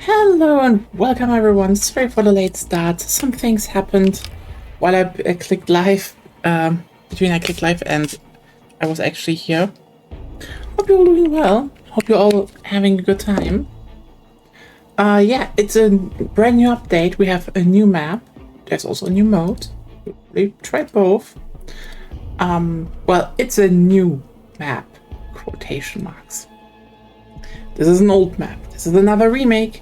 Hello and welcome everyone. Sorry for the late start. Some things happened while I clicked live, between I clicked live and I was actually here. Hope you're all doing well. Hope you're all having a good time. Yeah, it's a brand new update. We have a new map. There's also a new mode. We tried both. Well, it's a new map. Quotation marks. This is an old map. This is another remake.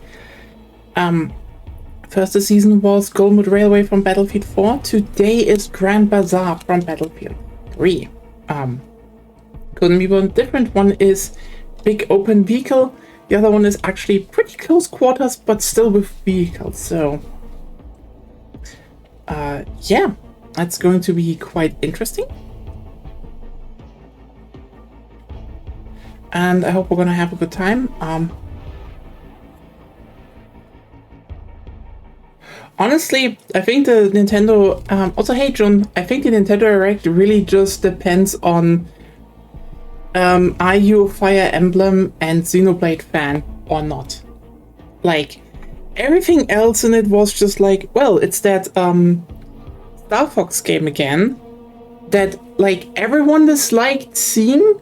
First the season was Golmud Railway from Battlefield 4. Today is Grand Bazaar from Battlefield 3. Couldn't be one different. One is big open vehicle. The other one is actually pretty close quarters, but still with vehicles. So, yeah, that's going to be quite interesting. And I hope we're gonna have a good time. Honestly, I think the Nintendo, also hey John, I think the Nintendo Direct really just depends on, are you a Fire Emblem and Xenoblade fan or not? Like, everything else in it was just like, well, it's that, Star Fox game again, that, like, everyone disliked seeing,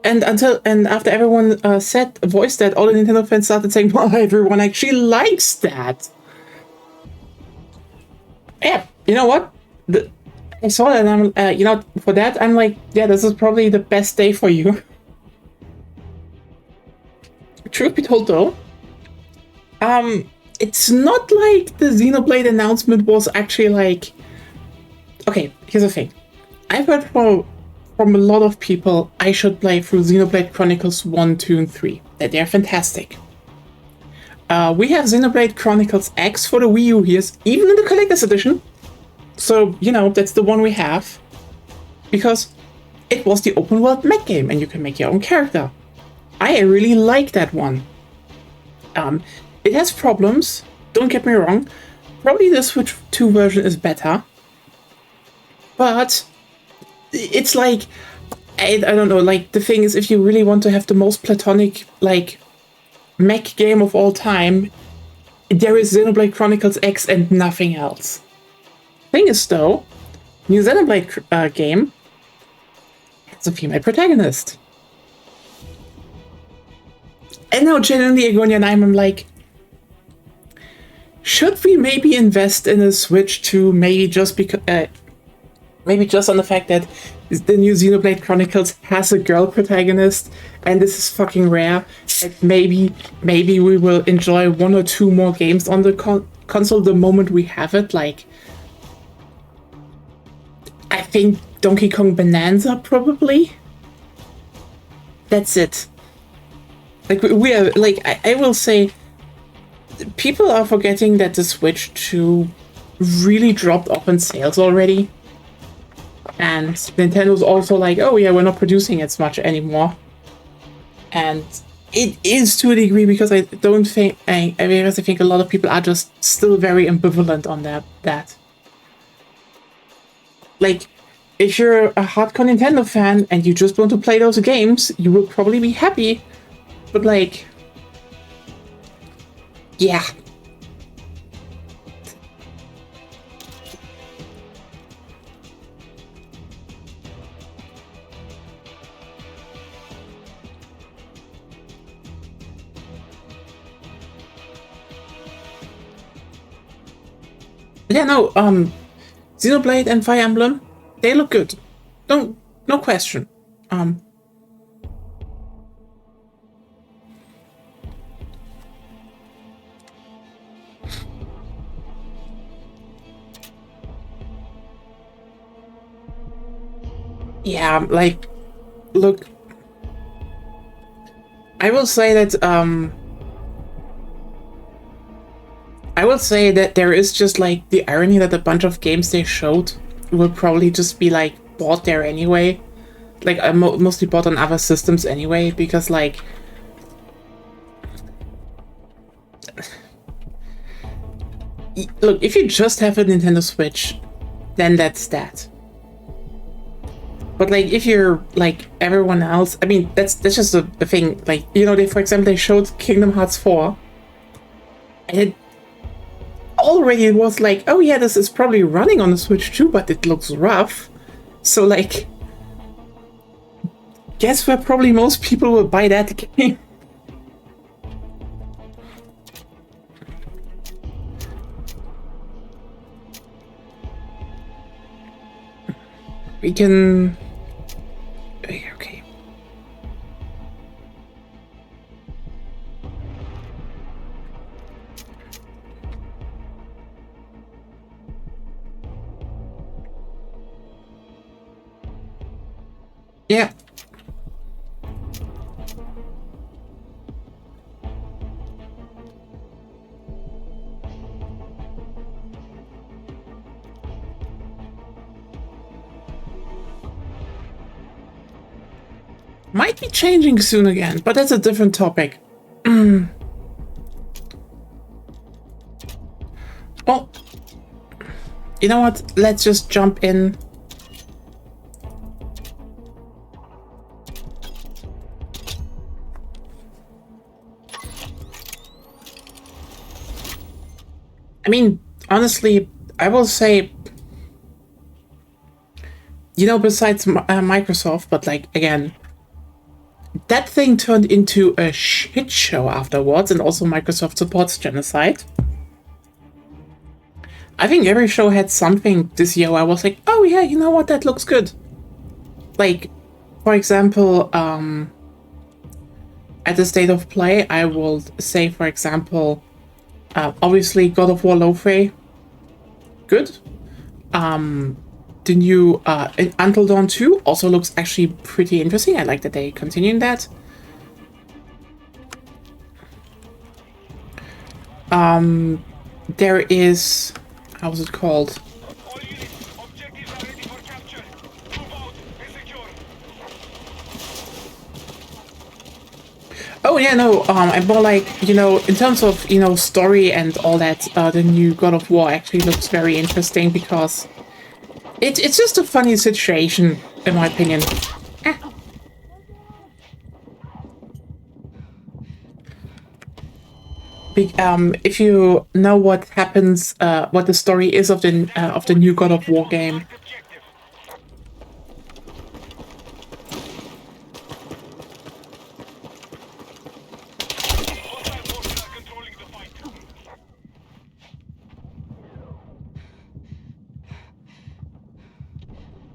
and after everyone, voiced that, all the Nintendo fans started saying, well, everyone actually likes that. Yeah, you know what? I saw that and I'm, you know, for that, I'm like, yeah, this is probably the best day for you. Truth be told though, it's not like the Xenoblade announcement was actually like, okay, here's the thing. I've heard from a lot of people I should play through Xenoblade Chronicles 1, 2, and 3, that they're fantastic. We have Xenoblade Chronicles X for the Wii U here, even in the Collector's Edition. So, you know, that's the one we have. Because it was the open world mech game and you can make your own character. I really like that one. It has problems, don't get me wrong. Probably the Switch 2 version is better. But it's like, I don't know, like the thing is, if you really want to have the most platonic, like, mech game of all time, there is Xenoblade Chronicles X and nothing else. Thing is though, new Xenoblade game has a female protagonist. And now genuinely Agonia and I'm like, should we maybe invest in a Switch 2, maybe just because, maybe just on the fact that the new Xenoblade Chronicles has a girl protagonist, and this is fucking rare. And maybe we will enjoy one or two more games on the console the moment we have it. Like, I think Donkey Kong Bonanza probably. That's it. Like we are like I will say, people are forgetting that the Switch 2 really dropped off in sales already. And Nintendo's also like, oh yeah, we're not producing as much anymore. And it is to a degree, because I don't think, I think a lot of people are just still very ambivalent on that. Like, if you're a hardcore Nintendo fan and you just want to play those games, you will probably be happy. But like, yeah. Yeah, no, Xenoblade and Fire Emblem, they look good. No question. Yeah, like, look, I will say that, there is just like the irony that a bunch of games they showed will probably just be like bought there anyway, like mostly bought on other systems anyway, because like, look, if you just have a Nintendo Switch, then that's that. But like, if you're like everyone else, I mean, that's just the thing. Like, you know, for example, they showed Kingdom Hearts 4, And it already was like, oh yeah, this is probably running on the Switch too, but it looks rough. So like, guess where probably most people will buy that game. We can... Okay. Yeah. Might be changing soon again, but that's a different topic. Well, you know what? Let's just jump in. I mean, honestly, I will say, you know, besides Microsoft, but like, again, that thing turned into a shit show afterwards, and also Microsoft supports genocide. I think every show had something this year where I was like, oh yeah, you know what, that looks good. Like, for example, at the State of Play, I will say, for example, obviously God of War Low-Fi, good. The new Until Dawn 2 also looks actually pretty interesting. I like that they continuing that. There is... how's it called? Oh yeah, no, I'm more like, you know, in terms of, you know, story and all that, the new God of War actually looks very interesting because it's just a funny situation, in my opinion. If you know what happens, what the story is of the new God of War game.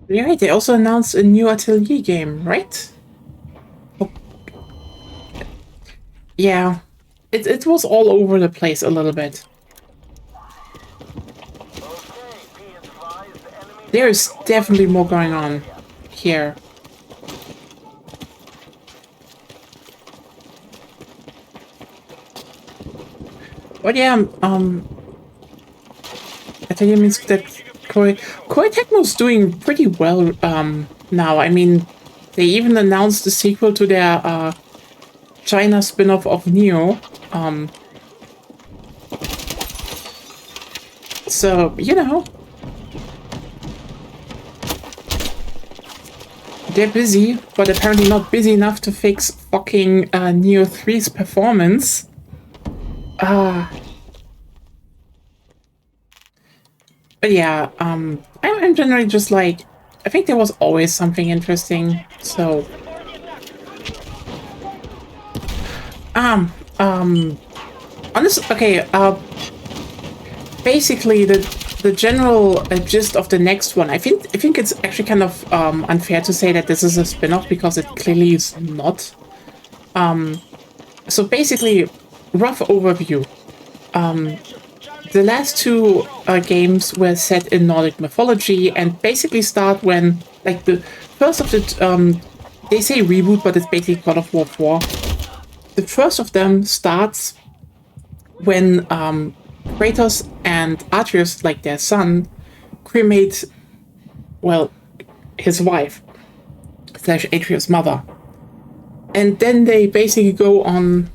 You're right, they also announced a new Atelier game, right? Oh. Yeah, it was all over the place a little bit. There is definitely more going on here. But yeah, Atelier means that Koei Tecmo's doing pretty well now. I mean, they even announced the sequel to their China spin-off of Neo. So, you know, they're busy, but apparently not busy enough to fix fucking Neo 3's performance. But yeah, I'm generally just like, I think there was always something interesting, so... honestly, okay, basically the general gist of the next one, I think it's actually kind of unfair to say that this is a spin-off because it clearly is not. So basically, rough overview. The last two games were set in Nordic mythology and basically start when, like, the first of the, they say reboot, but it's basically God of War 4. The first of them starts when Kratos and Atreus, like their son, cremate, well, his wife, / Atreus' mother. And then they basically go on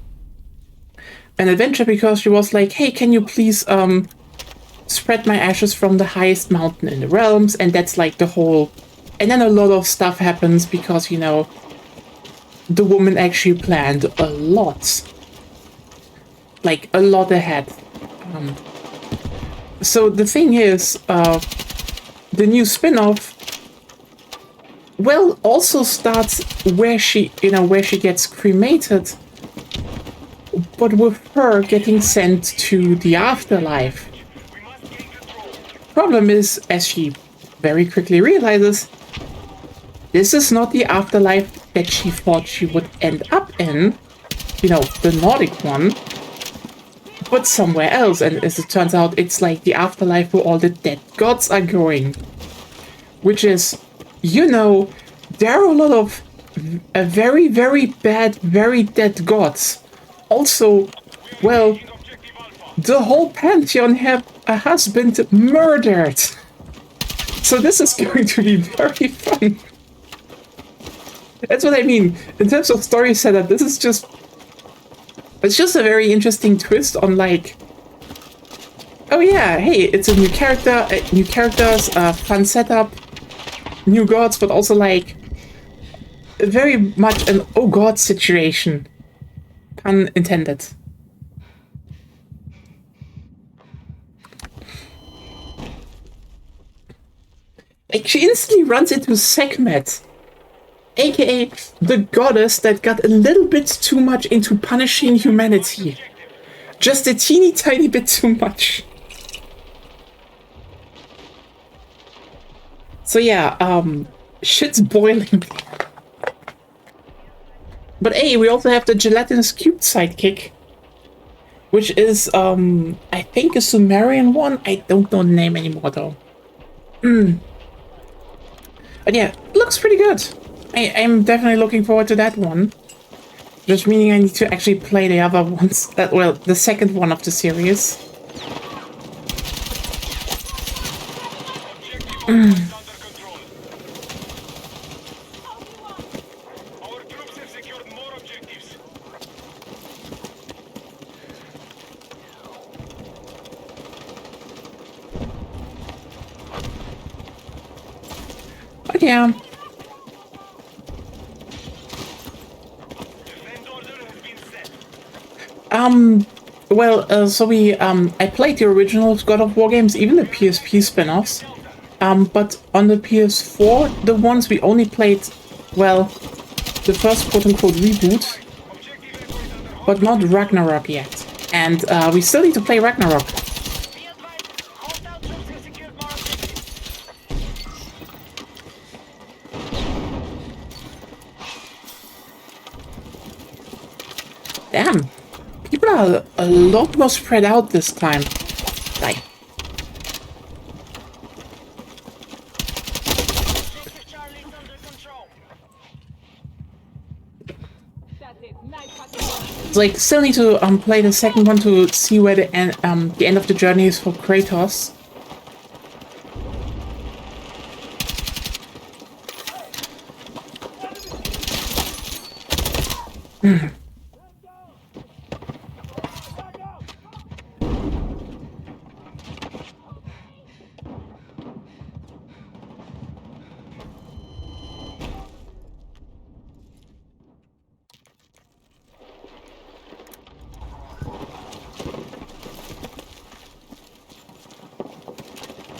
an adventure because she was like, hey, can you please spread my ashes from the highest mountain in the realms? And that's like the whole... And then a lot of stuff happens because, you know, the woman actually planned a lot. Like, a lot ahead. So the thing is, the new spin-off, well, also starts where she, where she gets cremated, but with her getting sent to the afterlife. Problem is, as she very quickly realizes, this is not the afterlife that she thought she would end up in, the Nordic one, but somewhere else. And as it turns out, it's like the afterlife where all the dead gods are going. Which is, there are a lot of very, very bad, very dead gods. Also, well, the whole pantheon has been murdered. So this is going to be very fun. That's what I mean. In terms of story setup, this is just... It's just a very interesting twist on, like... Oh yeah, hey, it's a new character, new characters, fun setup, new gods, but also, like... Very much an oh god situation. Pun intended. Like, she instantly runs into Sekhmet, aka the goddess that got a little bit too much into punishing humanity. Just a teeny tiny bit too much. So yeah, shit's boiling. But hey, we also have the gelatinous cubed sidekick, which is, I think a Sumerian one. I don't know the name anymore, though. But yeah, it looks pretty good. I'm definitely looking forward to that one. Just meaning I need to actually play the other ones. Well, the second one of the series. But yeah. So I played the original God of War games, even the PSP spin-offs. But on the PS4, the ones we only played, well, the first quote-unquote reboot, but not Ragnarok yet. And we still need to play Ragnarok. Damn. People are a lot more spread out this time. Like... It's like, still need to play the second one to see where the end of the journey is for Kratos.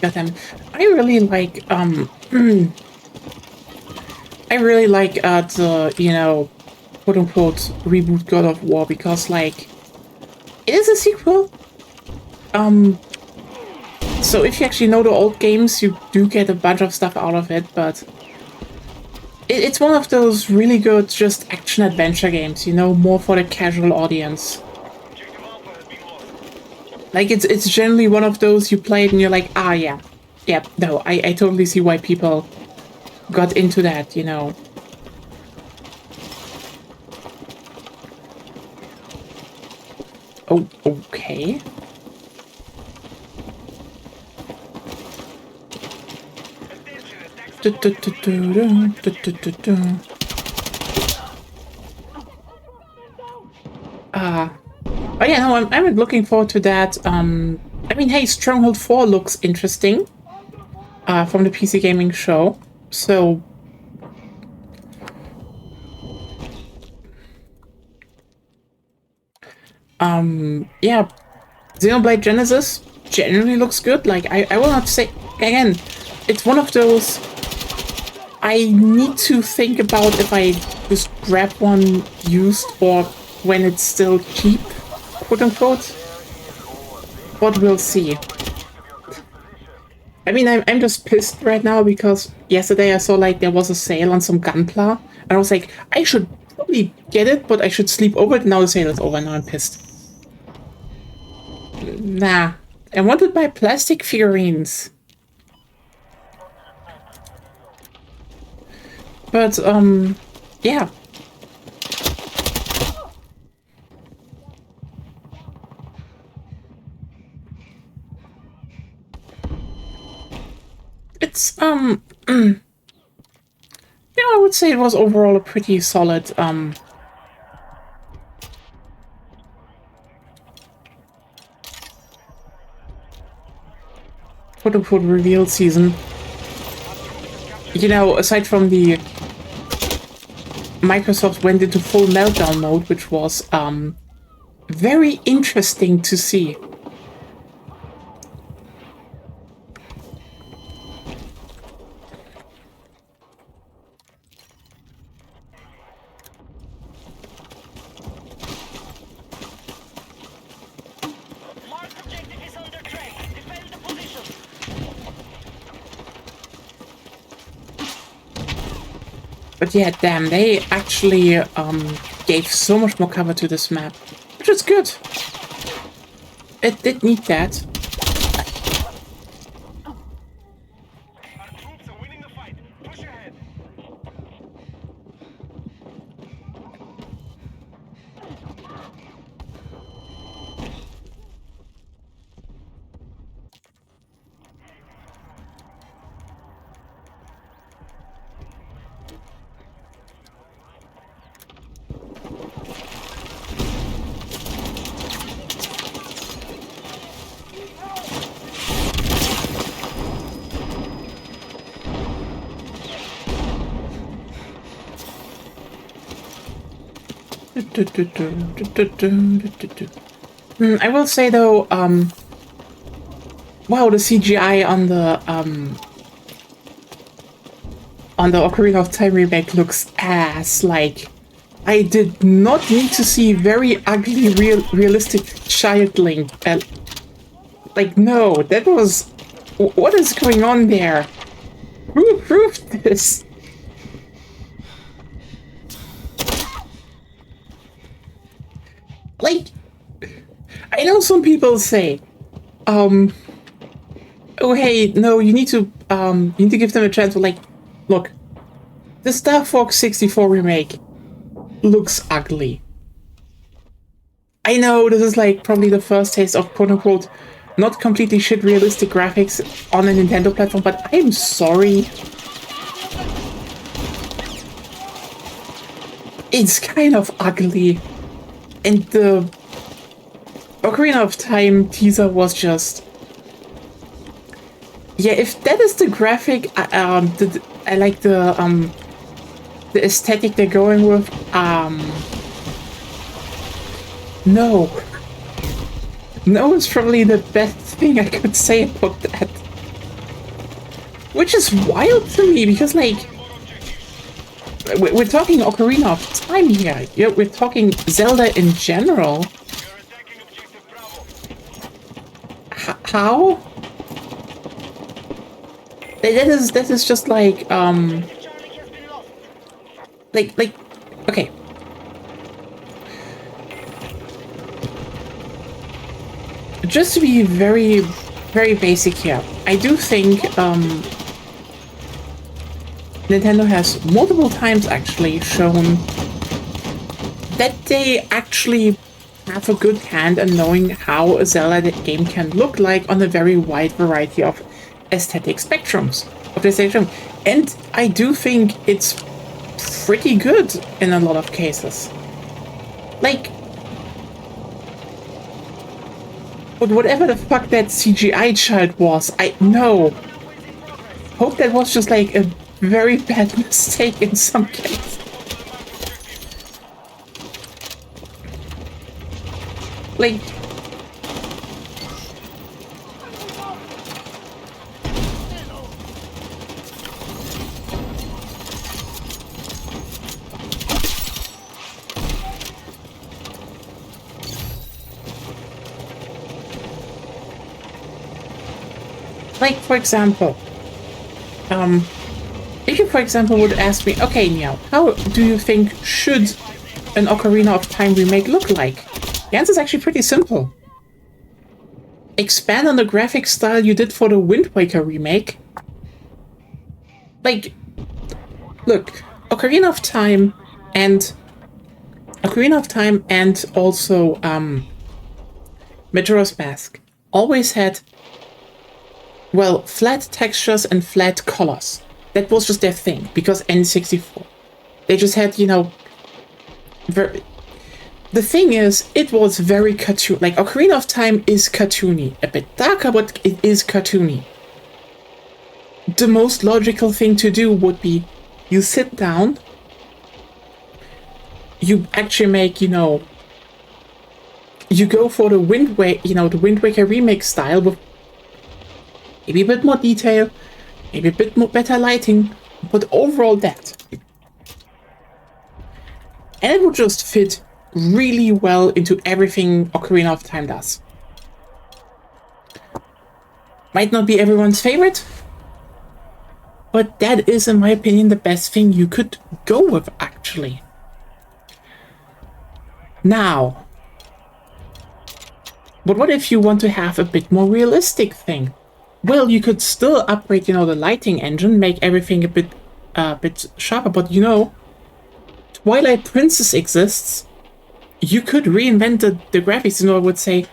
Goddamn, I really like the quote unquote reboot God of War, because like it is a sequel. So if you actually know the old games, you do get a bunch of stuff out of it, but it's one of those really good just action adventure games, more for the casual audience. Like, it's generally one of those you play it and you're like, ah, yeah. Yeah, no, I totally see why people got into that, Oh, okay. Oh yeah, no, I'm looking forward to that. I mean, hey, Stronghold 4 looks interesting. From the PC Gaming Show. So... yeah. Xenoblade Genesis generally looks good. Like, I will not say... Again, it's one of those... I need to think about if I just grab one used or when it's still cheap, quote-unquote. But we'll see. I mean, I'm just pissed right now because yesterday I saw, like, there was a sale on some Gunpla. And I was like, I should probably get it, but I should sleep over it. Now the sale is over, now I'm pissed. Nah. I wanted my plastic figurines. But, yeah. It's, yeah, I would say it was overall a pretty solid, quote-unquote reveal season. You know, aside from the Microsoft went into full meltdown mode, which was very interesting to see. But yeah, damn, they actually gave so much more cover to this map, which is good. It did need that. Our troops are winning the fight. Push ahead. I will say though, wow, the CGI on the Ocarina of Time remake looks ass. Like, I did not need to see very ugly, realistic child Link. Like, no, that was... What is going on there? Who approved this? Like, I know some people say, oh hey, no, you need to give them a chance. But like, look, the Star Fox 64 remake looks ugly. I know this is like probably the first taste of quote-unquote not completely shit realistic graphics on a Nintendo platform, but I'm sorry. It's kind of ugly. And the Ocarina of Time teaser was just... Yeah, if that is the graphic, I like the aesthetic they're going with, no. No is probably the best thing I could say about that. Which is wild to me, because, like, we're talking Ocarina of Time here. Yeah, we're talking Zelda in general. How? That is just like okay. Just to be very, very basic here, I do think Nintendo has multiple times actually shown that they actually have a good hand in knowing how a Zelda game can look like on a very wide variety of aesthetic spectrums of the spectrum. And I do think it's pretty good in a lot of cases. Like, but whatever the fuck that CGI child was, I know. Hope that was just like a very bad mistake in some case. Like, Like, for example, if you, for example, would ask me, okay, Meow, how do you think should an Ocarina of Time remake look like? The answer is actually pretty simple. Expand on the graphic style you did for the Wind Waker remake. Like, look, Ocarina of Time and also Majora's Mask always had, well, flat textures and flat colors. That was just their thing, because N64. They just had, you know, the thing is, it was very cartoon. Like, Ocarina of Time is cartoony. A bit darker, but it is cartoony. The most logical thing to do would be, you sit down, you actually make, you know, you go for the Wind Waker remake style with maybe a bit more detail, maybe a bit more better lighting, but overall that. And it would just fit really well into everything Ocarina of Time does. Might not be everyone's favorite, but that is, in my opinion, the best thing you could go with, actually. Now, but what if you want to have a bit more realistic thing? Well, you could still upgrade, you know, the lighting engine, make everything a bit sharper, but you know, Twilight Princess exists. You could reinvent the graphics. You know, I would say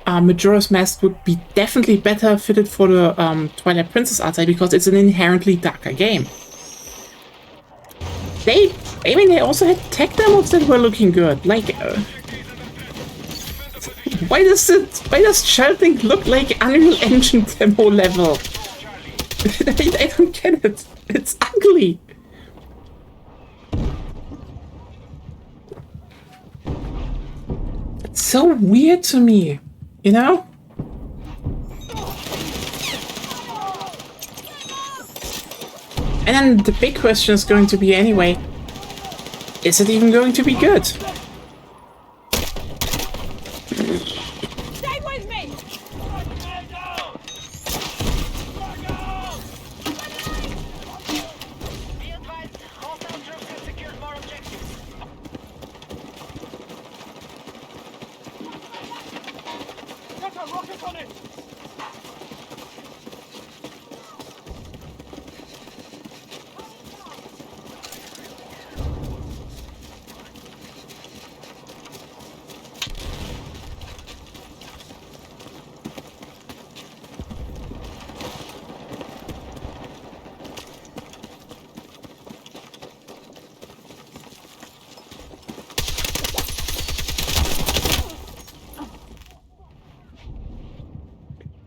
Majora's Mask would be definitely better fitted for the Twilight Princess art style because it's an inherently darker game. They also had tech demos that were looking good. Like, why does Sheldon look like Unreal Engine demo level? I don't get it. It's ugly. It's so weird to me, you know? And then the big question is going to be anyway, is it even going to be good? Stay with me! Be advised, hostile troops have secured more objectives. Got a rocket on it!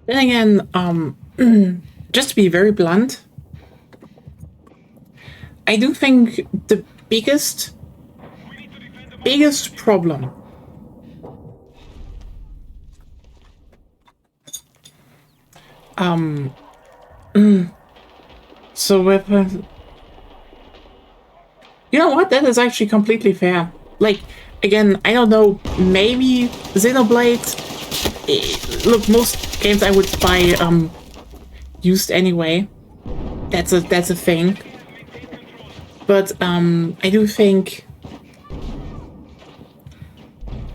Then again, just to be very blunt, I do think the biggest problem so with you know what, that is actually completely fair. Like, again, I don't know, maybe Xenoblade, look, most games I would buy used anyway. That's a thing. But I do think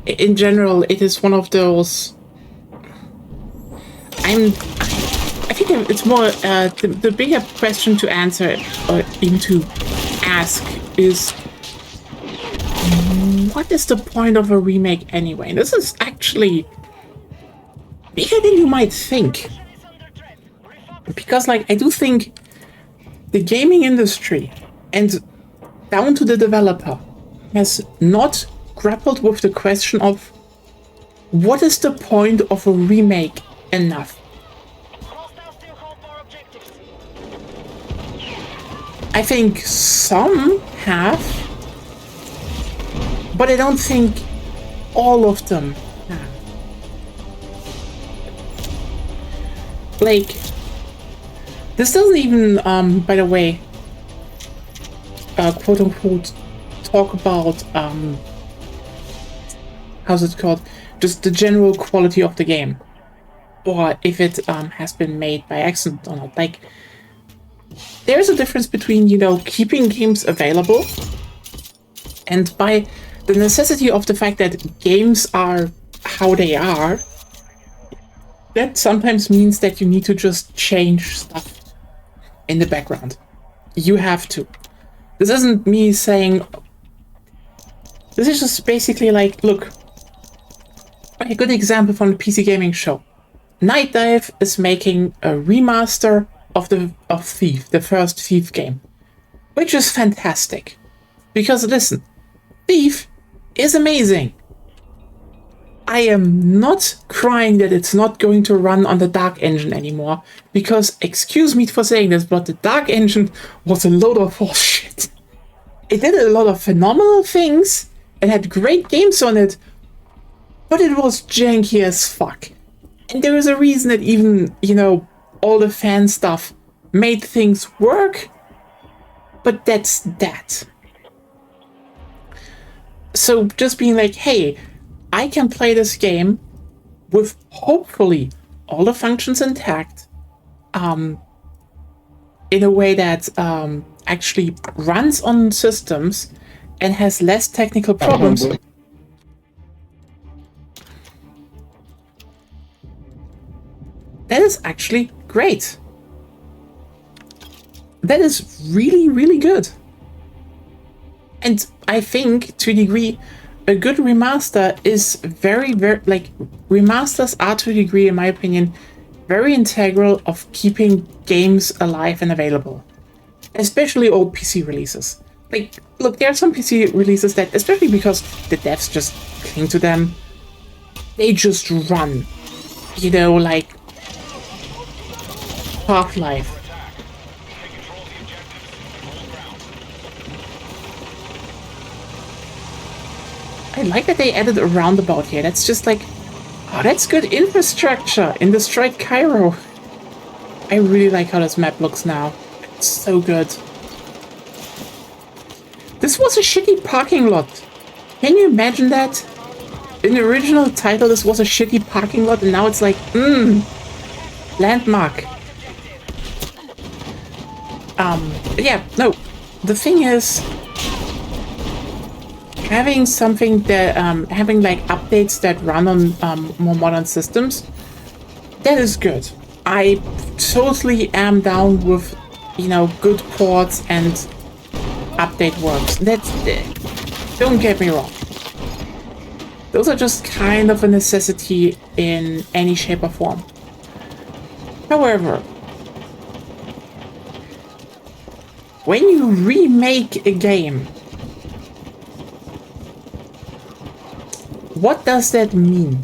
in general it is one of those. I think it's more the bigger question to answer or even to ask is, what is the point of a remake anyway? And this is actually bigger than you might think. Because, like, I do think the gaming industry and down to the developer has not grappled with the question of what is the point of a remake enough. I think some have, but I don't think all of them have. Like, this doesn't even, by the way, quote unquote, talk about, how's it called? Just the general quality of the game. or if it has been made by accident or not. Like, there's a difference between, you know, keeping games available and by the necessity of the fact that games are how they are. That sometimes means that you need to just change stuff in the background. You have to. This isn't me saying... This is just basically like, look, a good example from the PC Gaming Show. Night Dive is making a remaster of Thief, the first Thief game, which is fantastic. Because listen, Thief is amazing. I am not crying that it's not going to run on the Dark Engine anymore, because, excuse me for saying this, but the Dark Engine was a load of horseshit. It did a lot of phenomenal things, and had great games on it, but it was janky as fuck. And there is a reason that even, you know, all the fan stuff made things work, but that's that. So just being like, hey, I can play this game with hopefully all the functions intact, in a way that actually runs on systems and has less technical problems. That is actually great. That is really, really good. And I think, to a degree, a good remaster is very, like, remasters are, to a degree, in my opinion, very integral of keeping games alive and available. Especially old PC releases. Like, look, there are some PC releases that, especially because the devs just cling to them, they just run. You know, like Half-Life. I like that they added a roundabout here. That's just like, oh, that's good infrastructure in Destroyed Cairo. I really like how this map looks now. It's so good. This was a shitty parking lot. Can you imagine that? In the original title, this was a shitty parking lot, and now it's like, landmark. Yeah, no. The thing is, having something that, having like updates that run on more modern systems, that is good. I totally am down with, you know, good ports and update works. That's, don't get me wrong. Those are just kind of a necessity in any shape or form. However, when you remake a game, what does that mean?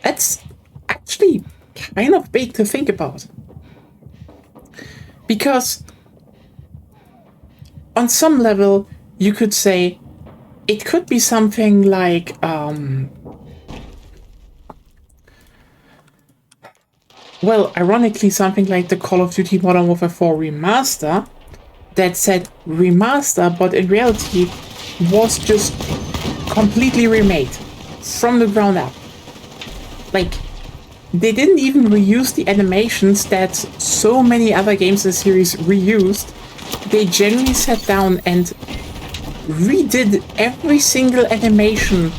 That's actually kind of big to think about. Because on some level, you could say it could be something like, well, ironically, something like the Call of Duty Modern Warfare 4 remaster that said remaster, but in reality was just completely remade from the ground up. Like, they didn't even reuse the animations that so many other games in the series reused. They genuinely sat down and redid every single animation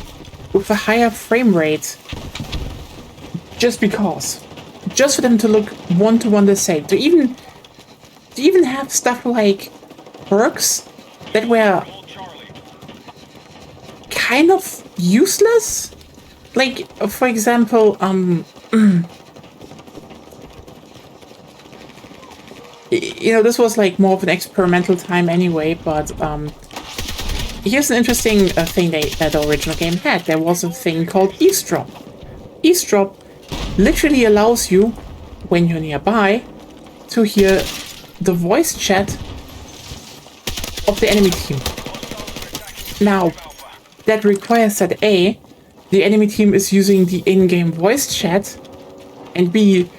with a higher frame rate just because. Just for them to look one-to-one the same. To even have stuff like perks that were kind of useless. Like, for example, you know, this was like more of an experimental time anyway, but here's an interesting thing that the original game had. There was a thing called eavesdrop. Eavesdrop literally allows you, when you're nearby, to hear the voice chat of the enemy team. Now, that requires that A, the enemy team is using the in-game voice chat, and B,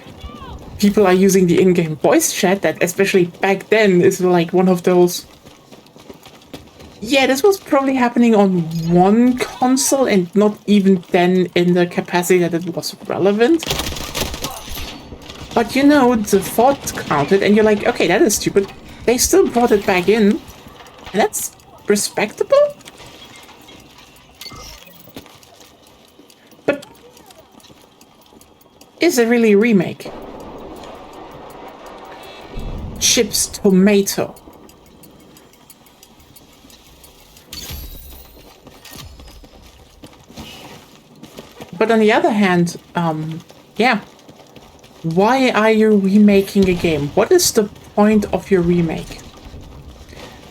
people are using the in-game voice chat that, especially back then, is like one of those. Yeah, this was probably happening on one console and not even then in the capacity that it was relevant. But you know, the thought counted, and you're like, okay, that is stupid. They still brought it back in, and that's respectable. But is it really a remake? Chips tomato. But on the other hand, yeah. Why are you remaking a game? What is the point of your remake?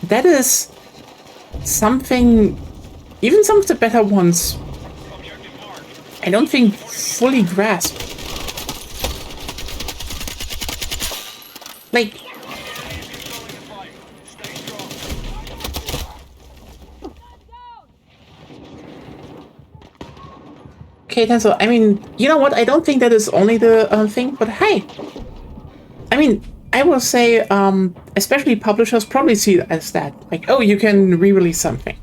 That is something, even some of the better ones, I don't think fully grasp. Like, okay, that's all. I mean, you know what? I don't think that is only the thing, but hey, I mean, I will say, especially publishers probably see it as that. Like, oh, you can re-release something.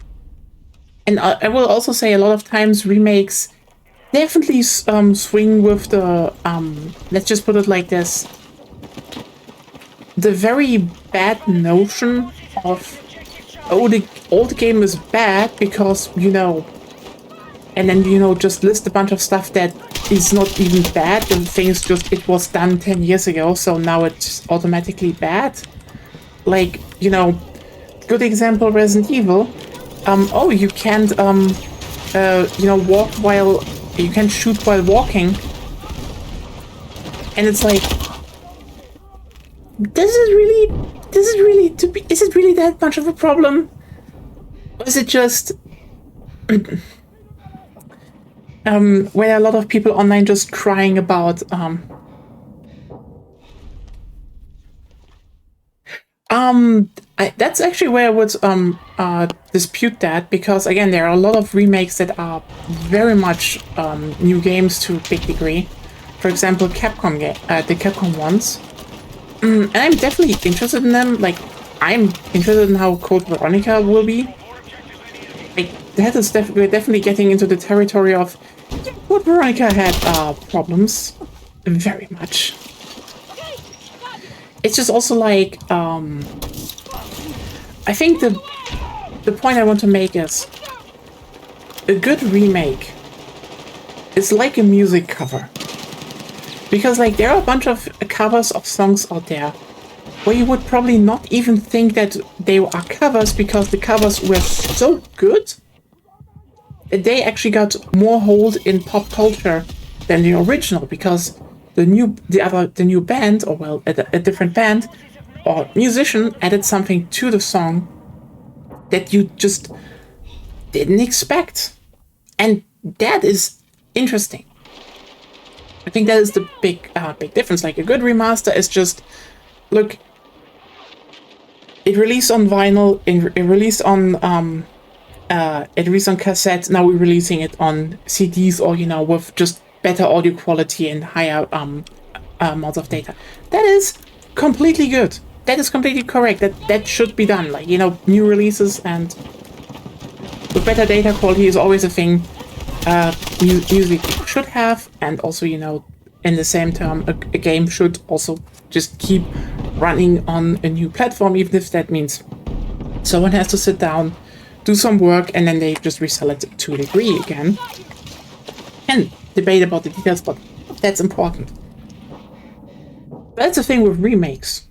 And I will also say a lot of times remakes definitely swing with the, let's just put it like this, the very bad notion of, oh, the old game is bad because, you know, and then, you know, just list a bunch of stuff that is not even bad. The thing is just, it was done 10 years ago, so now it's automatically bad. Like, you know, good example, Resident Evil. Oh, you can't, you know, walk while, you can shoot while walking. And it's like, is it really that much of a problem? Or is it just... where a lot of people online just crying about that's actually where I would dispute that, because again there are a lot of remakes that are very much new games to a big degree. For example, Capcom the Capcom ones, and I'm definitely interested in them. Like, I'm interested in how Code Veronica will be. Like, that is we're definitely getting into the territory of what Veronica had problems, very much. It's just also like, I think the point I want to make is a good remake is like a music cover. Because like there are a bunch of covers of songs out there where you would probably not even think that they are covers, because the covers were so good they actually got more hold in pop culture than the original, because the new band, or well, a different band or musician added something to the song that you just didn't expect, and that is interesting. I think that is the big difference. Like, a good remaster is just, look, it released on vinyl, it released on cassette, now we're releasing it on CDs, or, you know, with just better audio quality and higher amounts of data. That is completely good. That is completely correct. That should be done. Like, you know, new releases and with better data quality is always a thing music should have, and also, you know, in the same term, a game should also just keep running on a new platform, even if that means someone has to sit down, do some work, and then they just resell it to a degree again. And debate about the details, but that's important. That's the thing with remakes.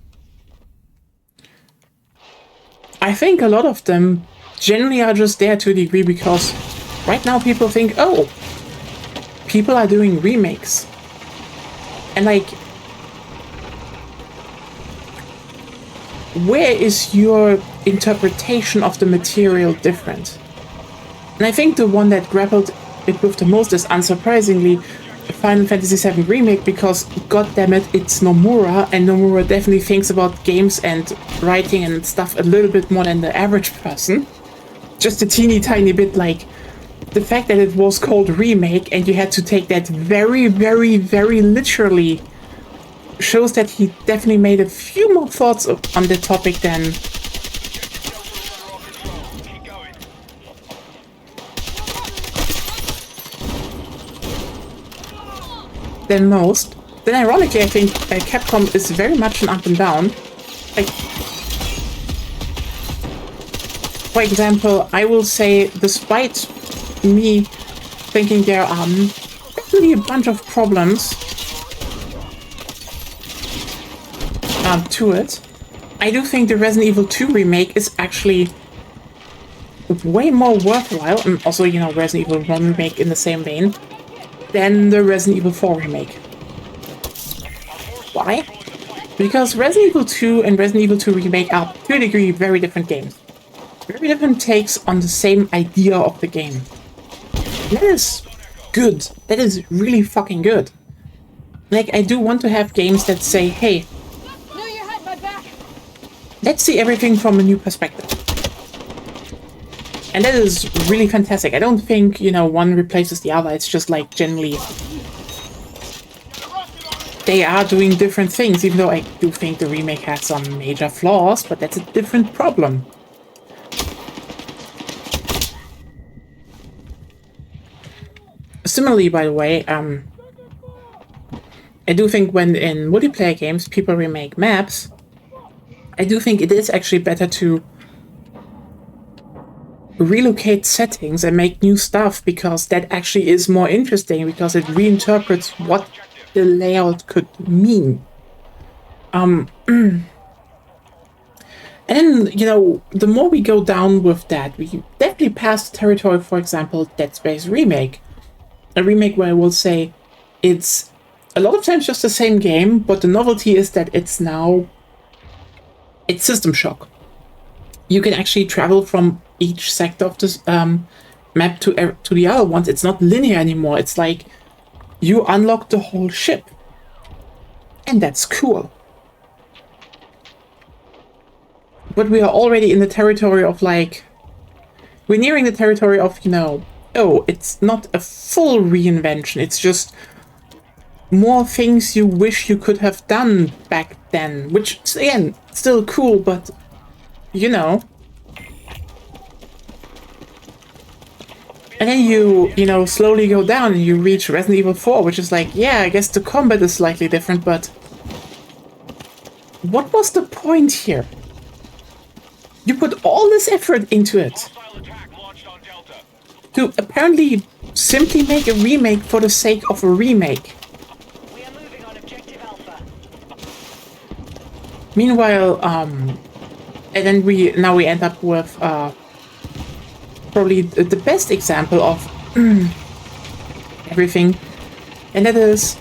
I think a lot of them generally are just there to a degree because right now people think, oh, people are doing remakes. And like, where is your interpretation of the material different? And I think the one that grappled it with the most is, unsurprisingly, Final Fantasy VII Remake, because goddammit, it's Nomura, and Nomura definitely thinks about games and writing and stuff a little bit more than the average person. Just a teeny tiny bit. Like, the fact that it was called Remake and you had to take that very, very, very literally shows that he definitely made a few more thoughts on the topic than most. Then ironically, I think Capcom is very much an up and down. Like, for example, I will say, despite me thinking there are definitely a bunch of problems to it, I do think the Resident Evil 2 remake is actually way more worthwhile, and also, you know, Resident Evil 1 remake in the same vein, than the Resident Evil 4 remake. Why? Because Resident Evil 2 and Resident Evil 2 remake are, to a degree, very different games. Very different takes on the same idea of the game. That is good. That is really fucking good. Like, I do want to have games that say, hey, let's see everything from a new perspective. And that is really fantastic. I don't think, you know, one replaces the other. It's just like, generally, they are doing different things, even though I do think the remake has some major flaws, but that's a different problem. Similarly, by the way, I do think when in multiplayer games people remake maps, I do think it is actually better to relocate settings and make new stuff, because that actually is more interesting, because it reinterprets what the layout could mean. And then, you know, the more we go down with that, we definitely pass the territory, for example, Dead Space Remake. A remake where I will say it's a lot of times just the same game, but the novelty is that it's System Shock. You can actually travel from each sector of this map to the other ones. It's not linear anymore. It's like you unlock the whole ship. And that's cool. But we are already in the territory of, like, we're nearing the territory of, you know, oh, it's not a full reinvention. It's just more things you wish you could have done back then. Which, again, still cool, but, you know. And then you know, slowly go down and you reach Resident Evil 4, which is like, yeah, I guess the combat is slightly different, but what was the point here? You put all this effort into it to apparently simply make a remake for the sake of a remake. We are moving on objective Alpha. Meanwhile, and then we end up with probably the best example of everything, and that is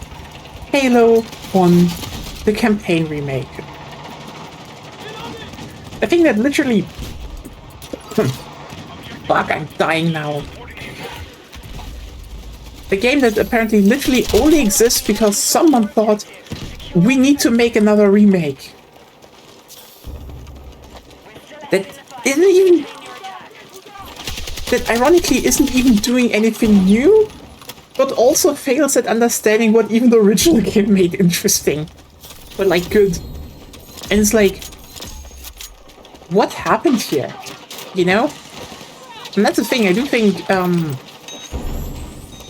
Halo 1, the campaign remake. I think that literally... Fuck, I'm dying now. A game that apparently literally only exists because someone thought, we need to make another remake. That isn't even... That ironically isn't even doing anything new, but also fails at understanding what even the original game made interesting. But, like, good. And it's like... What happened here? You know? And that's the thing, I do think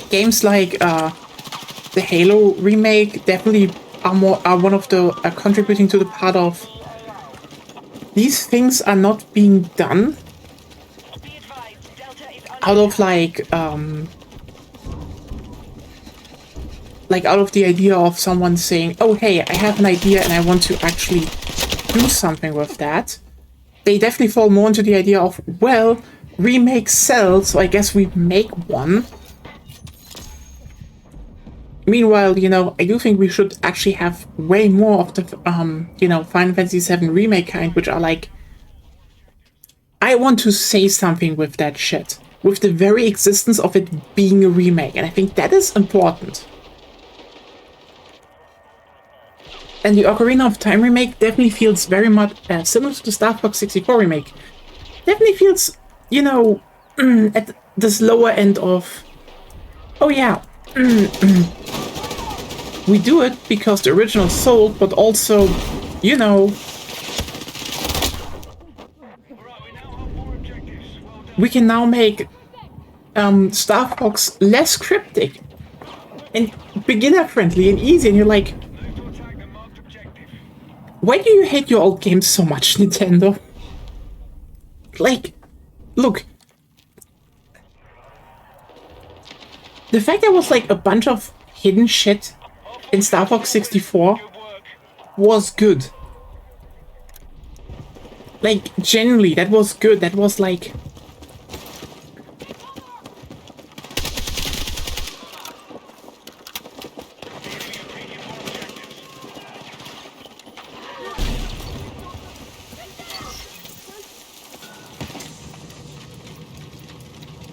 games like the Halo remake definitely are one of the contributing to the part of these things are not being done out of like out of the idea of someone saying, oh hey, I have an idea and I want to actually do something with that. They definitely fall more into the idea of, well, remake sells, so I guess we make one. Meanwhile, you know, I do think we should actually have way more of the, you know, Final Fantasy VII Remake kind, which are like, I want to say something with that shit. With the very existence of it being a remake, and I think that is important. And the Ocarina of Time remake definitely feels very much similar to the Star Fox 64 remake. Definitely feels, you know, at this lower end of, oh yeah, we do it because the original sold, but also, you know, Alright, we now have 4 objectives. Well done. we can now make Star Fox less cryptic and beginner friendly and easy. And you're like, Move to attack the marked objective. why do you hate your old games so much, Nintendo? Like, look. The fact there was like a bunch of hidden shit in Star Fox 64 Good work. was good. Like, genuinely, that was good. That was like...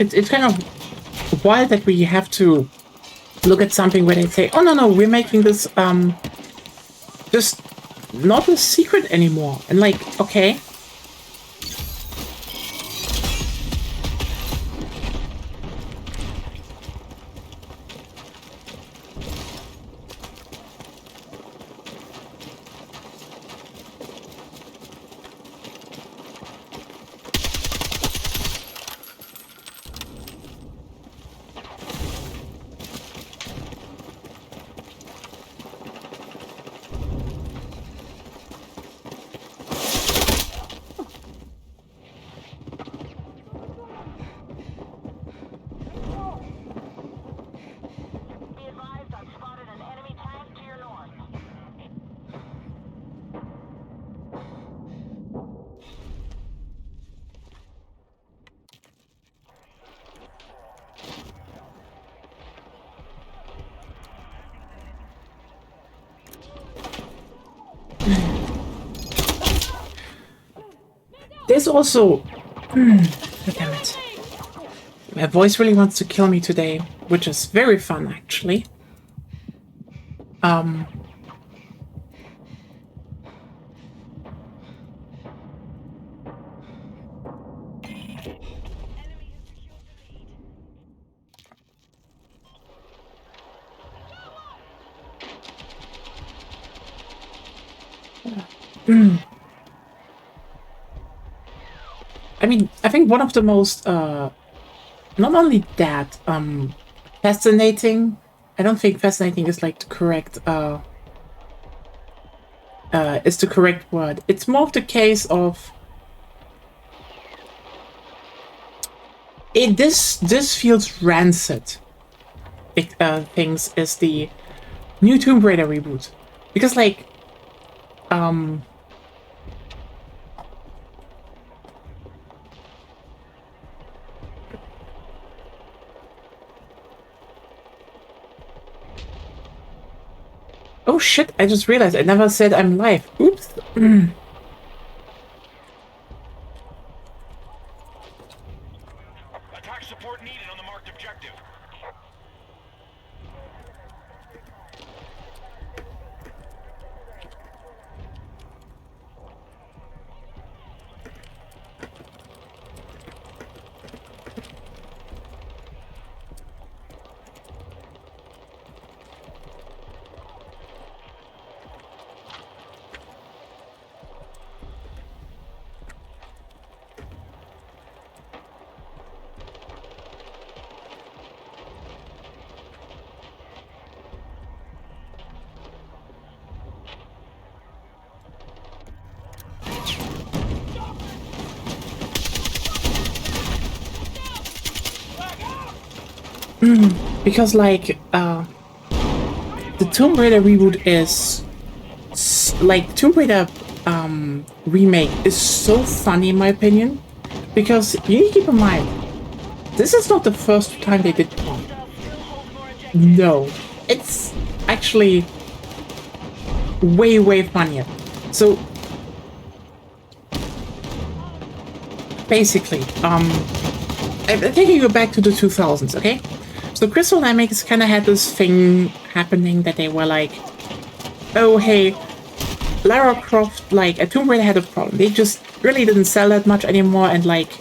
It's kind of wild that we have to look at something where they say, oh no, we're making this just not a secret anymore. And like, okay. Be advised, I've spotted an enemy tank to your north. There's also... damn it. My voice really wants to kill me today, which is very fun, actually. I mean, I think one of the most, not only that, fascinating, I don't think fascinating is like the correct, is the correct word. It's more of the case of, this feels rancid, things is the new Tomb Raider reboot. Because like, oh shit, I just realized I never said I'm live. Oops. Attack support needed on the marked objective. Because like, the Tomb Raider reboot is, like, Tomb Raider, remake is so funny in my opinion. Because you need to keep in mind, this is not the first time they did one. No, it's actually way funnier. So basically, I'm taking you back to the 2000s, okay? So Crystal Dynamics kind of had this thing happening that they were like, oh hey, Lara Croft, like, a Tomb Raider had a problem. They just really didn't sell that much anymore, and like,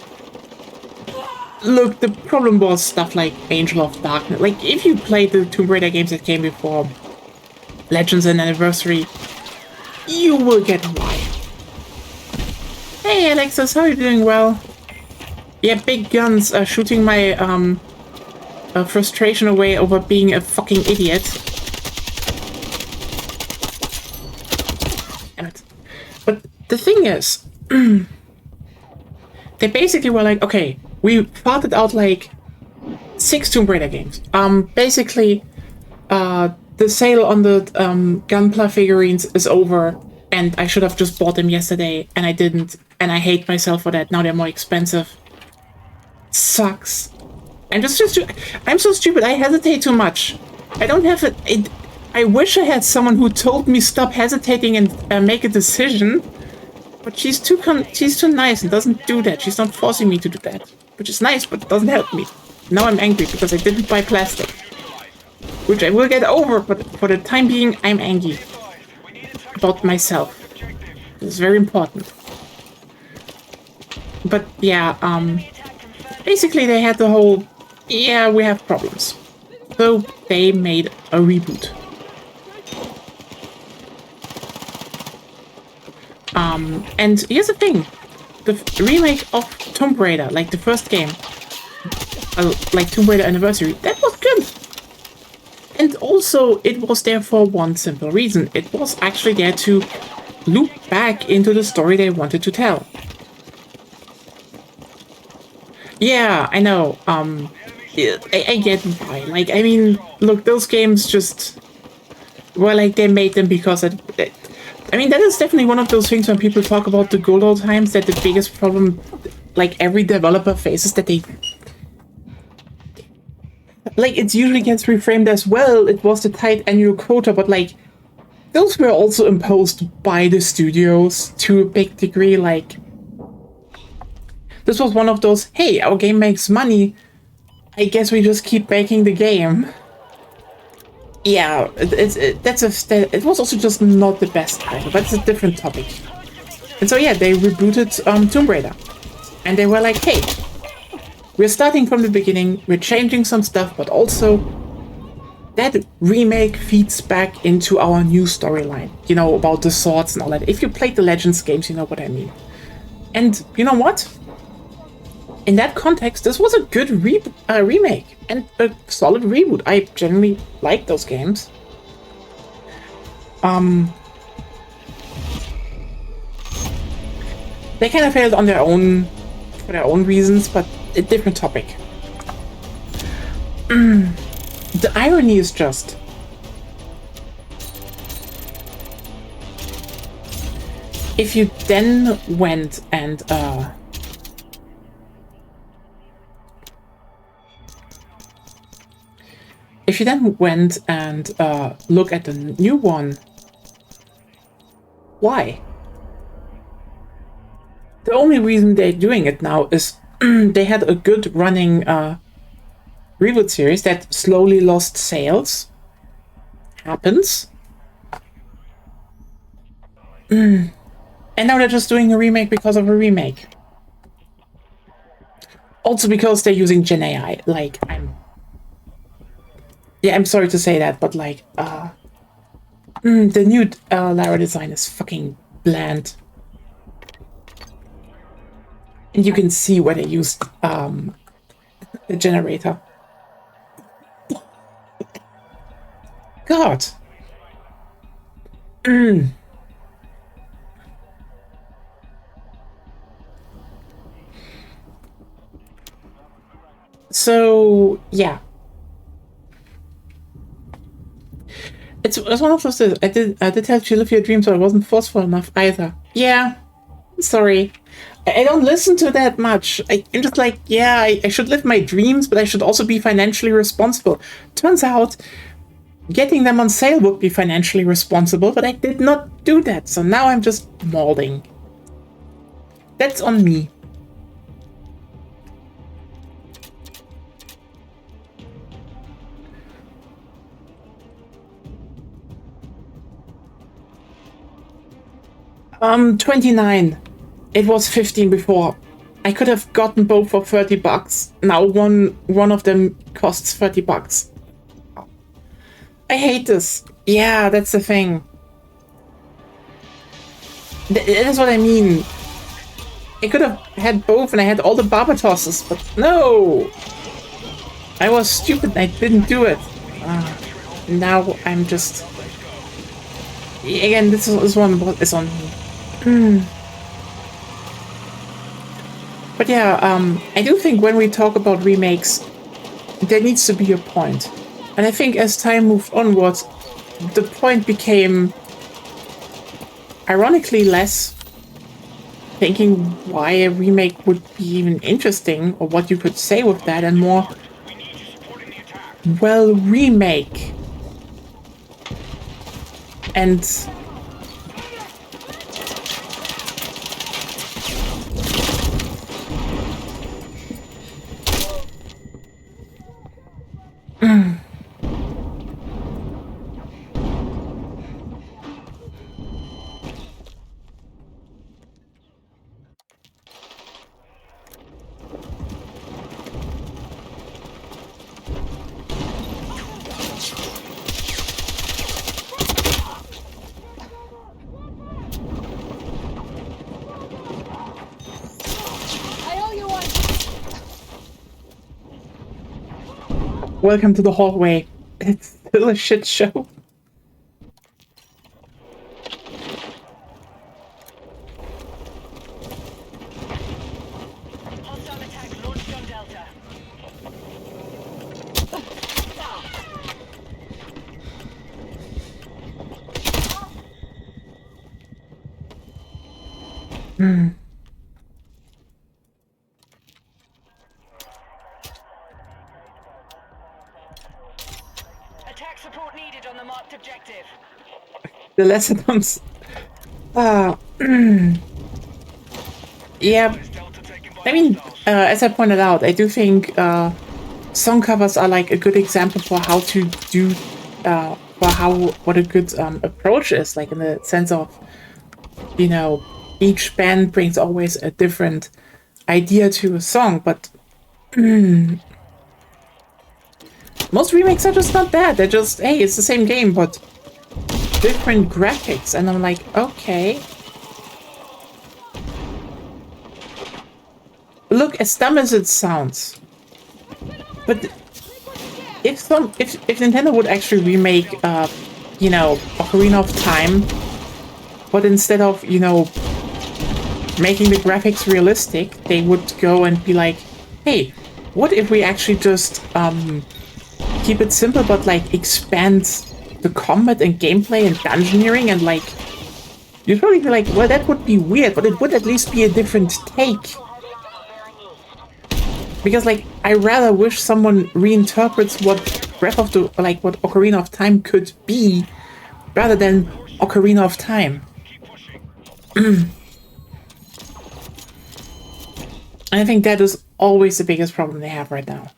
look, the problem was stuff like Angel of Darkness. Like, if you played the Tomb Raider games that came before, Legends and Anniversary, you will get why. Hey Alexis, how are you doing? Well? Yeah, big guns are shooting my frustration away over being a fucking idiot. Damn it. But the thing is, they basically were like, okay, we farted out like 6 Tomb Raider games. Basically, the sale on the Gunpla figurines is over, and I should have just bought them yesterday, and I didn't, and I hate myself for that. Now they're more expensive. Sucks. I'm so stupid. I hesitate too much. I don't have it. I wish I had someone who told me stop hesitating and make a decision. But she's too nice and doesn't do that. She's not forcing me to do that, which is nice, but it doesn't help me. Now I'm angry because I didn't buy plastic, which I will get over. But for the time being, I'm angry about myself. It's very important. But yeah, basically they had the whole, yeah, we have problems. So they made a reboot. And here's the thing. The remake of Tomb Raider, like the first game, like Tomb Raider Anniversary, that was good. And also, it was there for one simple reason. It was actually there to loop back into the story they wanted to tell. Yeah, I know. I get why. Like, I mean, look, those games just... Well, like, they made them because... I mean, that is definitely one of those things when people talk about the good old times, that the biggest problem, like, every developer faces, that they... Like, it usually gets reframed as, well, it was the tight annual quota, but, like, those were also imposed by the studios to a big degree, like... This was one of those, hey, our game makes money, I guess we just keep making the game. Yeah, it was also just not the best title, but it's a different topic. And so yeah, they rebooted Tomb Raider. And they were like, hey, we're starting from the beginning, we're changing some stuff, but also that remake feeds back into our new storyline. You know, about the swords and all that. If you played the Legends games, you know what I mean. And you know what? In that context, this was a good remake and a solid reboot. I generally like those games. They kind of failed on their own, for their own reasons, but a different topic. The irony is just... If you then went and if you then went and look at the new one, why? The only reason they're doing it now is they had a good running reboot series that slowly lost sales. Happens. And now they're just doing a remake because of a remake. Also because they're using Gen AI. Like, I'm sorry to say that, but like, the new Lara design is fucking bland. And you can see where they used the generator. God. So, yeah. It's one of those things. I did help you live your dreams, so I wasn't forceful enough either. Yeah, sorry. I don't listen to that much. I'm just like, yeah, I should live my dreams, but I should also be financially responsible. Turns out, getting them on sale would be financially responsible, but I did not do that, so now I'm just molding. That's on me. $29. It was $15 before. I could have gotten both for $30. Now one of them costs $30. I hate this. Yeah, that's the thing. That's what I mean. I could have had both and I had all the Barbatosses, but no! I was stupid and I didn't do it. Now I'm just... Again, this one is on me. But yeah, I do think when we talk about remakes, there needs to be a point. And I think as time moved onwards, the point became ironically less thinking why a remake would be even interesting or what you could say with that, and more, We need you supporting the attack. well, remake. And I owe you one. welcome to the hallway. It's still a shit show. Hostile attack launched on Delta. Attack support needed on the marked objective. The lessons. Yeah, Delta taken by I mean, hostiles. as I pointed out, I do think song covers are like a good example for how to do, what a good approach is, like in the sense of, you know, each band brings always a different idea to a song, but most remakes are just not that. They're just, hey, it's the same game, but different graphics, and I'm like, okay. Look, as dumb as it sounds, but if Nintendo would actually remake, you know, Ocarina of Time, but instead of, you know, making the graphics realistic, they would go and be like, hey, what if we actually just keep it simple, but like expand the combat and gameplay and dungeoneering, and like, you'd probably be like, well, that would be weird, but it would at least be a different take. Because, like, I rather wish someone reinterprets what Breath of the, like, what Ocarina of Time could be, rather than Ocarina of Time. Keep pushing. And I think that is always the biggest problem they have right now.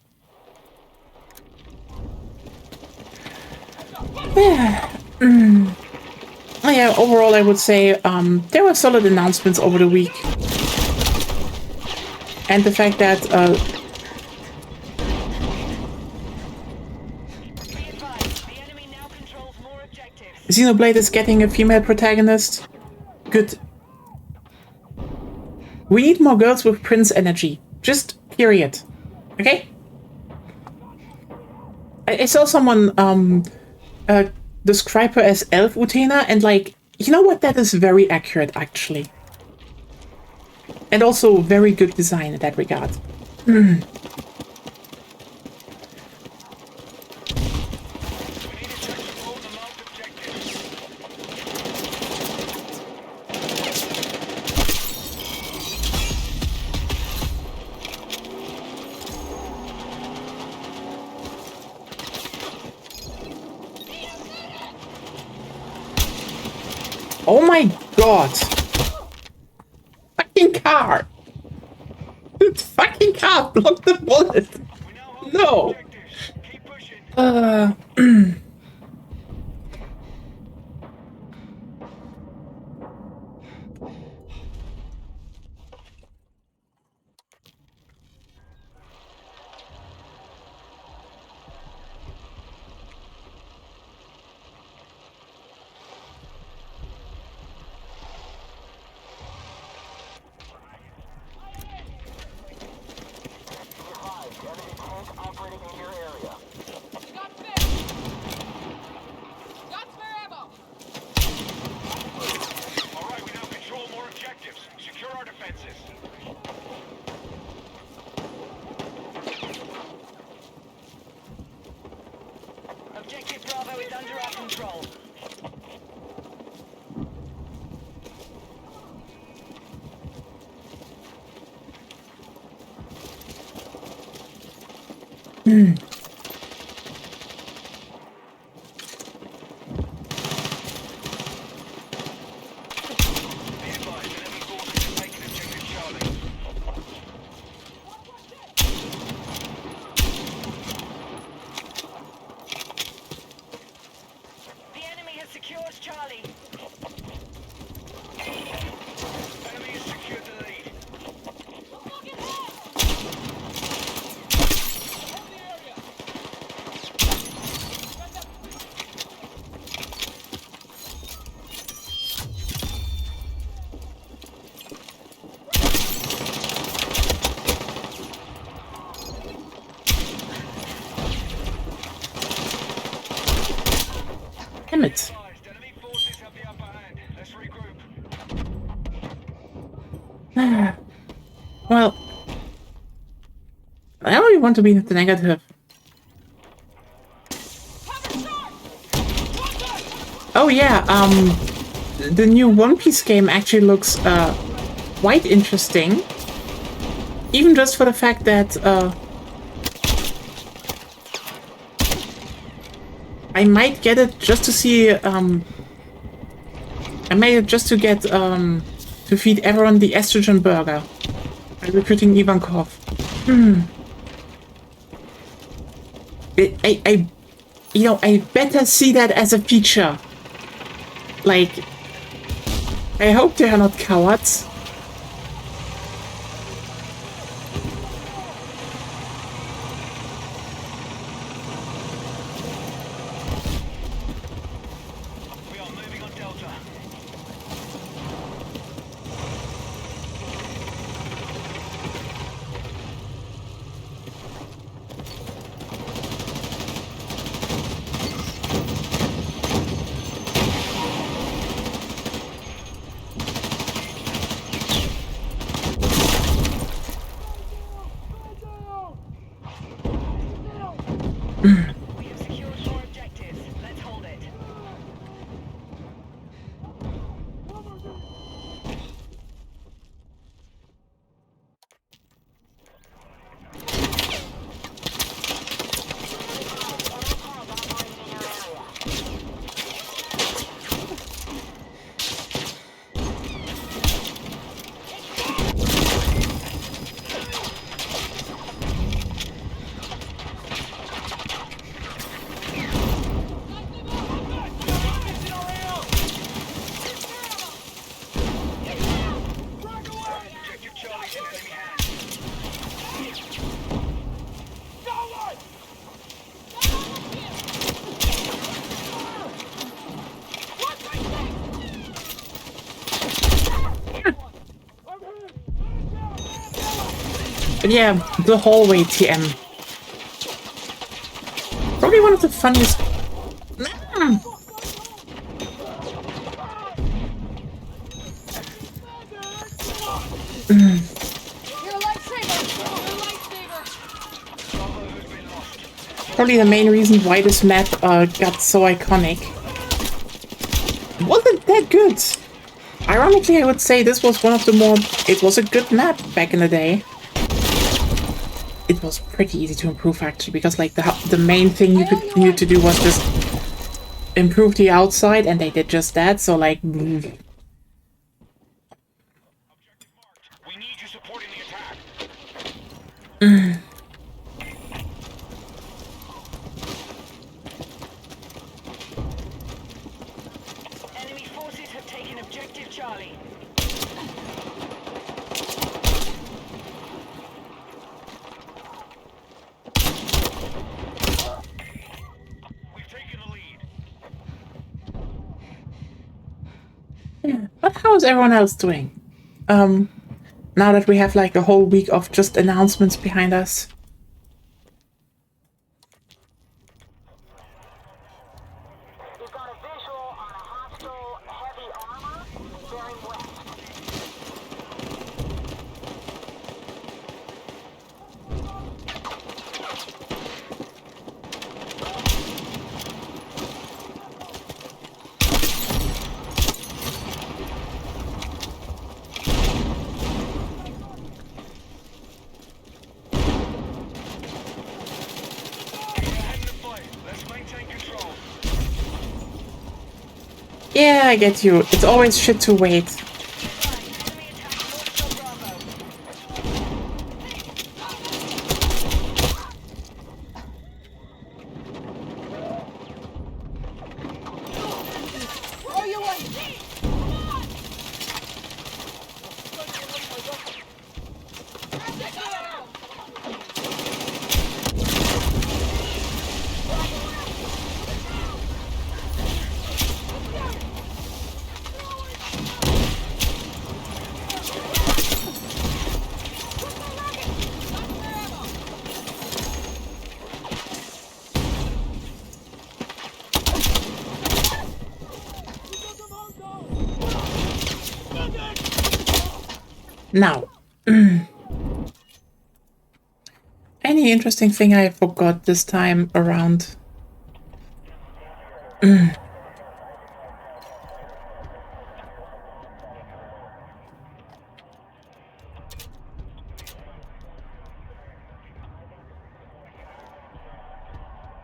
Yeah, overall, I would say there were solid announcements over the week. And the fact that Be advised, the enemy now controls more objectives. Xenoblade is getting a female protagonist. Good. We need more girls with Prince energy. Just period. Okay? I saw someone describe her as Elf Utena, and like, you know what? That is very accurate, actually. And also very good design in that regard. We need attack support on the marked objective. Oh my god! Fucking car! The fucking car blocked the bullet! We now hold No! the objectives. Keep pushing. Objective Bravo is under our control. Be advised, enemy forces have taken objective Charlie. The enemy has secured Charlie. Enemy has secured the lead. Damn it. Advised, enemy forces have the upper hand. Let's regroup. Well, I only want to be the negative. Oh yeah, the new One Piece game actually looks quite interesting. Even just for the fact that I might get it just to see I made it just to get to feed everyone the estrogen burger by recruiting Ivankov. I you know, I better see that as a feature. Like, I hope they are not cowards. We are moving on Delta. We have secured 4 objectives. Let's hold it. Objective Charlie's in enemy hands. But yeah, the hallway TM. Probably one of the funniest. You're a lightsaber! You're a lightsaber! Bravo has been lost. Probably the main reason why this map got so iconic. Wasn't that good? Ironically, I would say this was one of the more... It was a good map back in the day. It was pretty easy to improve actually, because like the main thing you could need to do was just improve the outside, and they did just that. So like, We need you supporting the attack. Enemy forces have taken objective Charlie. We've taken the lead. but how is everyone else doing? Now that we have like a whole week of just announcements behind us. We've got a visual on a hostile heavy armor bearing west. Yeah, I get you. It's always shit to wait. Enemy attack North Bravo. Throw your weight! Now, any interesting thing I forgot this time around?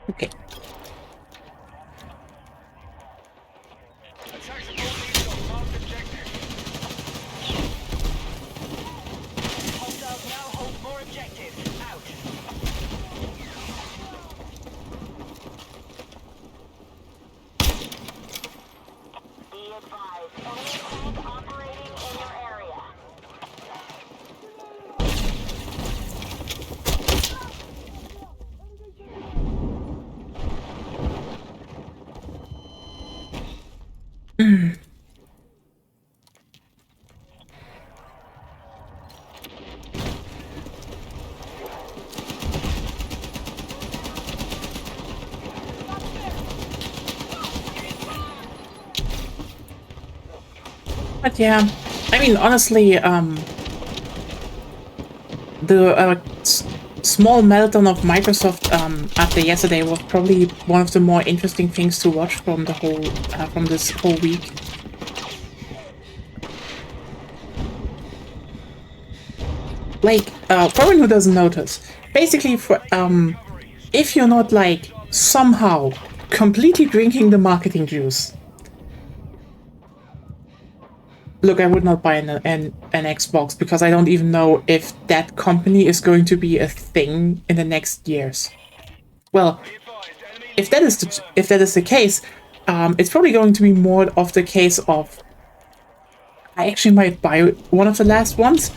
Okay. Attack support needed on marked objective. Hostiles now hold more objectives. Out. Be advised, enemy tank operating in your area. But yeah, I mean, honestly, the small meltdown of Microsoft after yesterday was probably one of the more interesting things to watch from the whole from this whole week. Like, for anyone who doesn't notice, basically, for if you're not like somehow completely drinking the marketing juice. Look, I would not buy an Xbox because I don't even know if that company is going to be a thing in the next years. Well, Be advised, enemy if that is the case, it's probably going to be more of the case of I actually might buy one of the last ones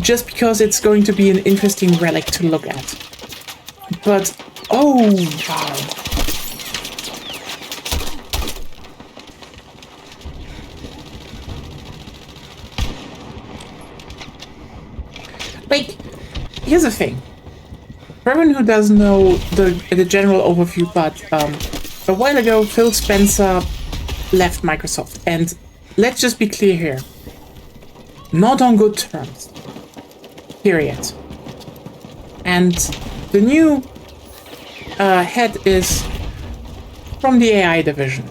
just because it's going to be an interesting relic to look at. But oh wow. Like, here's the thing. For everyone who doesn't know the general overview, but a while ago, Phil Spencer left Microsoft, and let's just be clear here. Not on good terms. Period. And the new head is from the AI division.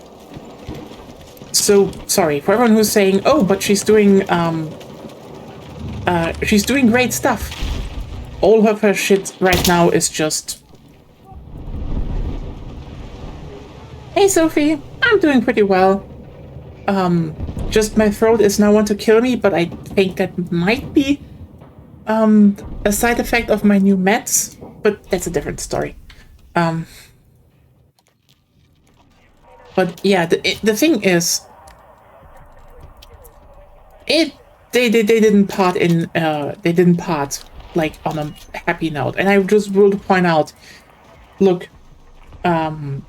So, sorry, for everyone who's saying, oh, but she's doing great stuff. All of her shit right now is just... Hey, Sophie, I'm doing pretty well. Just my throat is now want to kill me, but I think that might be a side effect of my new meds, but that's a different story. But yeah, the thing is, they didn't part in they didn't part like on a happy note, and I just will point out, look,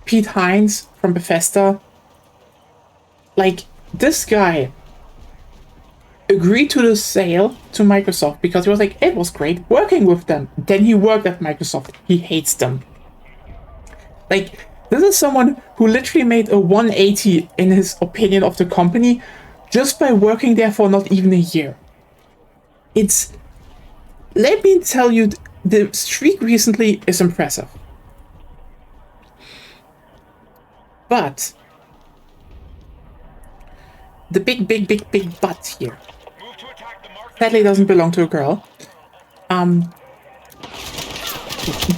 Pete Hines from Bethesda, like this guy agreed to the sale to Microsoft because he was like, it was great working with them. Then he worked at Microsoft. He hates them. Like, this is someone who literally made a 180 in his opinion of the company just by working there for not even a year. It's... Let me tell you, the streak recently is impressive. But... the big but here move to attack the marked sadly doesn't belong to a girl.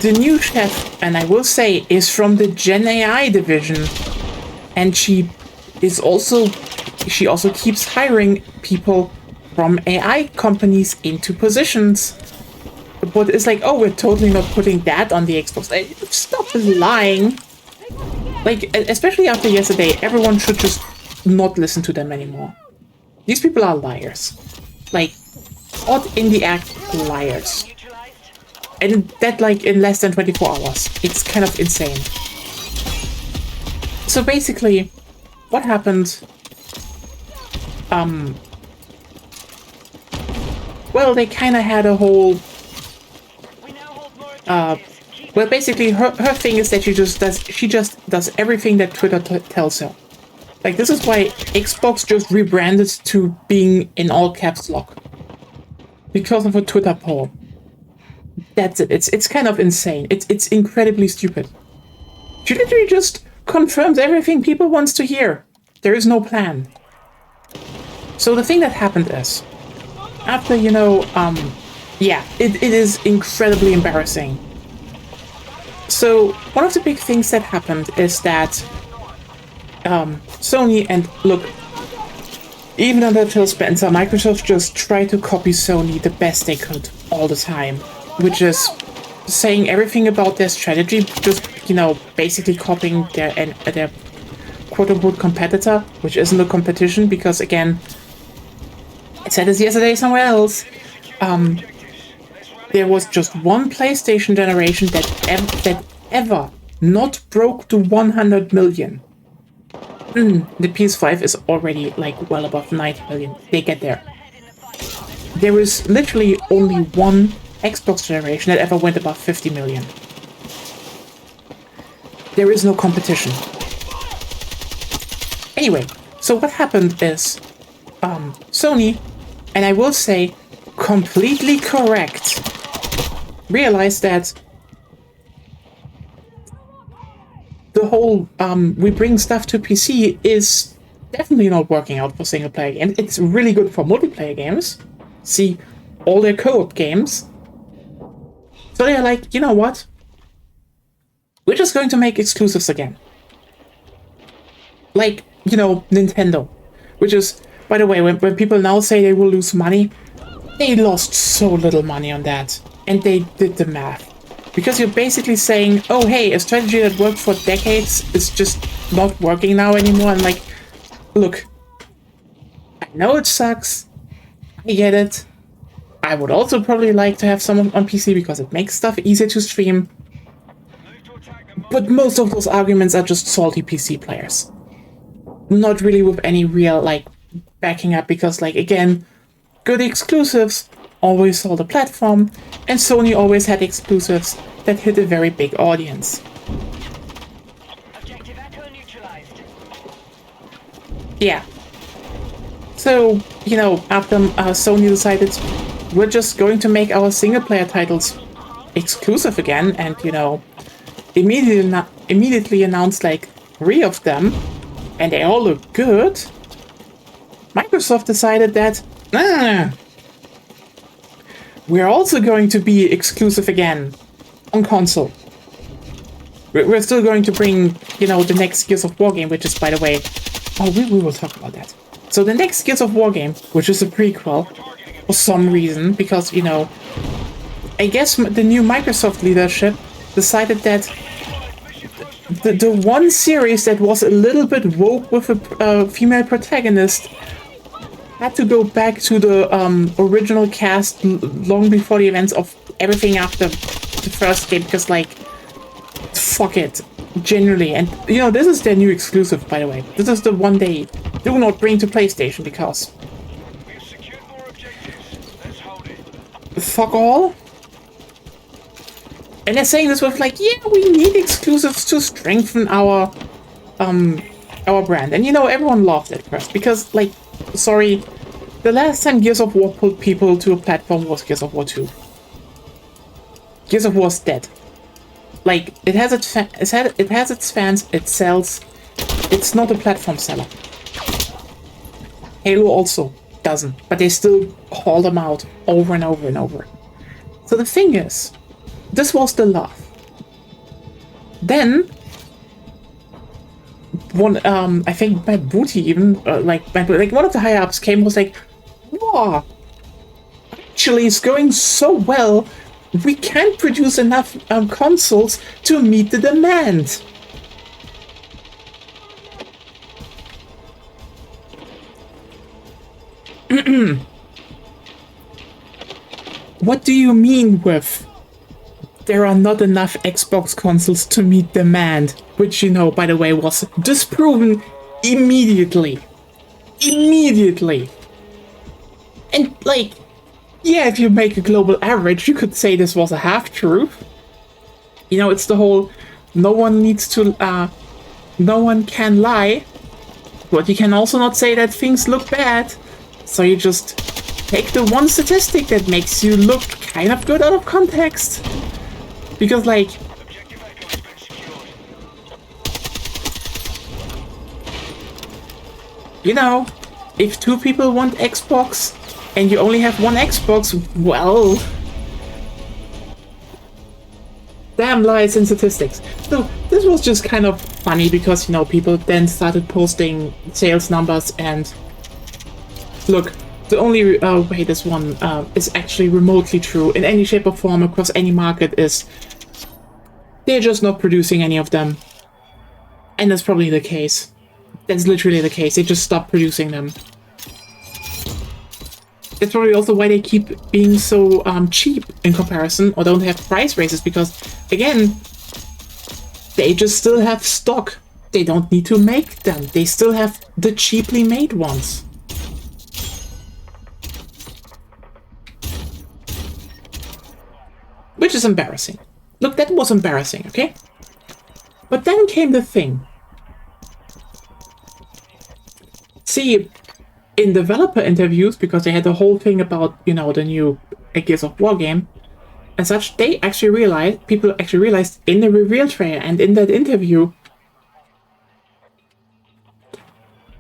The new chef, and I will say, is from the Gen AI division, and she is also, she also keeps hiring people from AI companies into positions. But it's like, oh, we're totally not putting that on the Xbox. Stop lying. Like, especially after yesterday, everyone should just not listen to them anymore. These people are liars. Like, odd in the act liars. And that, like, in less than 24 hours. It's kind of insane. So basically, what happened? Well, they kind of had a whole... well, basically, her thing is that she just does everything that Twitter tells her. Like, this is why Xbox just rebranded to being in all caps lock. Because of a Twitter poll. That's it. It's kind of insane. It's incredibly stupid. She literally just confirms everything people wants to hear. There is no plan. So the thing that happened is, after, you know, yeah, it is incredibly embarrassing. So one of the big things that happened is that Sony, and look, even under Phil Spencer, Microsoft just tried to copy Sony the best they could all the time, which is saying everything about their strategy, just, you know, basically copying their quote-unquote competitor, which isn't a competition because, again, I said this yesterday somewhere else, there was just one PlayStation generation that ever not broke to 100 million. The PS5 is already, like, well above 90 million. They get there. There is literally only one Xbox generation that ever went above 50 million. There is no competition. Anyway, so what happened is, Sony, and I will say, completely correct, realized that the whole we bring stuff to PC is definitely not working out for single player games. It's really good for multiplayer games. See all their co-op games. So they're like, you know what? We're just going to make exclusives again. Like, you know, Nintendo. Which is, by the way, when people now say they will lose money, they lost so little money on that. And they did the math. Because you're basically saying, oh, hey, a strategy that worked for decades is just not working now anymore. And like, look, I know it sucks. I get it. I would also probably like to have someone on PC because it makes stuff easier to stream. But most of those arguments are just salty PC players. Not really with any real, like, backing up because, like, again, good exclusives always sold a platform, and Sony always had exclusives that hit a very big audience. Objective Echo neutralized. Yeah. So, you know, after Sony decided we're just going to make our single-player titles exclusive again, and, you know, immediately announced, like, 3 of them, and they all look good, Microsoft decided that, we're also going to be exclusive again on console. We're still going to bring, you know, the next Gears of War game, which is, by the way... Oh, we will talk about that. So the next Gears of War game, which is a prequel, for some reason, because, you know... I guess the new Microsoft leadership decided that the one series that was a little bit woke with a female protagonist had to go back to the original cast long before the events of everything after the first game, because, like, fuck it, generally. And, you know, this is their new exclusive, by the way. This is the one they do not bring to PlayStation, because... We've secured more objectives. Let's hold it. Fuck all. And they're saying this with, like, yeah, we need exclusives to strengthen our brand. And, you know, everyone laughed at first, because, like, sorry, the last time Gears of War pulled people to a platform was Gears of War 2. Gears of War's dead. Like, it has its fans, it sells. It's not a platform seller. Halo also doesn't, but they still haul them out over and over and over. So the thing is, this was the laugh. Then one, I think Matt Booty even, like one of the higher ups came and was like, "Wow, actually, it's going so well. We can't produce enough consoles to meet the demand." What do you mean with there are not enough Xbox consoles to meet demand? Which, you know, by the way, was disproven immediately. Immediately. And, like, yeah, if you make a global average, you could say this was a half-truth. You know, it's the whole, no one needs to, no one can lie. But you can also not say that things look bad. So you just take the one statistic that makes you look kind of good out of context. Because, like, Objective Echo has been secured. you know, if two people want Xbox and you only have one Xbox, well, damn lies and statistics. So this was just kind of funny because, you know, people then started posting sales numbers and look, the only way this one is actually remotely true in any shape or form across any market is they're just not producing any of them. And that's probably the case. That's literally the case. They just stopped producing them. That's probably also why they keep being so cheap in comparison or don't have price raises because, again, they just still have stock. They don't need to make them. They still have the cheaply made ones. Which is embarrassing. Look, that was embarrassing, okay? But then came the thing. See, in developer interviews, because they had the whole thing about, you know, the new Gears of War game, and such, they actually realized, people actually realized in the reveal trailer and in that interview,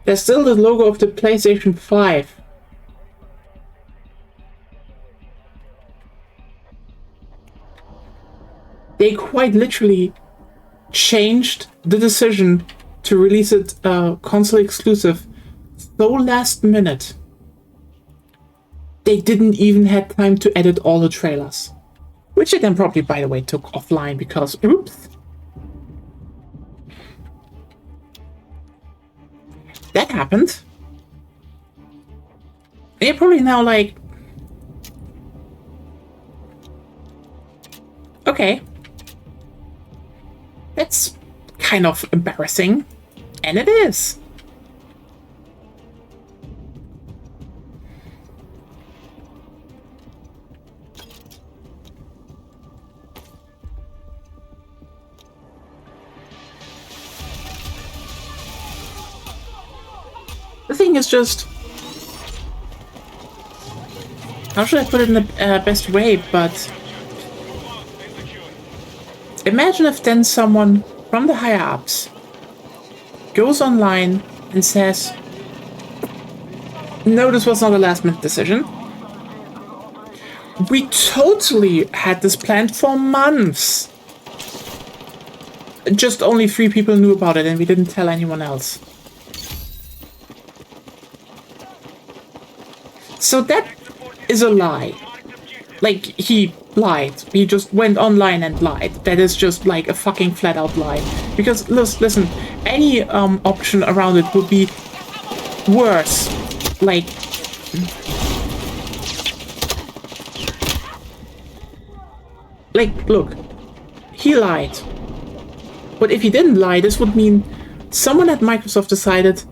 there's still the logo of the PlayStation 5. They quite literally changed the decision to release it console exclusive so last minute. They didn't even have time to edit all the trailers. Which they then probably, by the way, took offline because, oops. That happened. And you're probably now like, okay. That's kind of embarrassing. And it is. The thing is just... how should I put it in the best way, but... imagine if then someone from the higher ups goes online and says, no, this was not a last minute decision. We totally had this planned for months. Just only 3 people knew about it and we didn't tell anyone else. So that is a lie. Like, he lied. He just went online and lied. That is just like a fucking flat out lie. Because, listen, any option around it would be worse. Like... like, look. He lied. But if he didn't lie, this would mean someone at Microsoft decided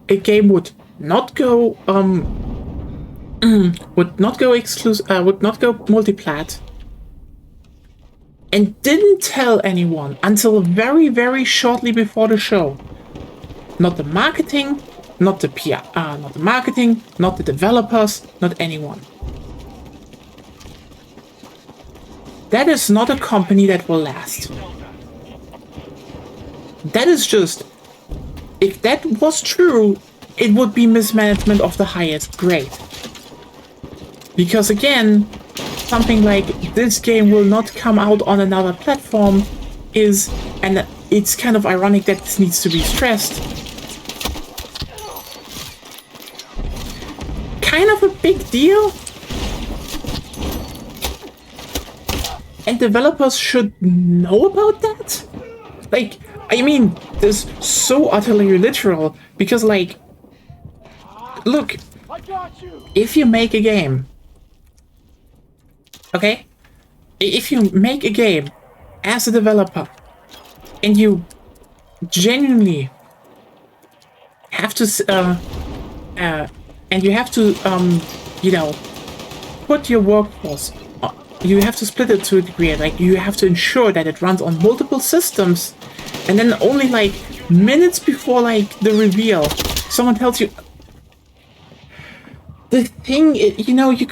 a game would not go, would not go multiplat, and didn't tell anyone until very, very shortly before the show. Not the marketing, not the PR, not the marketing, not the developers, not anyone. That is not a company that will last. That is just... if that was true, it would be mismanagement of the highest grade. Because again, something like this game will not come out on another platform is, and it's kind of ironic that this needs to be stressed, deal. And developers should know about that? Like, I mean, this is so utterly literal, because, like, look, I got you. if you make a game, okay? If you make a game as a developer, and you genuinely have to, and you have to, you know, put your workforce, you have to split it to a degree, like, you have to ensure that it runs on multiple systems, and then only, like, minutes before, like, the reveal, someone tells you, the thing, you know, you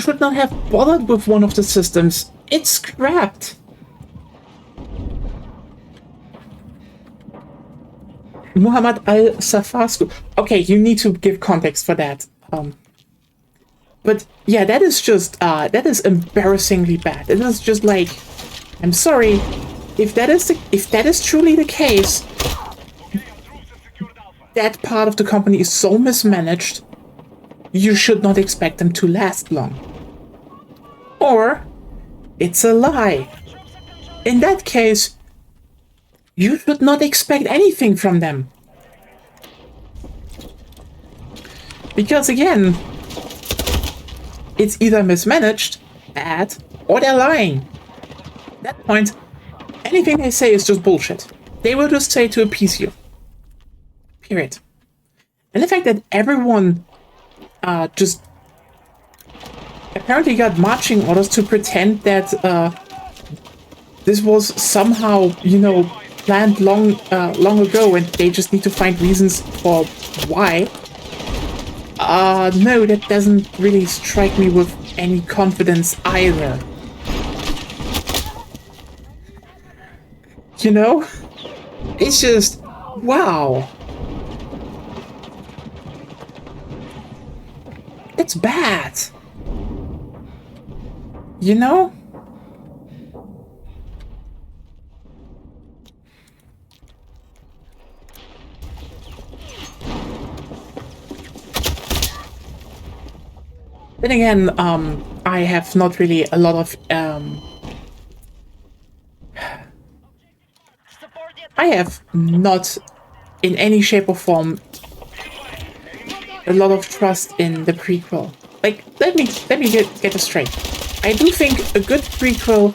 should not have bothered with one of the systems. It's scrapped. Muhammad Al-Safasku. Okay, you need to give context for that. But yeah, that is just that is embarrassingly bad. It is just like, I'm sorry, if that is truly the case, that part of the company is so mismanaged. You should not expect them to last long. Or it's a lie. In that case, you should not expect anything from them. Because again, it's either mismanaged, bad, or they're lying. At that point, anything they say is just bullshit. They will just say to appease you. Period. And the fact that everyone just apparently got marching orders to pretend that this was somehow, you know, planned long ago, and they just need to find reasons for why. No, that doesn't really strike me with any confidence either. You know? It's just, wow. It's bad. You know? Then again, I have not really a lot of, I have not, in any shape or form, a lot of trust in the prequel. Like, let me get this straight. I do think a good prequel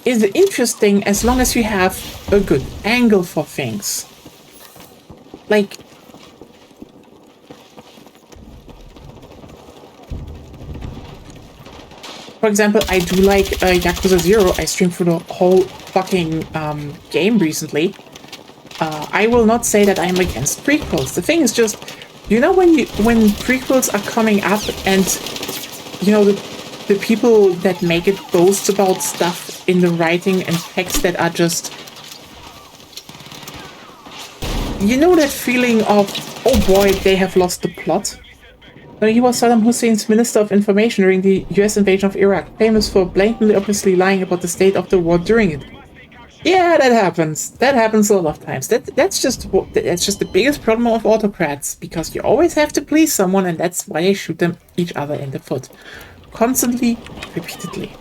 is interesting as long as you have a good angle for things. Like, for example, I do like Yakuza 0. I streamed through the whole fucking game recently. I will not say that I'm against prequels. The thing is just, you know, when prequels are coming up and, you know, the people that make it boast about stuff in the writing and text that are just, you know, that feeling of, oh boy, they have lost the plot. He was Saddam Hussein's Minister of Information during the US invasion of Iraq, famous for blatantly obviously lying about the state of the war during it. Yeah, that happens. That happens a lot of times. That's just the biggest problem of autocrats, because you always have to please someone, and that's why they shoot them each other in the foot. Constantly, repeatedly.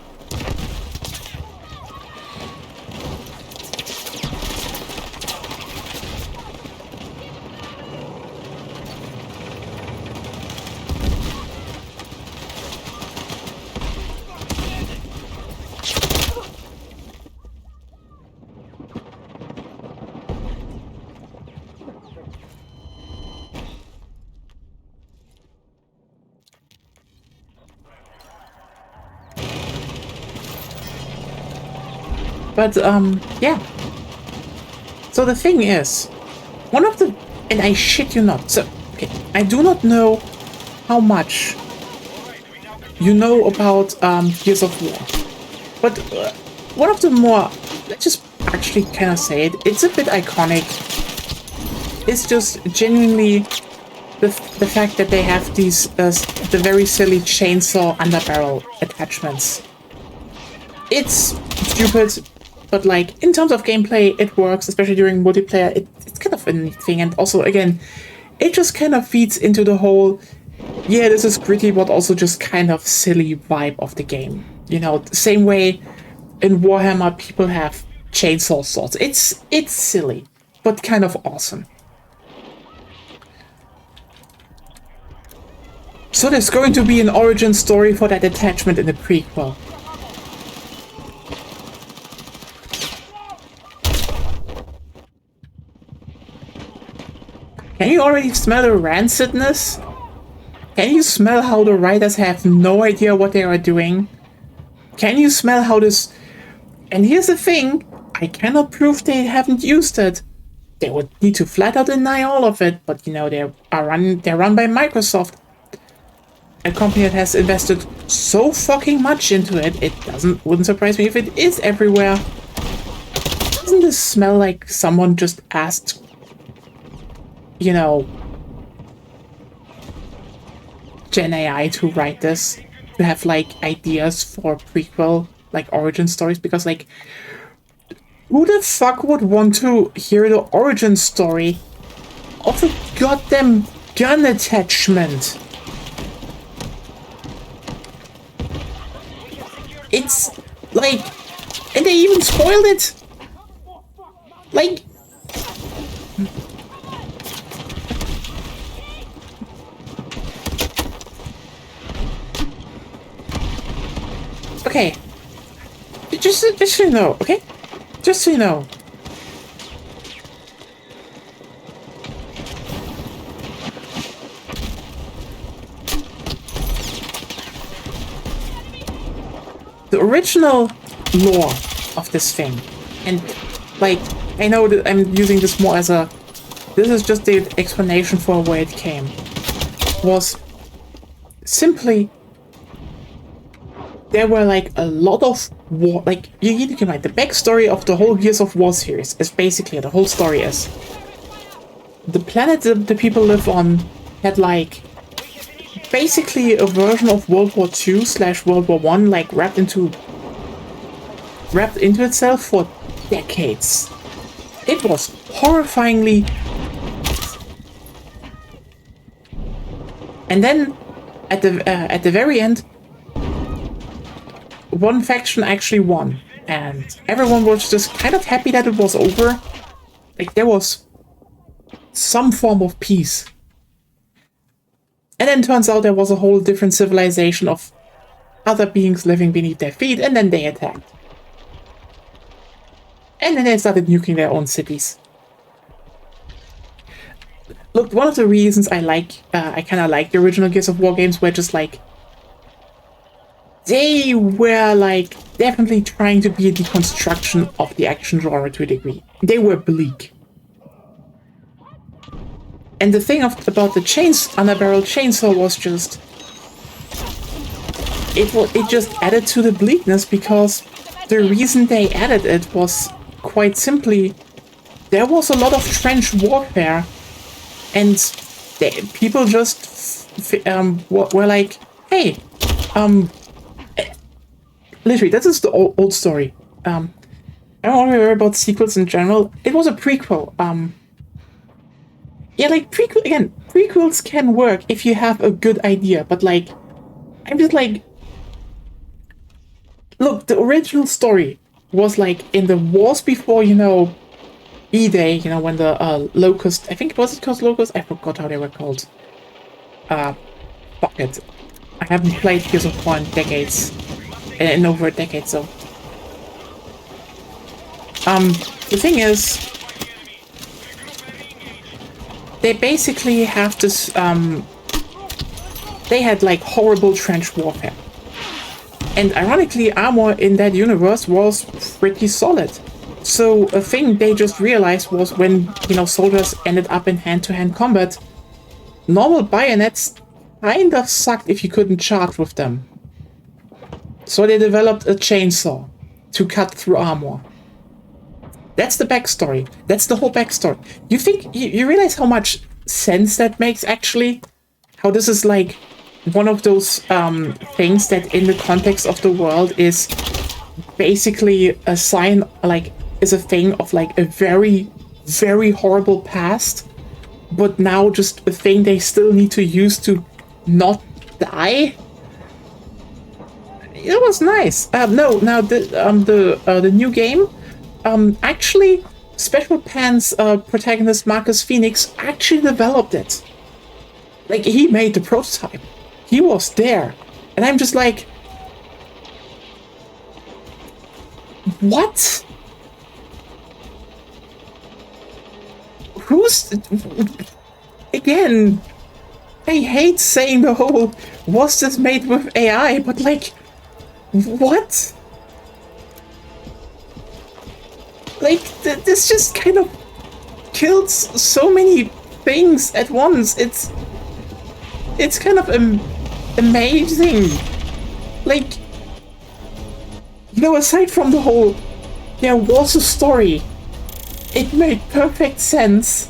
But, yeah. So the thing is, one of the... And I shit you not. So, okay, I do not know how much you know about Gears of War. But one of the more... Let's just actually kind of say it. It's a bit iconic. It's just genuinely the fact that they have these... the very silly chainsaw underbarrel attachments. It's stupid. But, like, in terms of gameplay, it works, especially during multiplayer. It's kind of a neat thing. And also, again, it just kind of feeds into the whole, yeah, this is gritty, but also just kind of silly vibe of the game. You know, the same way in Warhammer people have chainsaw swords. It's silly, but kind of awesome. So there's going to be an origin story for that attachment in the prequel. Can you already smell the rancidness? Can you smell how the writers have no idea what they are doing? Can you smell how this... And here's the thing, I cannot prove they haven't used it. They would need to flat out deny all of it, but you know, they're run by Microsoft. A company that has invested so fucking much into it, wouldn't surprise me if it is everywhere. Doesn't this smell like someone just asked, you know, Gen AI to write this, to have like ideas for prequel, like origin stories? Because like, who the fuck would want to hear the origin story of a goddamn gun attachment? It's like, and they even spoiled it. Like, okay, just so you know, okay, just so you know. The original lore of this thing, and like, I know that I'm using this more as a, this is just the explanation for where it came, was simply there were like a lot of war, like you need to keep in mind the backstory of the whole Gears of War series is basically, the whole story is the planet that the people live on had like basically a version of World War II / World War I, like wrapped into itself for decades. It was horrifyingly. And then at the very end, one faction actually won, and everyone was just kind of happy that it was over. Like there was some form of peace. And then turns out there was a whole different civilization of other beings living beneath their feet, and then they attacked. And then they started nuking their own cities. Look, one of the reasons I kind of like the original Gears of War games were just like, they were like definitely trying to be a deconstruction of the action genre to a degree. They were bleak. And the thing about the underbarrel chainsaw was just, it just added to the bleakness, because the reason they added it was quite simply, there was a lot of trench warfare, and people just were like, hey, literally, this is the old story. I don't want to worry about sequels in general. It was a prequel. Yeah, like, prequels can work if you have a good idea, but like, I'm just like, look, the original story was like in the wars before, you know, E-Day, you know, when the Locust, I think, was it called Locust? I forgot how they were called. Fuck it. I haven't played Gears of War in decades. In over a decade, so. The thing is, they basically have this, they had like horrible trench warfare. And ironically, armor in that universe was pretty solid. So a thing they just realized was when, you know, soldiers ended up in hand-to-hand combat, normal bayonets kind of sucked if you couldn't charge with them. So they developed a chainsaw to cut through armor. That's the backstory. That's the whole backstory. You think, you realize how much sense that makes, actually? How this is like one of those things that in the context of the world is basically a sign, like, is a thing of like a very, very horrible past, but now just a thing they still need to use to not die. It was nice. No, now the new game, actually, Special Pants protagonist Marcus Phoenix actually developed it. Like, he made the prototype. He was there. And I'm just like, what? Who's... Again, I hate saying the whole, was this made with AI, but like, what? Like, this just kind of kills so many things at once. It's kind of amazing. Like, you know, aside from the whole, there was a story. It made perfect sense.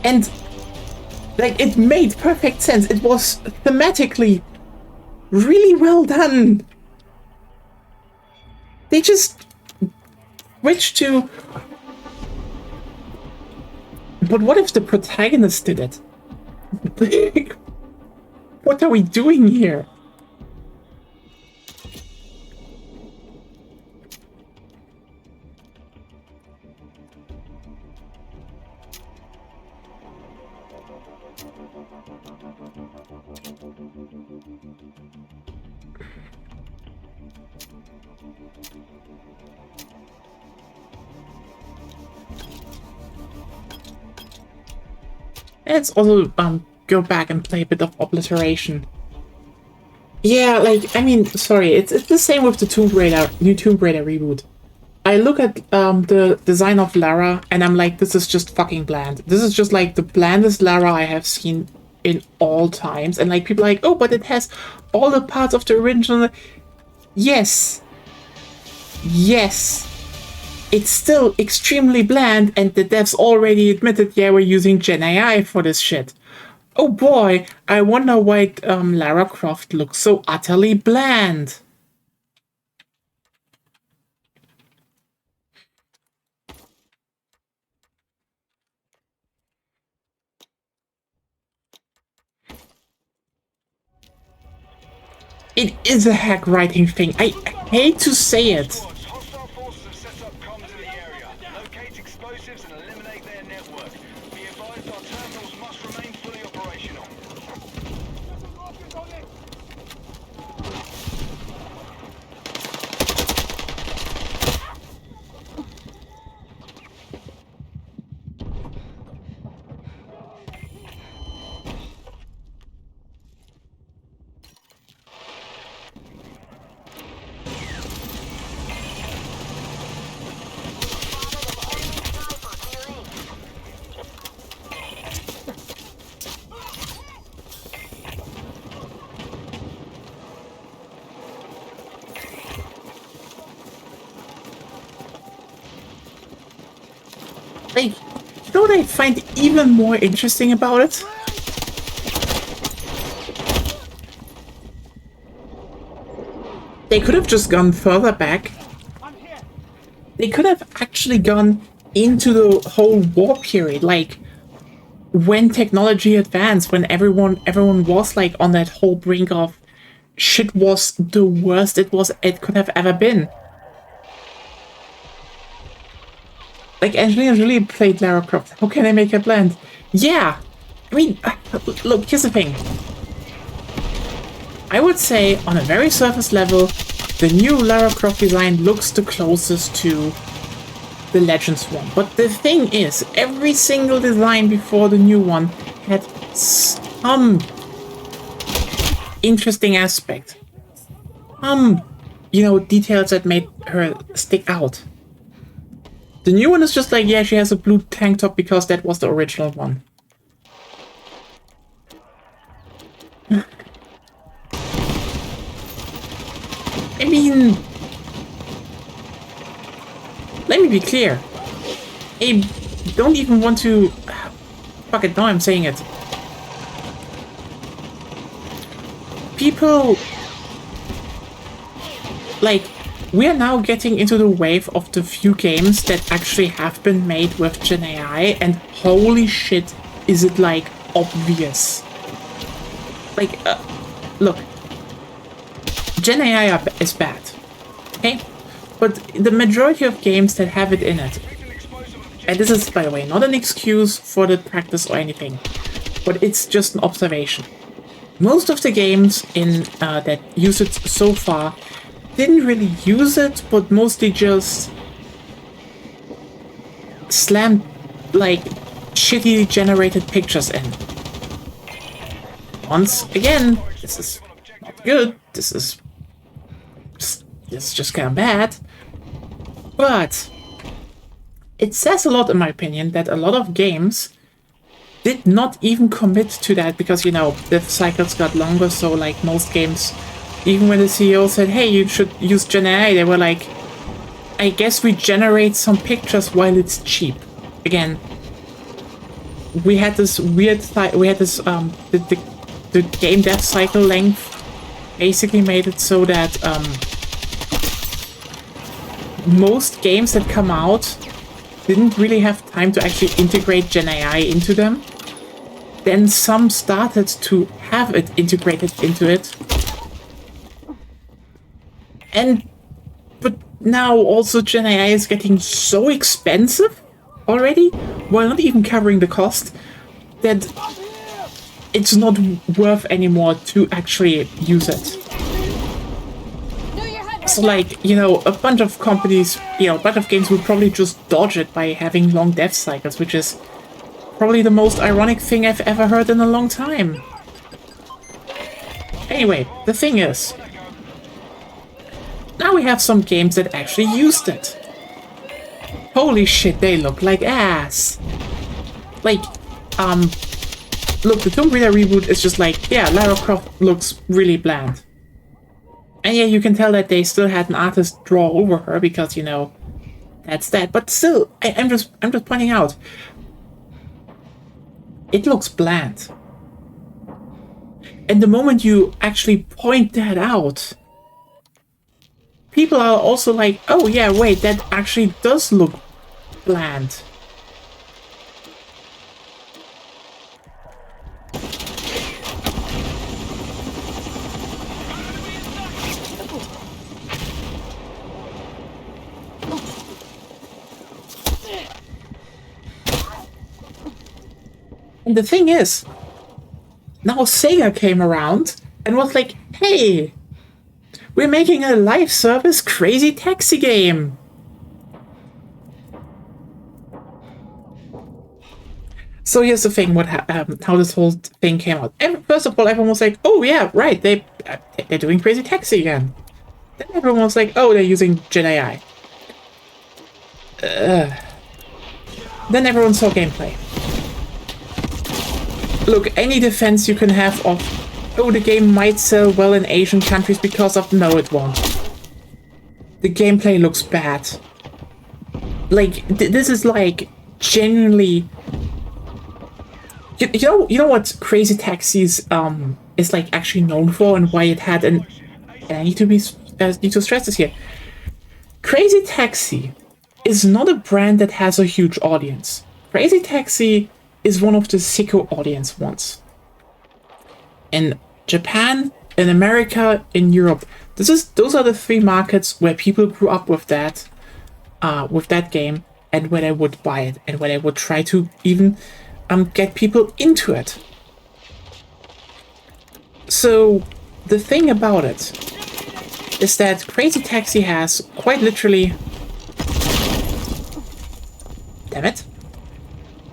And, like, it made perfect sense. It was thematically really well done. They just switched to... But what if the protagonist did it? What are we doing here? Let's also go back and play a bit of Obliteration. Yeah, like, I mean, sorry, it's the same with the new Tomb Raider reboot. I look at the design of Lara and I'm like, this is just fucking bland. This is just like the blandest Lara I have seen in all times. And like, people are like, oh, but it has all the parts of the original. Yes. Yes. It's still extremely bland, and the devs already admitted, yeah, we're using Gen AI for this shit. Oh boy, I wonder why Lara Croft looks so utterly bland. It is a hack writing thing. I hate to say it. Hostile forces have set up comms in the area. Locate explosives and eliminate their network. Be advised our terminals must remain fully operational. Like, you know what I find even more interesting about it? They could have just gone further back. They could have actually gone into the whole war period, like when technology advanced, when everyone was like on that whole brink of shit was the worst it could have ever been. Like, Angelina Jolie played Lara Croft. How can I make it bland? Yeah! I mean, look, here's the thing. I would say, on a very surface level, the new Lara Croft design looks the closest to the Legends one. But the thing is, every single design before the new one had some interesting aspect. You know, details that made her stick out. The new one is just like, yeah, she has a blue tank top because that was the original one. I mean, let me be clear. I don't even want to... Fuck it, now I'm saying it. People... Like, we are now getting into the wave of the few games that actually have been made with Gen AI, and holy shit, is it like obvious? Like, look, Gen AI is bad, okay? But the majority of games that have it in it, and this is, by the way, not an excuse for the practice or anything, but it's just an observation. Most of the games in that use it so far didn't really use it, but mostly just slammed like shitty generated pictures in. Once again, this is not good. This is just kind of bad. But it says a lot, in my opinion, that a lot of games did not even commit to that because, you know, the cycles got longer. So, like most games, even when the CEO said, hey, you should use Gen AI, they were like, I guess we generate some pictures while it's cheap. Again, we had this weird, the game dev cycle length basically made it so that most games that come out didn't really have time to actually integrate Gen AI into them. Then some started to have it integrated into it. But now also Gen AI is getting so expensive already, while not even covering the cost, that it's not worth anymore to actually use it. So, like, you know, a bunch of companies, you know, a bunch of games would probably just dodge it by having long dev cycles, which is probably the most ironic thing I've ever heard in a long time. Anyway, the thing is, now we have some games that actually used it. Holy shit, they look like ass. Like, look, the Tomb Raider reboot is just like, yeah, Lara Croft looks really bland. And yeah, you can tell that they still had an artist draw over her because, you know, that's that. But still, I'm just pointing out, it looks bland. And the moment you actually point that out, people are also like, oh yeah, wait, that actually does look bland. And the thing is, now Sega came around and was like, hey, we're making a live service Crazy Taxi game. So here's the thing: how this whole thing came out. First of all, everyone was like, "Oh yeah, right, they're doing Crazy Taxi again." Then everyone was like, "Oh, they're using Gen AI." Then everyone saw gameplay. Look, any defense you can have of, oh, the game might sell well in Asian countries because of... No, it won't. The gameplay looks bad. Like, this is like, genuinely... You know what Crazy Taxis is like actually known for and why it had an... And I need to stress this here. Crazy Taxi is not a brand that has a huge audience. Crazy Taxi is one of the sicko audience ones. In Japan, in America, in Europe, those are the three markets where people grew up with that game, and where they would buy it, and where they would try to even get people into it. So the thing about it is that Crazy Taxi has quite literally, damn it,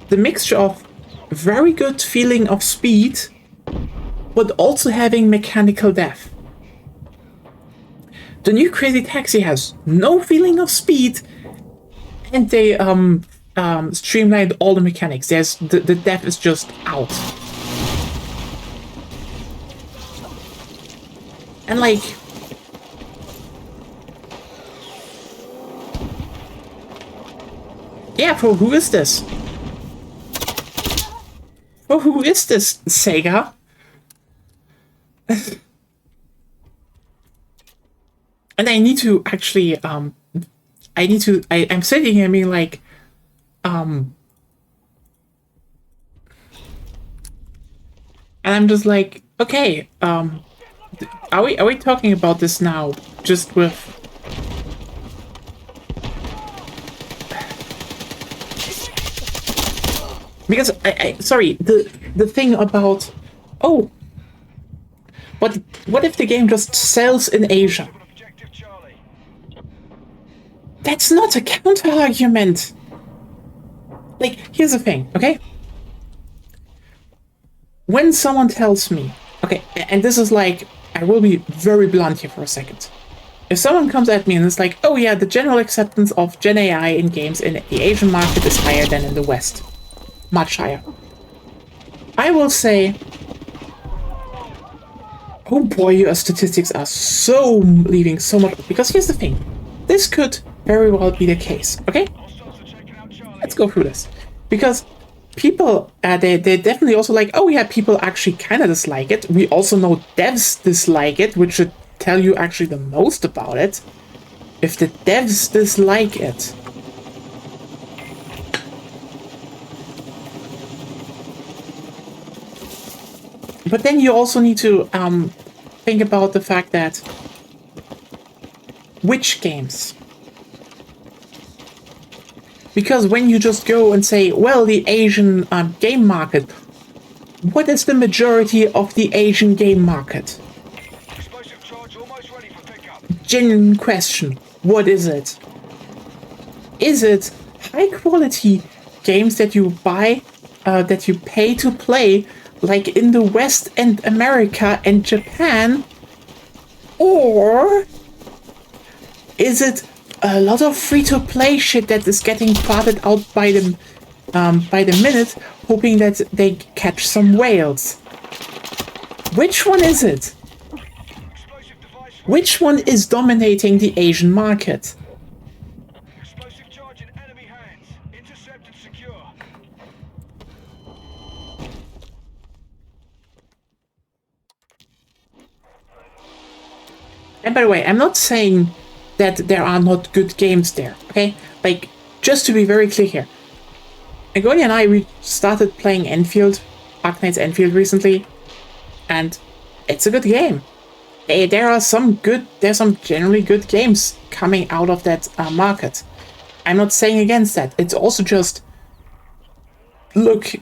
the mixture of very good feeling of speed, but also having mechanical depth. The new Crazy Taxi has no feeling of speed, and they streamlined all the mechanics. The depth is just out. And like, yeah, for who is this? For who is this, Sega? And I need to actually, I'm sitting here being like, And I'm just like, okay, are we talking about this now? Just with because I sorry, the thing about oh, what if the game just sells in Asia? Objective Charlie. That's not a counter argument. Like, here's the thing, okay? When someone tells me, okay, and this is like, I will be very blunt here for a second. If someone comes at me and is like, oh yeah, the general acceptance of Gen AI in games in the Asian market is higher than in the West. Much higher. I will say, oh boy, your statistics are so leaving so much. Because here's the thing. This could very well be the case, okay? Let's go through this. Because people, they definitely also like, oh yeah, people actually kind of dislike it. We also know devs dislike it, which should tell you actually the most about it. If the devs dislike it, but then you also need to think about the fact that which games? Because when you just go and say, well, the Asian game market, what is the majority of the Asian game market? Explosive charge almost ready for pickup. Genuine question. What is it? Is it high quality games that you buy, that you pay to play, like in the West and America and Japan? Or is it a lot of free-to-play shit that is getting farted out by the minute, hoping that they catch some whales? Which one is it? Explosive device. Which one is dominating the Asian market? Explosive charge in enemy hands. Intercepted secure. And by the way, I'm not saying that there are not good games there, okay? Like, just to be very clear here. Agoni and I, we started playing Enfield, Arknight's Enfield recently, and it's a good game. There's some generally good games coming out of that market. I'm not saying against that. It's also just, look,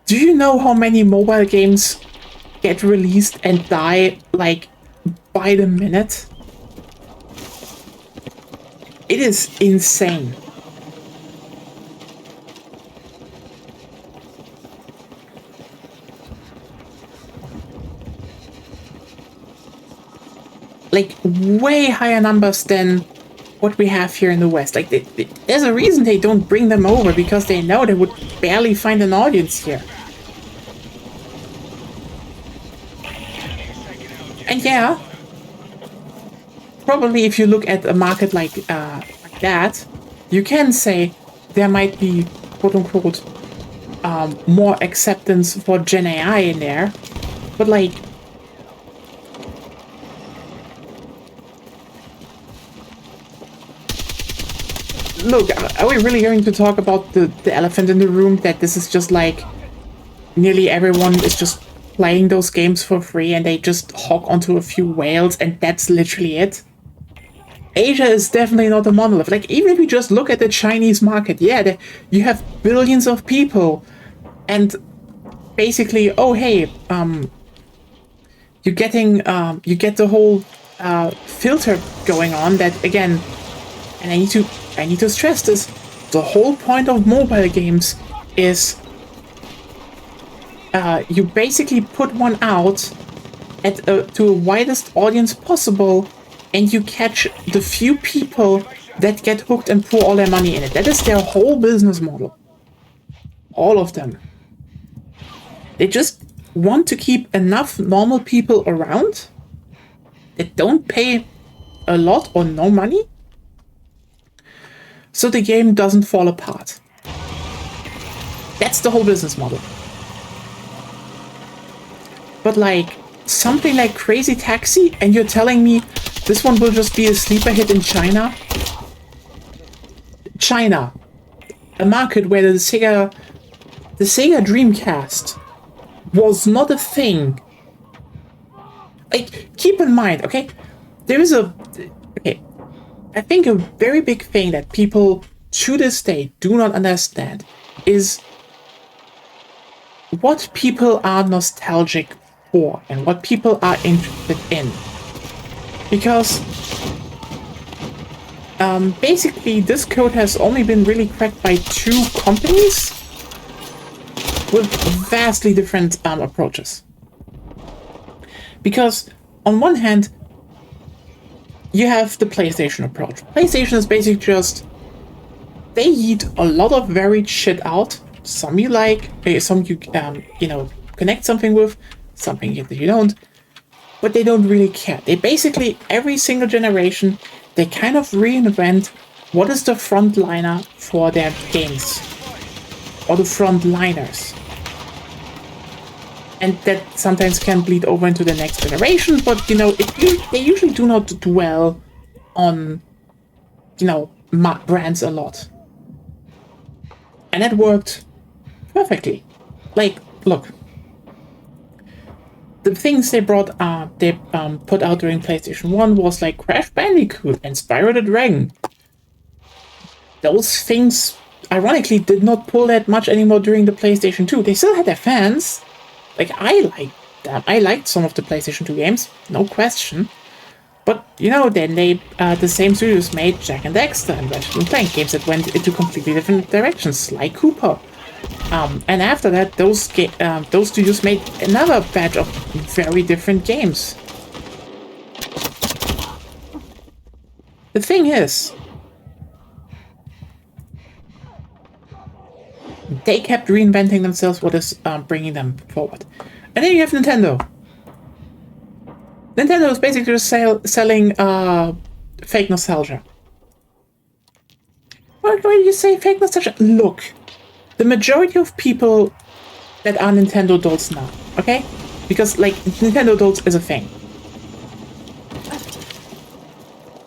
do you know how many mobile games get released and die, like, by the minute? It is insane. Like, way higher numbers than what we have here in the West. Like, there's a reason they don't bring them over, because they know they would barely find an audience here. And yeah, probably if you look at a market like that, you can say there might be, quote-unquote, more acceptance for Gen AI in there. But, like, look, are we really going to talk about the elephant in the room, that this is just like nearly everyone is just playing those games for free and they just hog onto a few whales and that's literally it? Asia is definitely not a monolith. Like, even if you just look at the Chinese market, yeah, you have billions of people, and basically, oh hey, you're getting, you get the whole filter going on. That again, and I need to stress this: the whole point of mobile games is you basically put one out at to a widest audience possible. And you catch the few people that get hooked and pour all their money in it. That is their whole business model. All of them. They just want to keep enough normal people around that don't pay a lot or no money, so the game doesn't fall apart. That's the whole business model. But like, something like Crazy Taxi, and you're telling me this one will just be a sleeper hit in China? China, a market where the Sega Dreamcast was not a thing. Like, keep in mind, okay? There is a... Okay, I think a very big thing that people to this day do not understand is what people are nostalgic for and what people are interested in. Because basically this code has only been really cracked by 2 companies with vastly different approaches. Because on one hand, you have the PlayStation approach. PlayStation is basically just, they eat a lot of varied shit out. Some you like, some you, you know, connect something with, something that you don't, but they don't really care. They basically, every single generation, they kind of reinvent what is the frontliner for their games, or the frontliners. And that sometimes can bleed over into the next generation, but, you know, they usually do not dwell on, you know, brands a lot. And that worked perfectly. Like, look. The things they put out during PlayStation 1 was like Crash Bandicoot and Spyro the Dragon. Those things, ironically, did not pull that much anymore during the PlayStation 2. They still had their fans. Like, I liked them. I liked some of the PlayStation 2 games, no question. But, you know, then they, the same studios made Jak and Daxter and Ratchet & Clank, games that went into completely different directions, like Cooper. And after that, those studios made another batch of very different games. The thing is, they kept reinventing themselves, what is bringing them forward. And then you have Nintendo. Nintendo is basically just selling fake nostalgia. Why do you say fake nostalgia? Look, the majority of people that are Nintendo adults now, okay? Because, like, Nintendo adults is a thing.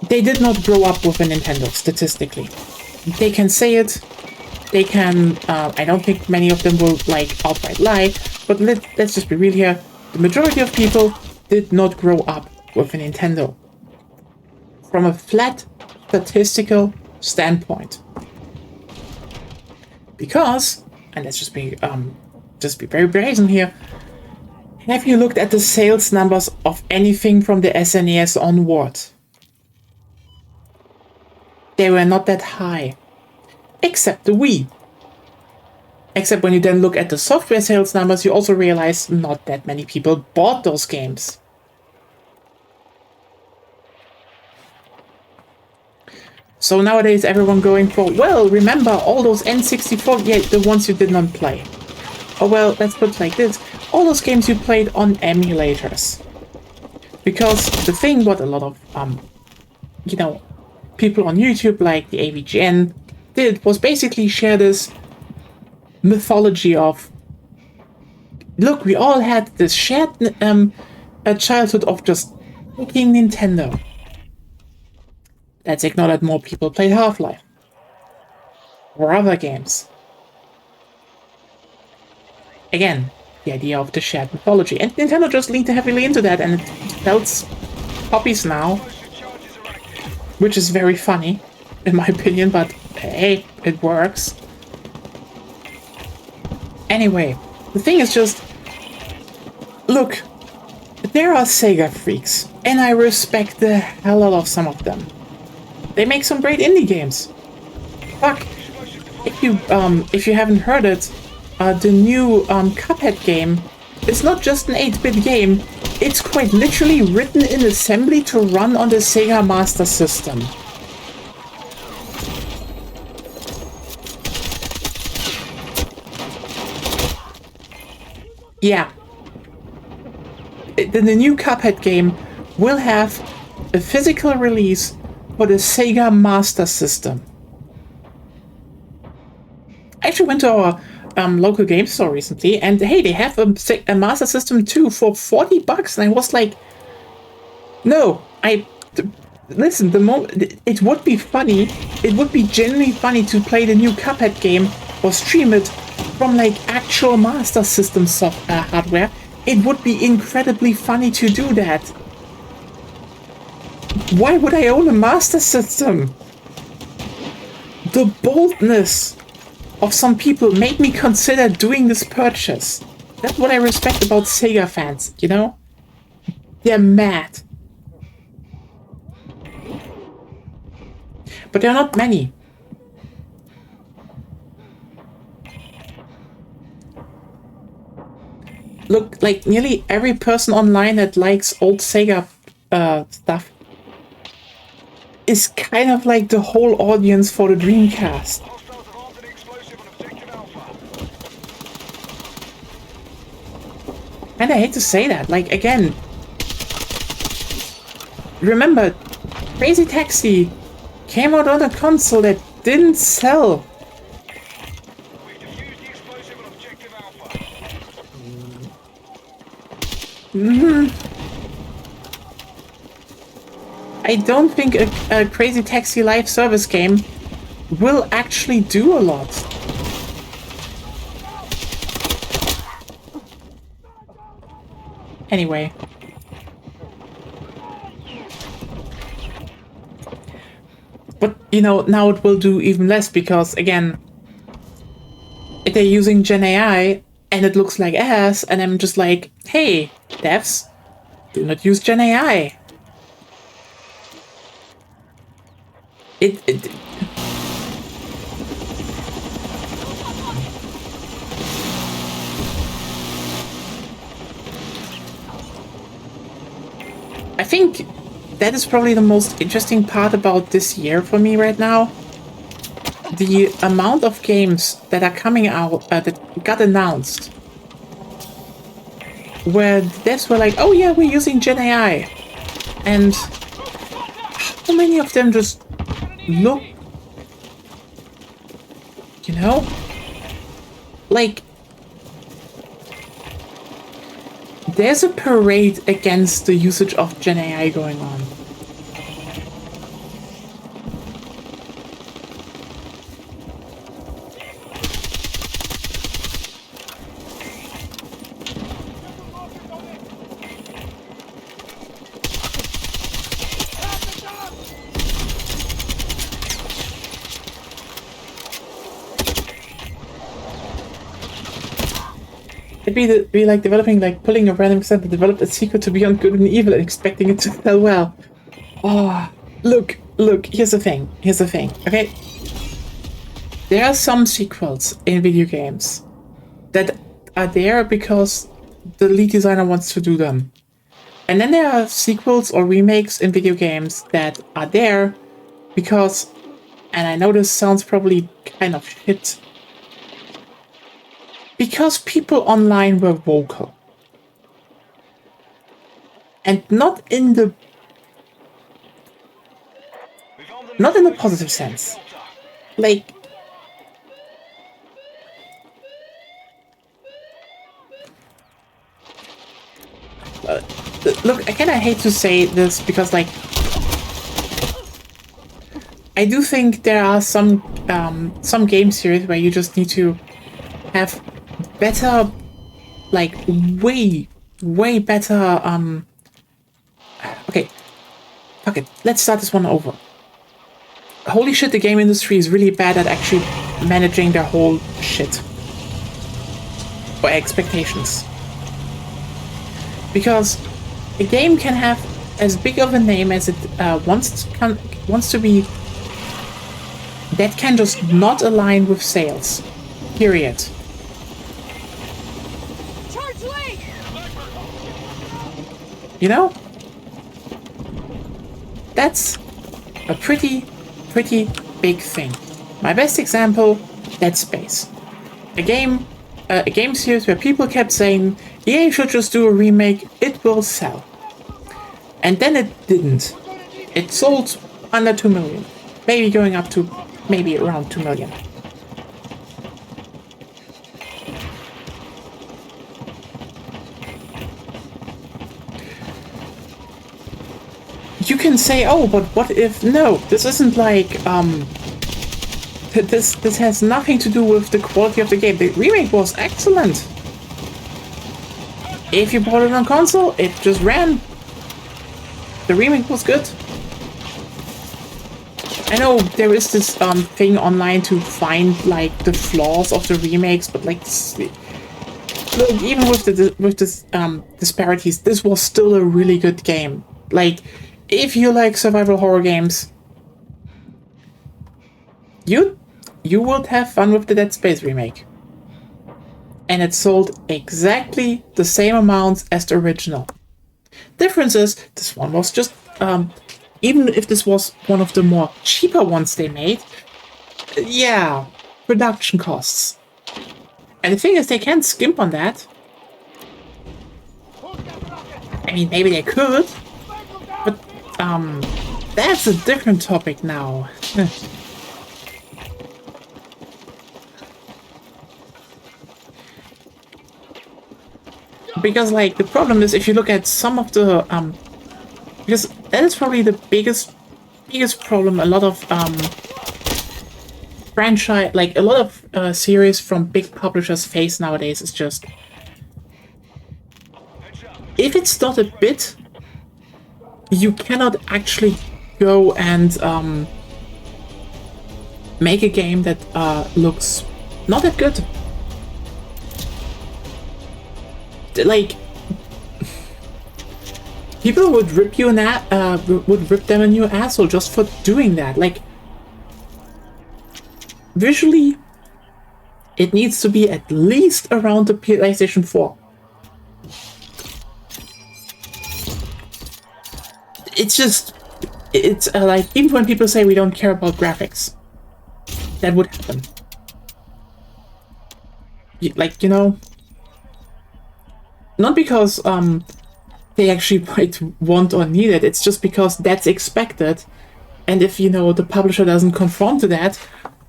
They did not grow up with a Nintendo, statistically. They can say it. They can, I don't think many of them will, like, outright lie, but let's just be real here. The majority of people did not grow up with a Nintendo. From a flat statistical standpoint. Because, and let's just be very brazen here, have you looked at the sales numbers of anything from the SNES onward? They were not that high. Except the Wii. Except when you then look at the software sales numbers, you also realize not that many people bought those games. So nowadays everyone going for, well, remember all those N64, yeah, the ones you did not play. Oh well, let's put it like this, all those games you played on emulators. Because the thing what a lot of, you know, people on YouTube like the AVGN did was basically share this mythology of, look, we all had this shared a childhood of just picking Nintendo. Let's ignore that more people played Half-Life or other games. Again, the idea of the shared mythology, and Nintendo just leaned heavily into that, and it sells copies now, which is very funny in my opinion, but hey, it works. Anyway, the thing is just, look, there are Sega freaks, and I respect the hell out of some of them. They make some great indie games. Fuck, if you haven't heard it, the new Cuphead game is not just an 8-bit game, it's quite literally written in assembly to run on the Sega Master System. Yeah. The new Cuphead game will have a physical release for the Sega Master System. I actually went to our local game store recently, and hey, they have a Master System too for $40, and I was like, no, listen, the moment it would be funny, it would be genuinely funny to play the new Cuphead game or stream it from like actual Master System hardware, it would be incredibly funny to do that. Why would I own a Master System? The boldness of some people made me consider doing this purchase. That's what I respect about Sega fans, you know? They're mad. But there are not many. Look, like nearly every person online that likes old Sega stuff is kind of like the whole audience for the Dreamcast. Hostiles have armed an explosive on objective Alpha. And I hate to say that, like, again, remember, Crazy Taxi came out on a console that didn't sell. We've defused the explosive on objective Alpha. I don't think a Crazy Taxi live service game will actually do a lot. Anyway. But, you know, now it will do even less because, again, they're using Gen AI and it looks like ass, and I'm just like, hey, devs, do not use Gen AI. I think that is probably the most interesting part about this year for me right now. The amount of games that are coming out that got announced where devs were like, oh yeah, we're using Gen AI, and how many of them just look, you know, like there's a parade against the usage of Gen AI going on. It'd be like developing, like pulling a random set that developed a secret to Beyond Good and Evil and expecting it to sell well. Oh, look, here's the thing, okay? There are some sequels in video games that are there because the lead designer wants to do them. And then there are sequels or remakes in video games that are there because, and I know this sounds probably kind of shit, because people online were vocal. And not in the positive sense. Like, look, again, I hate to say this because, like, I do think there are some game series where you just need to have better, like, way better, okay, fuck it, let's start this one over. Holy shit, the game industry is really bad at actually managing their whole shit. Or expectations. Because a game can have as big of a name as it wants to be, that can just not align with sales. Period. You know? That's a pretty big thing. My best example, Dead Space. A game series where people kept saying, EA should just do a remake, it will sell. And then it didn't. It sold under 2 million. Maybe going up to maybe around 2 million. You can say, oh, but what if... No, this isn't like, this has nothing to do with the quality of the game. The remake was excellent. If you bought it on console, it just ran. The remake was good. I know there is this thing online to find like the flaws of the remakes, but like look, even with this disparities, this was still a really good game. Like, if you like survival horror games, you would have fun with the Dead Space remake. And it sold exactly the same amount as the original. Difference is, this one was just, even if this was one of the more cheaper ones they made, yeah, production costs. And the thing is, they can't skimp on that. I mean, maybe they could, but, that's a different topic now. Because, like, the problem is, if you look at some of the, because that is probably the biggest problem a lot of, franchise, like, a lot of, series from big publishers face nowadays is just, if it's not a bit, you cannot actually go and, make a game that, looks not that good. Like, people would rip you would rip them a new asshole just for doing that. Like, visually, it needs to be at least around the PlayStation 4. It's like, even when people say we don't care about graphics, that would happen. Like, you know, not because they actually might want or need it, it's just because that's expected. And if, you know, the publisher doesn't conform to that,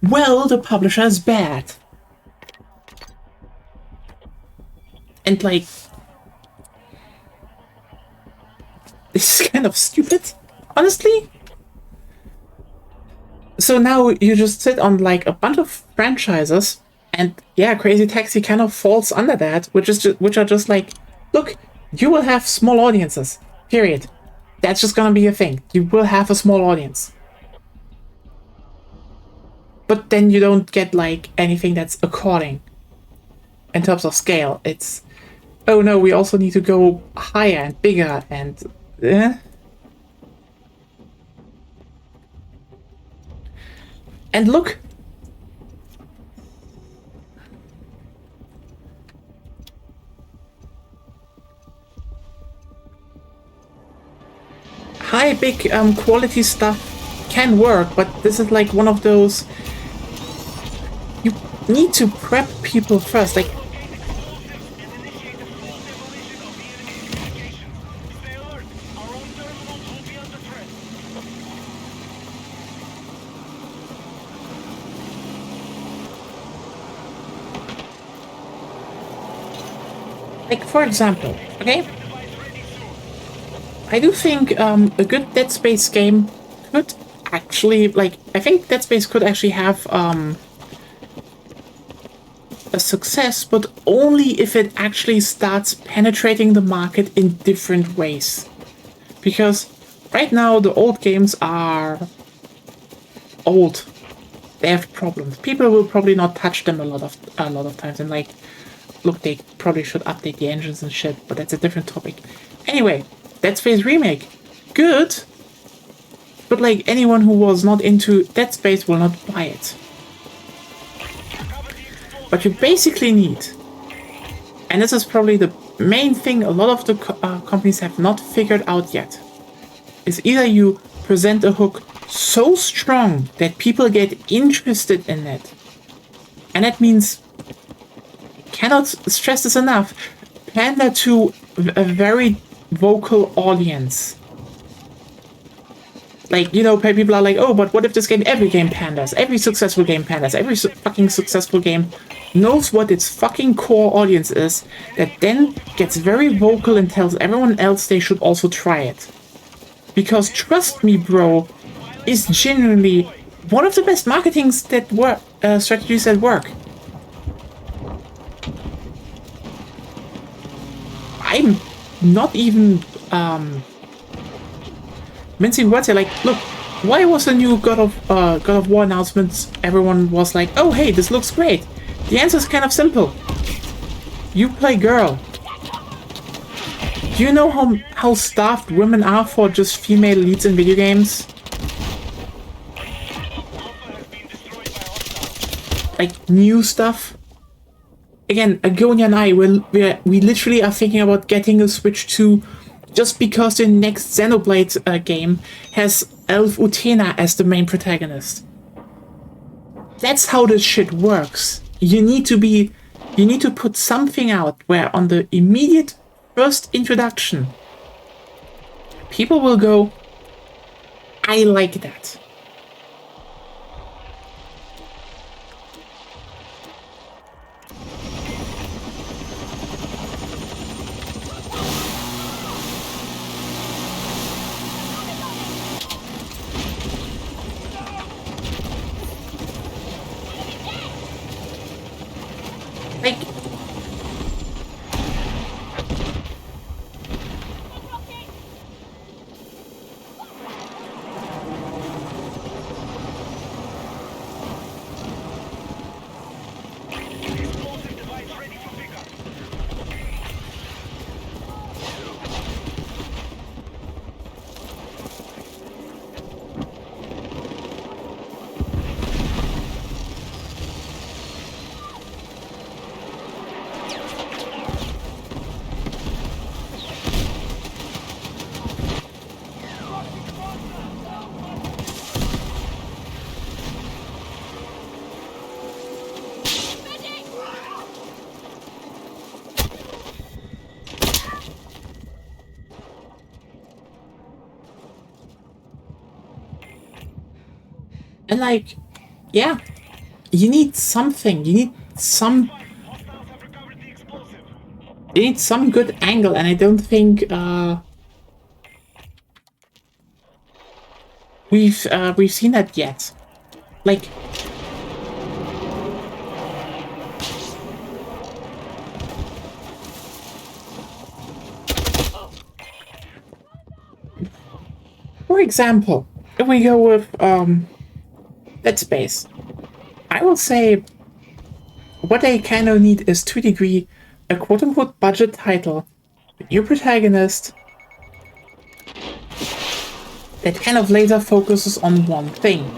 well, the publisher is bad. And, like, this is kind of stupid, honestly. So now you just sit on, like, a bunch of franchises, and yeah, Crazy Taxi kind of falls under that, which are just like, look, you will have small audiences, period. That's just gonna be a thing. You will have a small audience. But then you don't get, like, anything that's according in terms of scale. It's, oh no, we also need to go higher and bigger and... And look! High, big, quality stuff can work, but this is like one of those... You need to prep people first, like... Like, for example, okay? I do think a good Dead Space game could actually, like, I think Dead Space could actually have a success, but only if it actually starts penetrating the market in different ways. Because right now the old games are old. They have problems. People will probably not touch them a lot of times, and like, look, they probably should update the engines and shit, but that's a different topic. Anyway, Dead Space Remake, good, but like, anyone who was not into Dead Space will not buy it. But you basically need, and this is probably the main thing a lot of the companies have not figured out yet, is either you present a hook so strong that people get interested in it, and that means, cannot stress this enough, pander to a very vocal audience. Like, you know, people are like, oh, but what if this game, every game panders, every successful game panders, every fucking successful game knows what its fucking core audience is, that then gets very vocal and tells everyone else they should also try it. Because trust me, bro, is genuinely one of the best marketings that work, strategies that work. I'm not even mincing words here. Like, look, why was the new God of War announcements? Everyone was like, "Oh, hey, this looks great." The answer is kind of simple. You play girl. Do you know how starved women are for just female leads in video games? Like new stuff. Again, Agonia and I, we literally are thinking about getting a Switch 2 just because the next Xenoblade game has Elf Utena as the main protagonist. That's how this shit works. You need to put something out where on the immediate first introduction, people will go, I like that. Like, and like, yeah, you need something. You need some good angle, and I don't think we've seen that yet. Like, for example, if we go with Dead Space, I will say what they kind of need is, to a degree, a quote-unquote budget title, new protagonist that kind of laser focuses on one thing.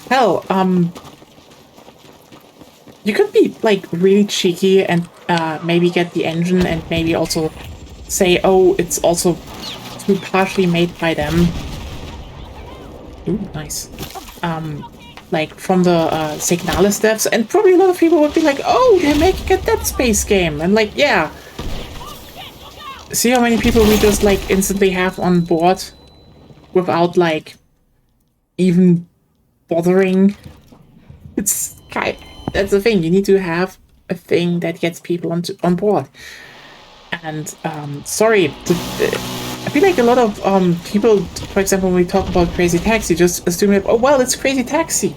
Hell, you could be like really cheeky and maybe get the engine and maybe also say, oh, it's also partially made by them. Ooh, nice. Like from the Signalis devs, and probably a lot of people would be like, oh, they're making a Dead Space game, and like, yeah. See how many people we just like instantly have on board without like even bothering. It's kind. That's the thing. You need to have a thing that gets people on board. And sorry, I feel like a lot of people, for example, when we talk about Crazy Taxi, just assume that, oh well, it's Crazy Taxi.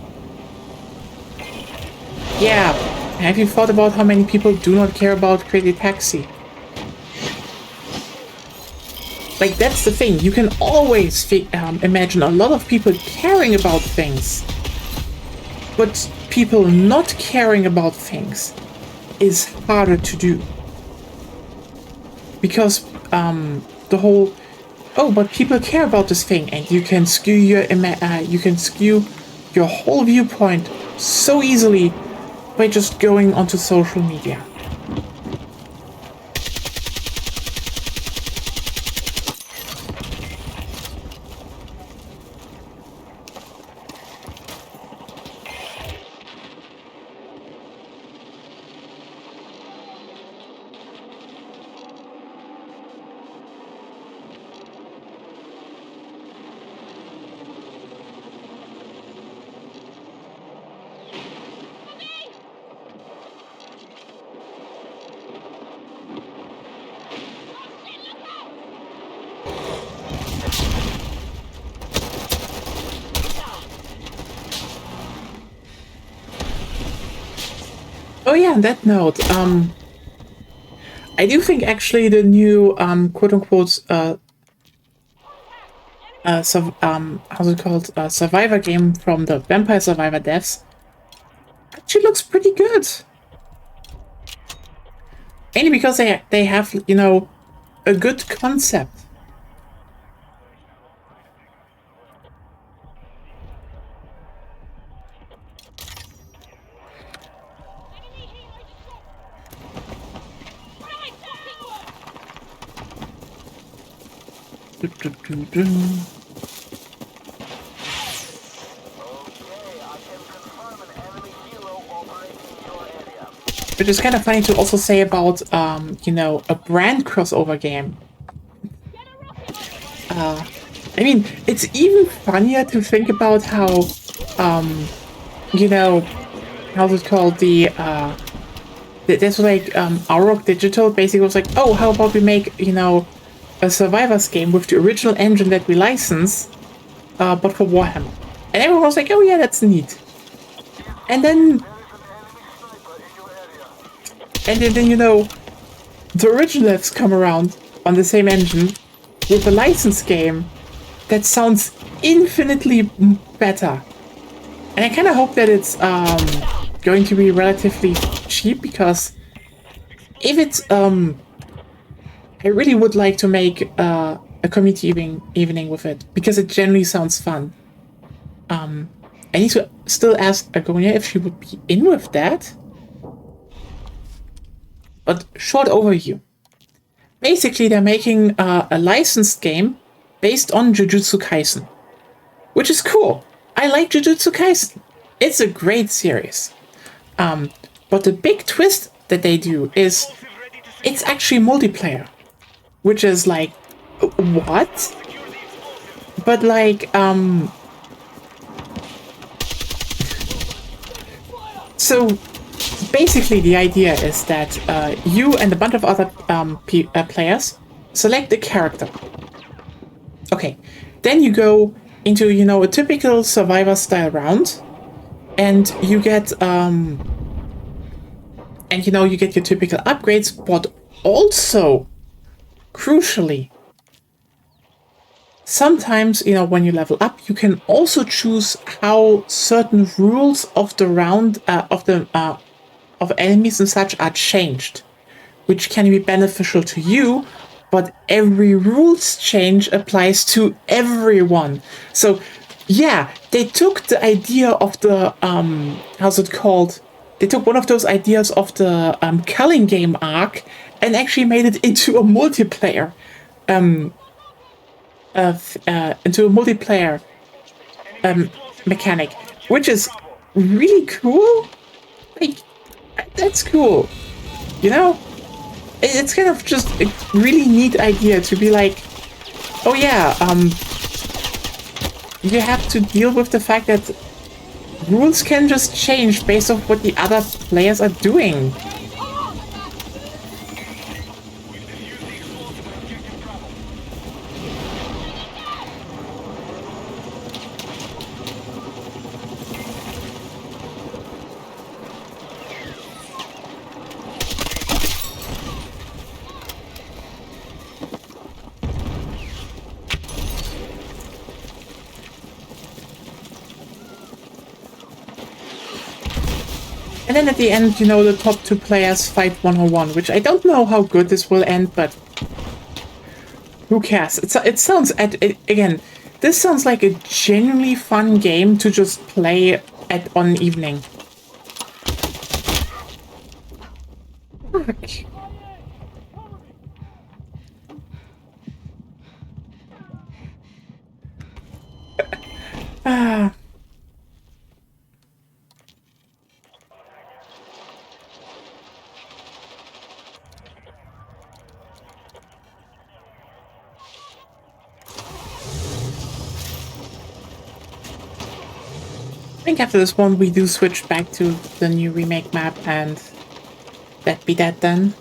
Yeah, have you thought about how many people do not care about Crazy Taxi? Like, that's the thing. You can always imagine a lot of people caring about things. But people not caring about things is harder to do. Because the whole, oh, but people care about this thing, and you can skew your whole viewpoint so easily by just going onto social media. yeah, on that note, I do think actually the new quote unquote how's it called, Survivor game from the Vampire Survivor devs actually looks pretty good. Mainly because they have, you know, a good concept. Which is kind of funny to also say about, you know, a brand crossover game. I mean, it's even funnier to think about how, you know, how's it called, there's like, Auroch Digital basically was like, oh, how about we make, you know, a Survivors game with the original engine that we license, but for Warhammer. And everyone was like, oh yeah, that's neat. And then, you know, the originals come around on the same engine with a licensed game that sounds infinitely better. And I kind of hope that it's going to be relatively cheap, because if it's I really would like to make a community evening with it, because it generally sounds fun. I need to still ask Agonia if she would be in with that. But short overview. Basically, they're making a licensed game based on Jujutsu Kaisen, which is cool. I like Jujutsu Kaisen. It's a great series. But the big twist that they do is it's actually multiplayer, which is like, what? But like, so basically the idea is that you and a bunch of other players select a character. Okay, then you go into, you know, a typical Survivor style round, and you get and you know, you get your typical upgrades, but also, crucially, sometimes, you know, when you level up, you can also choose how certain rules of the round of enemies and such are changed, which can be beneficial to you, but every rules change applies to everyone. So yeah, they took the idea of the how's it called? They took one of those ideas of the Culling game arc and actually made it into a multiplayer mechanic, which is really cool. Like, that's cool, you know? It's kind of just a really neat idea to be like, oh yeah, you have to deal with the fact that rules can just change based on what the other players are doing. And then at the end, you know, the top two players fight one-on-one, which I don't know how good this will end, but who cares? It sounds, again, this sounds like a genuinely fun game to just play on an evening. Fuck. I think after this one, we do switch back to the new remake map, and that be that then.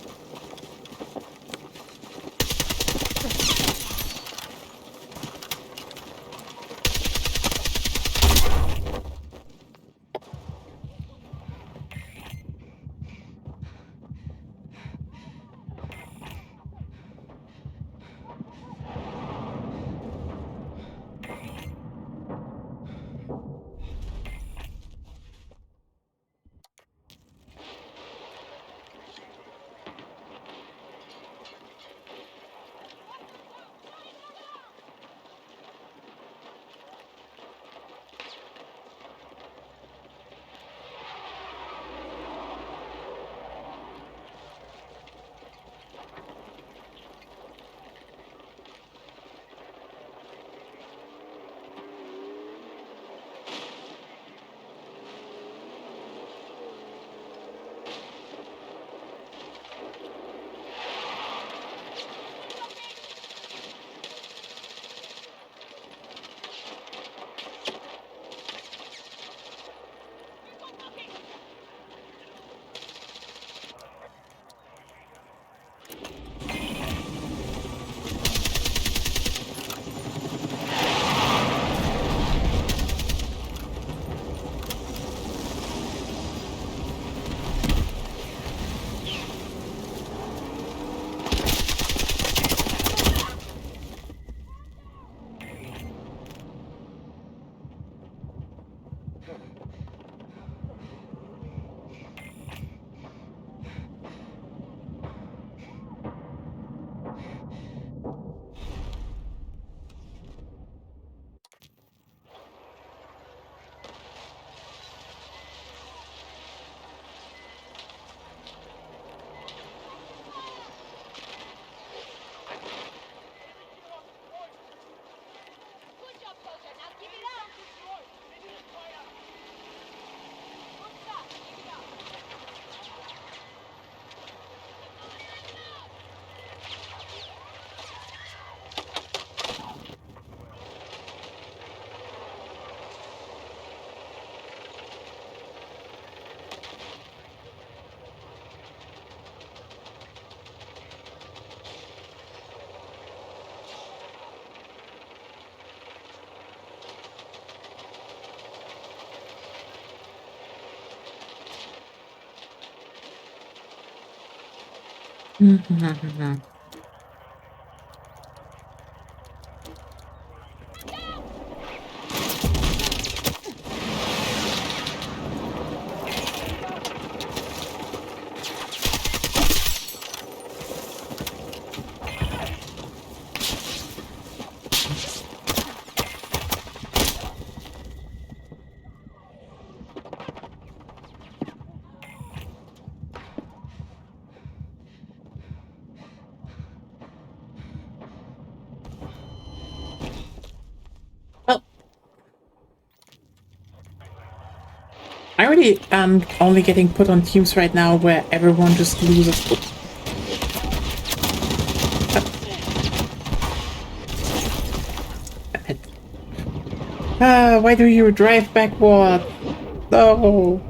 Well, I really am only getting put on teams right now where everyone just loses. Oops. Why do you drive backward? No.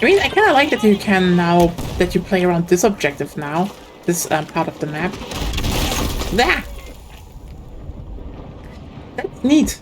I mean, I kind of like that you can now, that you play around this objective now, this part of the map. There! That's neat.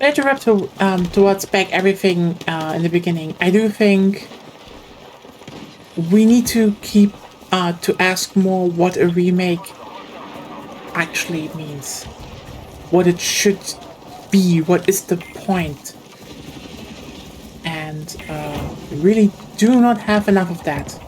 I interrupt towards back everything in the beginning. I do think we need to keep to ask more what a remake actually means, what it should be, what is the point, and really do not have enough of that.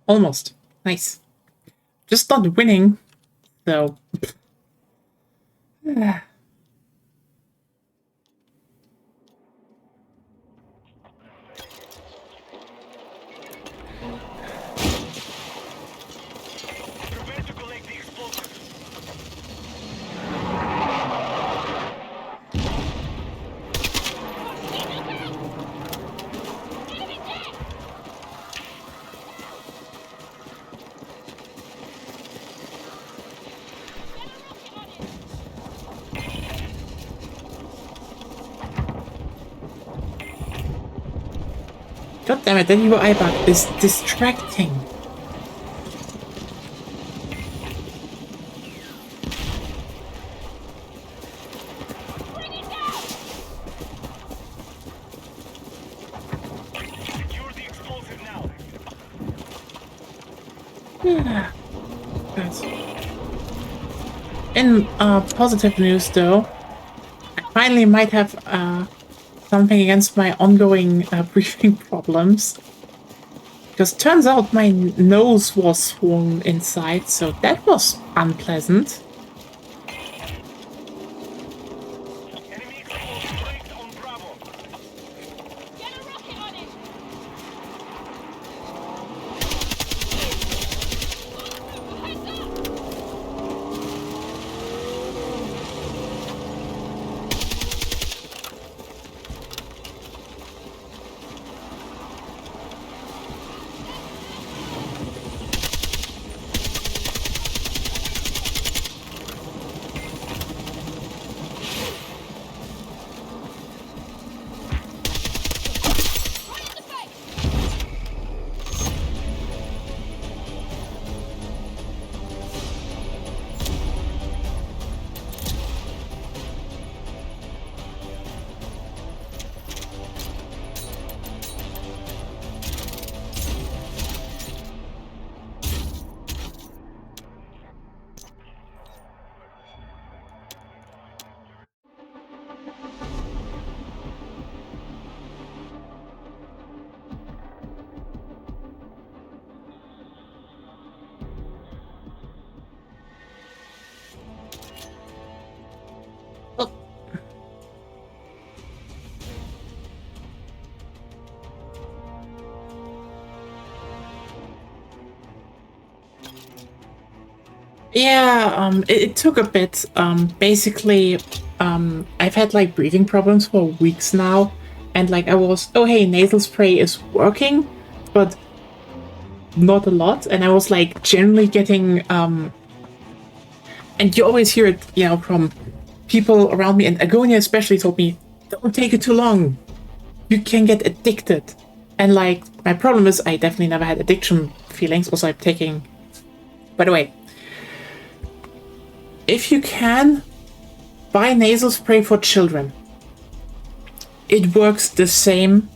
Almost. Nice. Just not winning, so... Prepare to collect the explosives. God damn it, that evil eye bug is distracting. Secure the explosive now. Yes. In positive news, though, I finally might have something against my ongoing breathing problems. Because turns out my nose was swollen inside, so that was unpleasant. Enemy explosive placed on Bravo. Get a rocket on it! Yeah, it took a bit. Basically, I've had like breathing problems for weeks now, and like I was, oh hey, nasal spray is working, but not a lot, and I was like generally getting, and you always hear it, you know, from people around me, and Agonia especially told me, don't take it too long, you can get addicted, and like my problem is I definitely never had addiction feelings. Also, I'm taking, by the way, if you can, buy nasal spray for children. It works the same.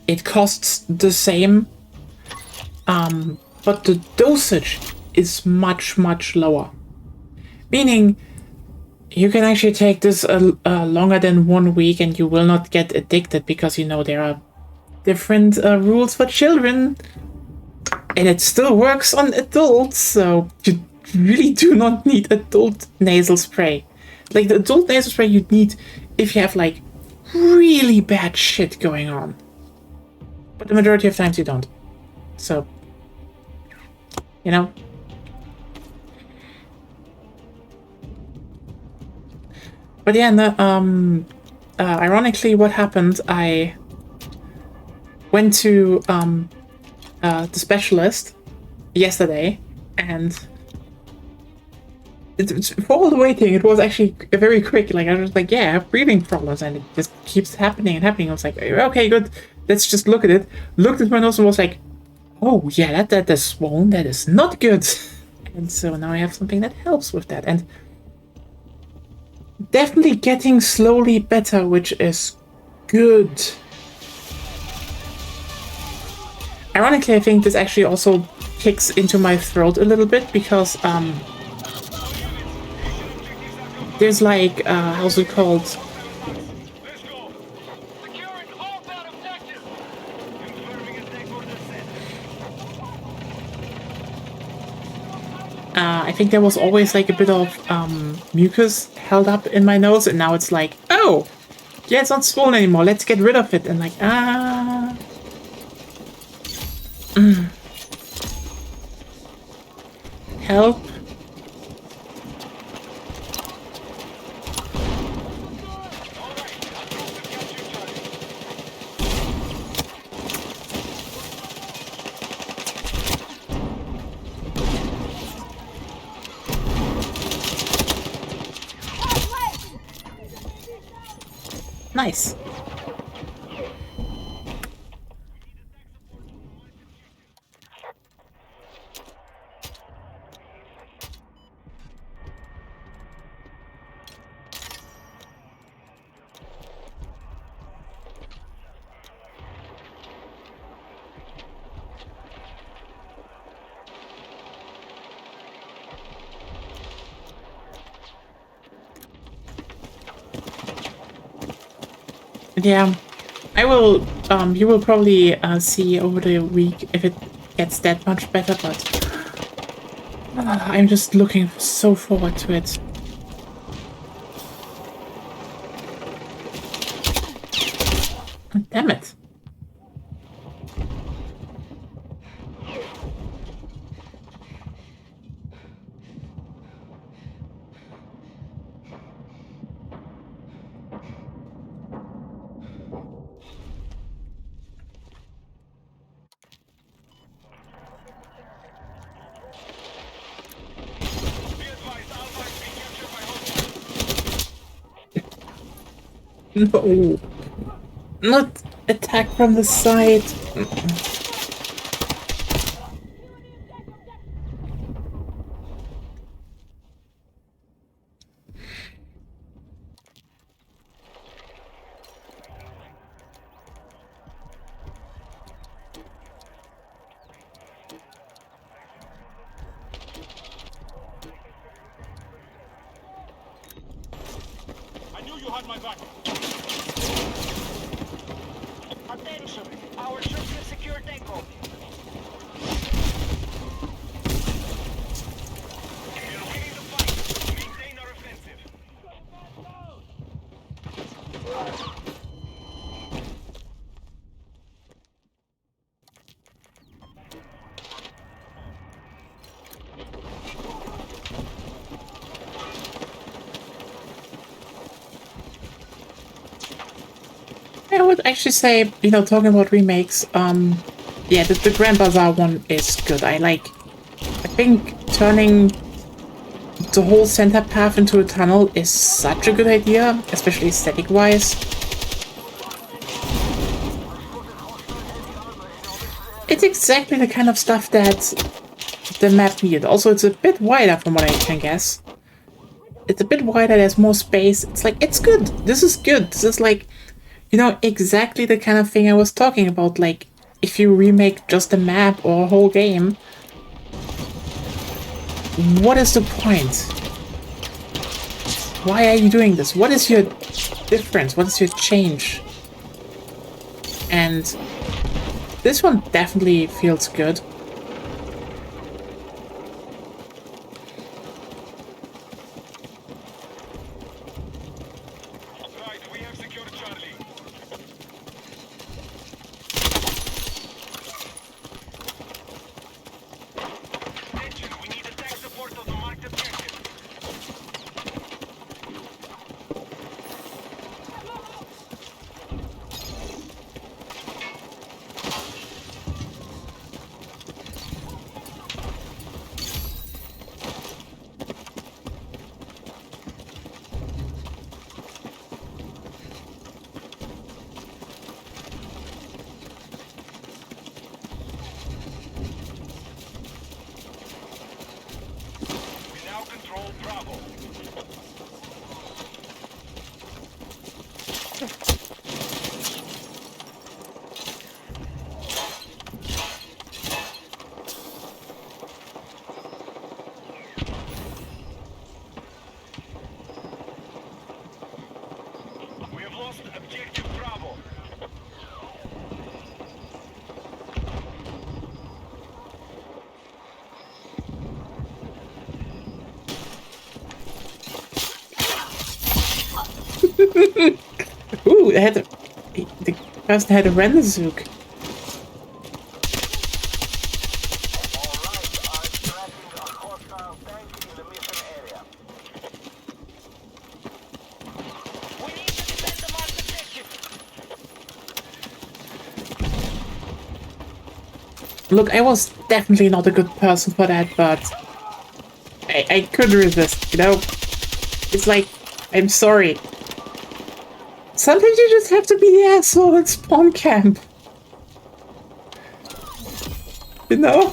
It costs the same. But the dosage is much, much lower. Meaning, you can actually take this longer than 1 week and you will not get addicted because, you know, there are different rules for children. And it still works on adults, so you really do not need adult nasal spray. Like, the adult nasal spray you'd need if you have, like, really bad shit going on. But the majority of times you don't. So, you know? But yeah, no, ironically, what happened, I went to the specialist yesterday, and for all the waiting, it was actually very quick. Like, I was like, yeah, I have breathing problems, and it just keeps happening and happening. I was like, okay, good, let's just look at it. Looked at my nose and was like, oh yeah, that is swollen, that is not good. And so now I have something that helps with that, and definitely getting slowly better, which is good. Ironically, I think this actually also kicks into my throat a little bit because there's like how's it called? Let's go. Securing homebound objective. Confirming attack order set. I think there was always like a bit of mucus held up in my nose, and now it's like, oh, yeah, it's not swollen anymore. Let's get rid of it. And like, help. Nice. Yeah, I will, you will probably see over the week if it gets that much better, but I'm just looking so forward to it. Damn it. No. Not attack from the side. I knew you had my back. Attention! Our troops have secured Echo. We're winning the fight. Maintain our offensive. I would actually say, you know, talking about remakes, yeah, the Grand Bazaar one is good. I think turning the whole center path into a tunnel is such a good idea, especially aesthetic-wise. It's exactly the kind of stuff that the map needed. Also, it's a bit wider from what I can guess. It's a bit wider, there's more space. It's like, it's good. This is good. This is like, you know, exactly the kind of thing I was talking about. Like, if you remake just a map or a whole game, what is the point? Why are you doing this? What is your difference? What is your change? And this one definitely feels good. Right, we have secured Charlie. Attention, we need attack support of the marked objective. We now control Bravo. We have lost objective Bravo. Ooh, the person had a render zook. Alright, I'm tracking a hostile tank in the mission area. We need to defend the marked objective. Look, I was definitely not a good person for that, but I couldn't resist, you know? It's like, I'm sorry. Sometimes you just have to be the asshole at spawn camp. You know?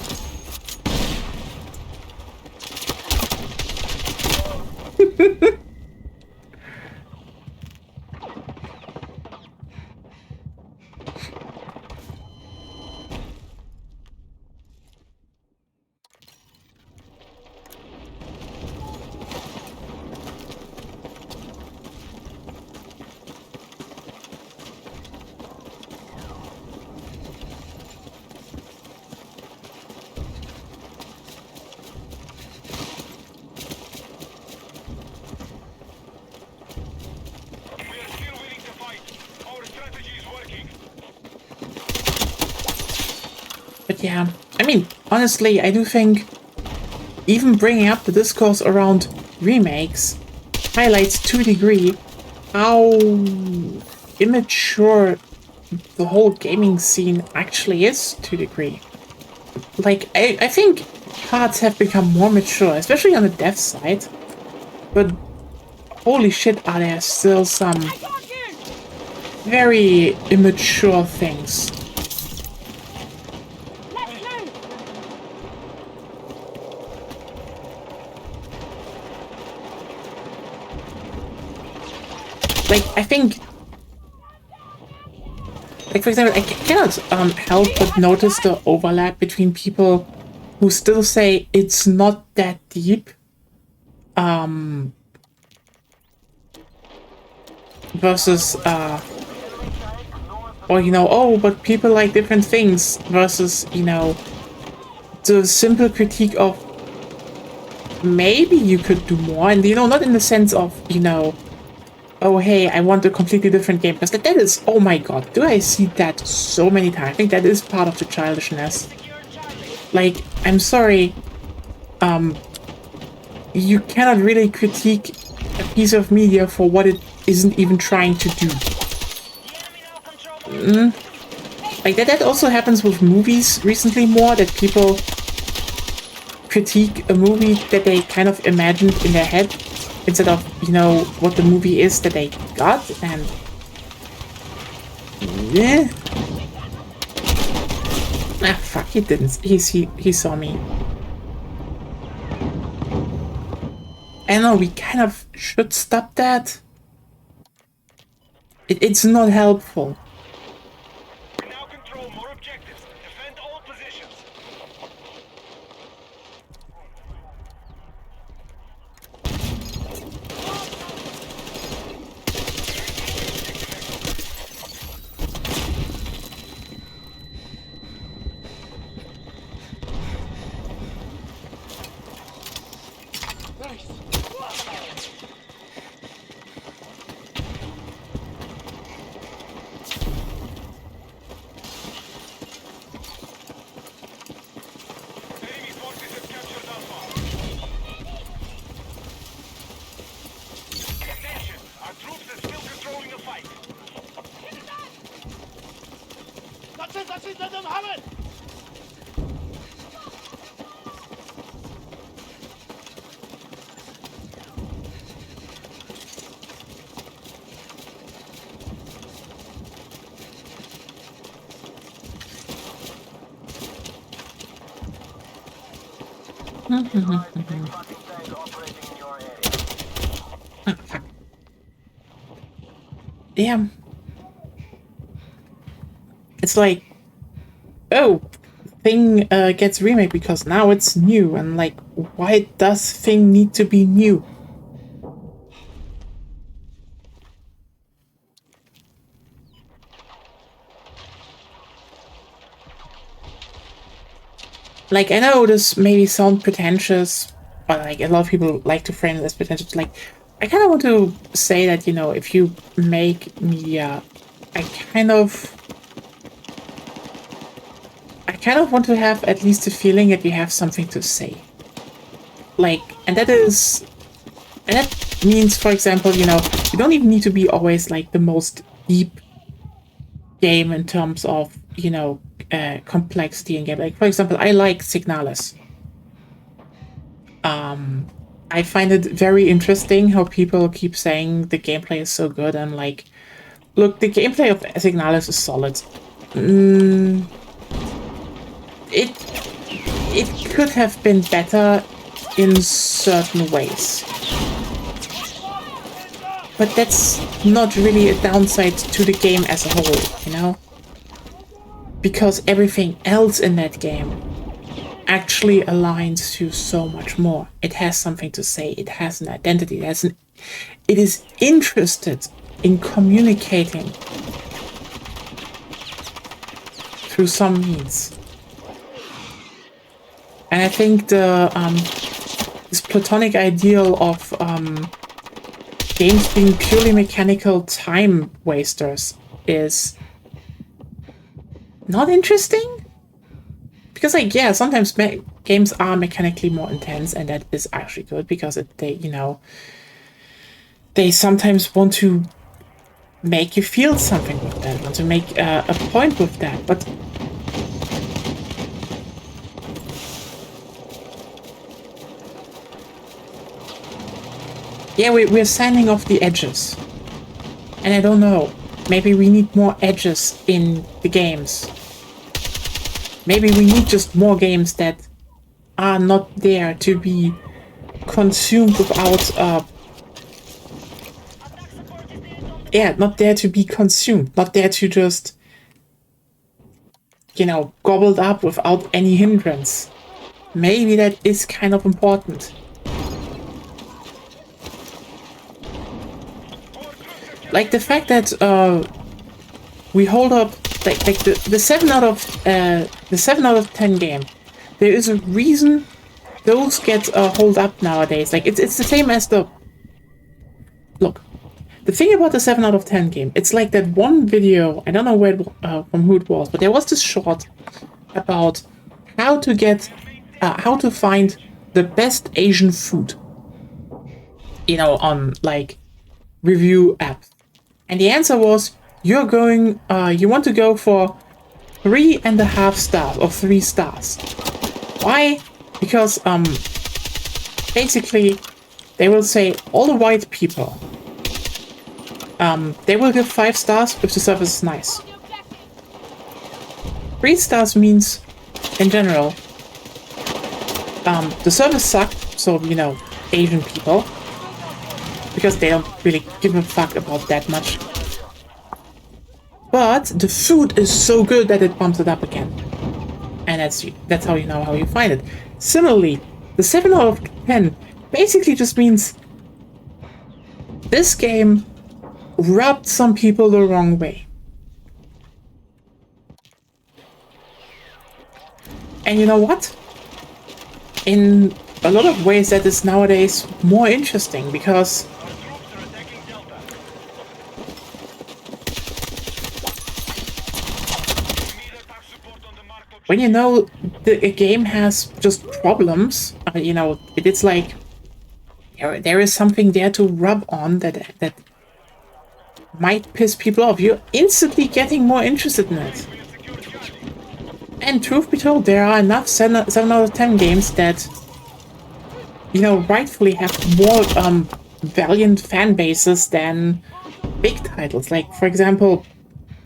We are still willing to fight. Our strategy is working. But yeah, I mean, honestly, I do think even bringing up the discourse around remakes highlights to a degree how immature the whole gaming scene actually is to a degree. Like, I think parts have become more mature, especially on the dev side, but holy shit, are there still some very immature things. Let's move! Like, I think, like, for example, I cannot help but notice the overlap between people who still say it's not that deep, versus, or, you know, oh, but people like different things, versus, you know, the simple critique of maybe you could do more, and, you know, not in the sense of, you know, oh, hey, I want a completely different game, because that is, oh my god, do I see that so many times? I think that is part of the childishness. Like, I'm sorry, you cannot really critique a piece of media for what it isn't even trying to do. The enemy now controls Like that also happens with movies recently more, that people critique a movie that they kind of imagined in their head instead of, you know, what the movie is that they got, and yeah. Ah, fuck, he didn't. He saw me. I don't know, we kind of should stop that. It's not helpful. We now control more objectives. Defend all positions. Enemy forces have captured Alpha. Attention! Our troops are still controlling the fight. Začít na tom hamet! Yeah. It's like, oh, thing gets remade because now it's new, and like, why does thing need to be new? Like, I know this maybe sound pretentious, but like a lot of people like to frame it as pretentious. Like, I kind of want to say that, you know, if you make media, I kind of want to have at least a feeling that you have something to say. Like, and that means, for example, you know, you don't even need to be always like the most deep game in terms of, you know, complexity in game. Like, for example, I like Signalis. I find it very interesting how people keep saying the gameplay is so good, and like, look, the gameplay of Signalis is solid. It could have been better in certain ways. But that's not really a downside to the game as a whole, you know? Because everything else in that game actually aligns to so much more. It has something to say, it has an identity, it is interested in communicating through some means. And I think this platonic ideal of games being purely mechanical time wasters is not interesting. Because, like, yeah, sometimes games are mechanically more intense, and that is actually good because they sometimes want to make you feel something with that, want to make a point with that, but yeah, we're sanding off the edges. And I don't know, maybe we need more edges in the games. Maybe we need just more games that are not there to be consumed without, not there to be consumed, not there to just, you know, gobbled up without any hindrance. Maybe that is kind of important. Like the fact that we hold up like the 7 out of 10 game. There is a reason those get hold up nowadays. Like it's the same as the look. The thing about the 7 out of 10 game, it's like that one video. I don't know where from who it was, but there was this short about how to get how to find the best Asian food. You know, on like review app. And the answer was, you're going, you want to go for 3.5 stars or 3 stars. Why? Because, basically, they will say all the white people, they will give 5 stars if the service is nice. 3 stars means, in general, the service sucked, so, you know, Asian people, because they don't really give a fuck about that much. But the food is so good that it bumps it up again. And that's how you know how you find it. Similarly, the 7 out of 10 basically just means this game rubbed some people the wrong way. And you know what? In a lot of ways that is nowadays more interesting, because when you know a game has just problems, you know, it's like there is something there to rub on that might piss people off. You're instantly getting more interested in it. And truth be told, there are enough 7 out of 10 games that, you know, rightfully have more valiant fan bases than big titles. Like, for example,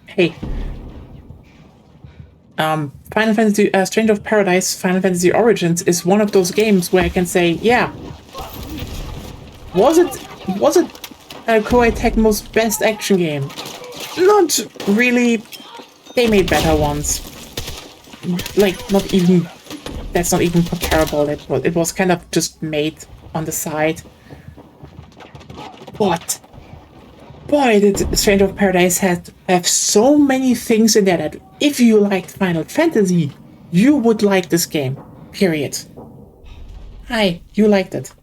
hey, Final Fantasy Stranger of Paradise Final Fantasy Origins is one of those games where I can say, yeah, was it Koei Tecmo's best action game? Not really. They made better ones. Like, not even, that's not even comparable. It was kind of just made on the side. But boy, did Stranger of Paradise have so many things in there that if you liked Final Fantasy, you would like this game. Period. Hi, you liked it.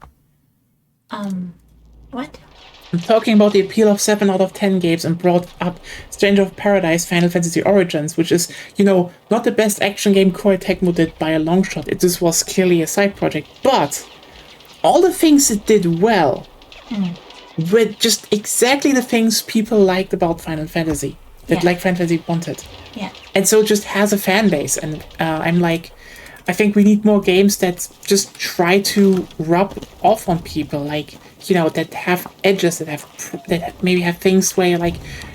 What? I'm talking about the appeal of 7 out of 10 games and brought up Stranger of Paradise Final Fantasy Origins, which is, you know, not the best action game Koei Tecmo did by a long shot. This was clearly a side project, but all the things it did well were just exactly the things people liked about Final Fantasy, that like Final Fantasy wanted. Yeah. And so it just has a fan base, and I'm like, I think we need more games that just try to rub off on people, like, you know, that have edges, that maybe have things where, like,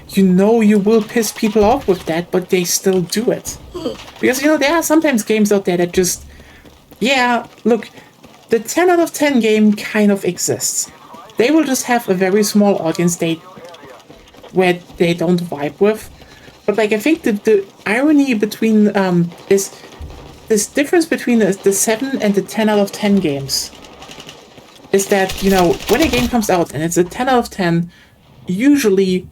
you know, you will piss people off with that, but they still do it. Because, you know, there are sometimes games out there that just, yeah, look, the 10 out of 10 game kind of exists. They will just have a very small audience where they don't vibe with. But, like, I think the irony between is this difference between the 7 and the 10 out of 10 games is that, you know, when a game comes out and it's a 10 out of 10, usually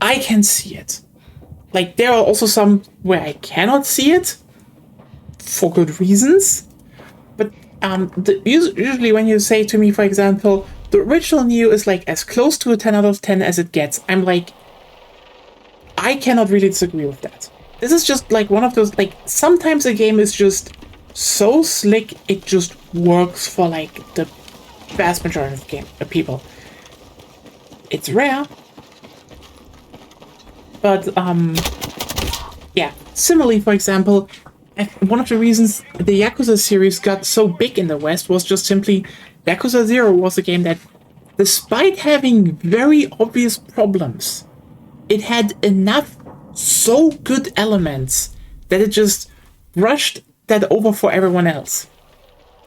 I can see it. Like, there are also some where I cannot see it for good reasons. But usually when you say to me, for example, the original Neo is like as close to a 10 out of 10 as it gets, I'm like, I cannot really disagree with that. This is just like one of those, like, sometimes a game is just so slick it just works for like the vast majority of people. It's rare, but yeah. Similarly, for example, one of the reasons the Yakuza series got so big in the West was just simply Yakuza 0 was a game that, despite having very obvious problems, it had enough so good elements that it just brushed that over for everyone else.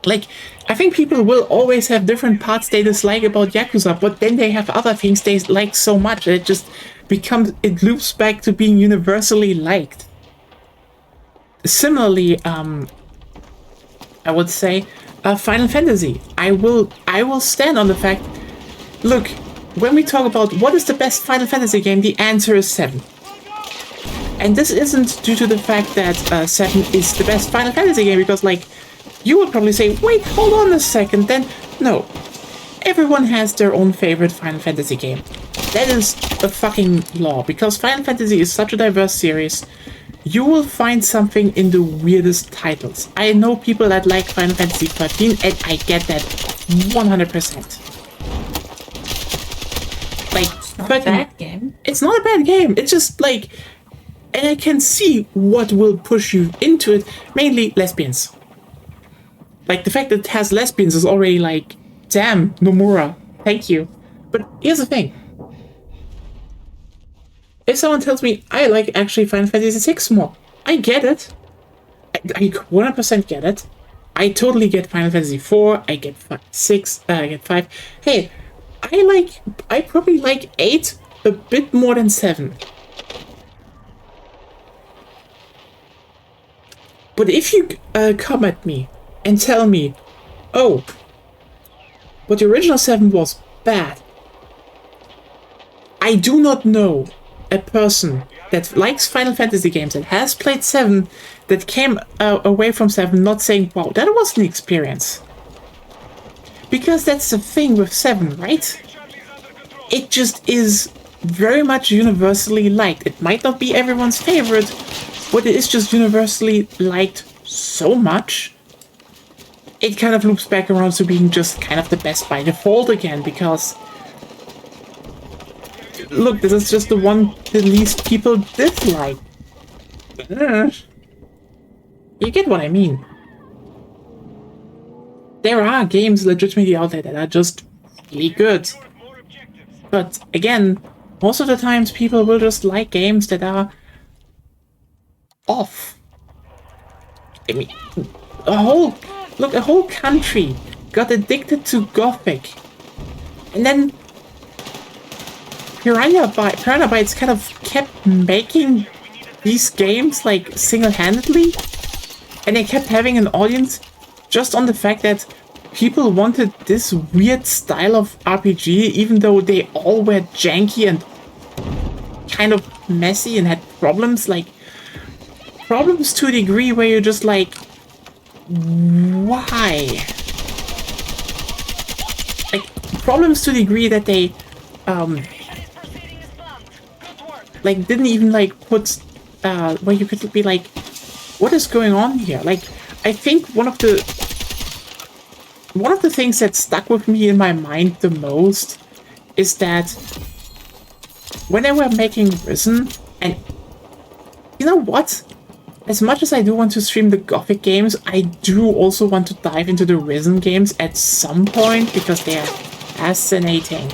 Like, I think people will always have different parts they dislike about Yakuza, but then they have other things they like so much that it just it loops back to being universally liked. Similarly, I would say Final Fantasy. I will stand on the fact, look, when we talk about what is the best Final Fantasy game, the answer is 7. And this isn't due to the fact that 7 is the best Final Fantasy game, because, like, you would probably say, wait, hold on a second, then, no. Everyone has their own favorite Final Fantasy game. That is a fucking law, because Final Fantasy is such a diverse series. You will find something in the weirdest titles. I know people that like Final Fantasy 13, and I get that 100%. Like, Not a bad game. It's not a bad game. It's just like, and I can see what will push you into it. Mainly lesbians. Like the fact that it has lesbians is already like, damn, Nomura, thank you. But here's the thing. If someone tells me I like actually Final Fantasy VI more, I get it. I 100% get it. I totally get Final Fantasy 4. I get 6. I get 5. Hey, I probably like 8 a bit more than 7. But if you come at me and tell me, oh, but the original 7 was bad, I do not know a person that likes Final Fantasy games and has played 7 that came away from 7 not saying, wow, that was an experience. Because that's the thing with 7, right? It just is very much universally liked. It might not be everyone's favorite, but it is just universally liked so much. It kind of loops back around to being just kind of the best by default again, because look, this is just the one the least people dislike. You get what I mean. There are games legitimately out there that are just really good. But again, most of the times people will just like games that are off. I mean, a whole country got addicted to Gothic. And then Piranha Bytes kind of kept making these games like single-handedly, and they kept having an audience just on the fact that people wanted this weird style of RPG, even though they all were janky and kind of messy and had problems to a degree where you're just like, why? Like, problems to the degree that they like didn't even like put where you could be like, what is going on here? Like, I think one of the things that stuck with me in my mind the most is that when they were making Risen, and you know what? As much as I do want to stream the Gothic games, I do also want to dive into the Risen games at some point because they are fascinating.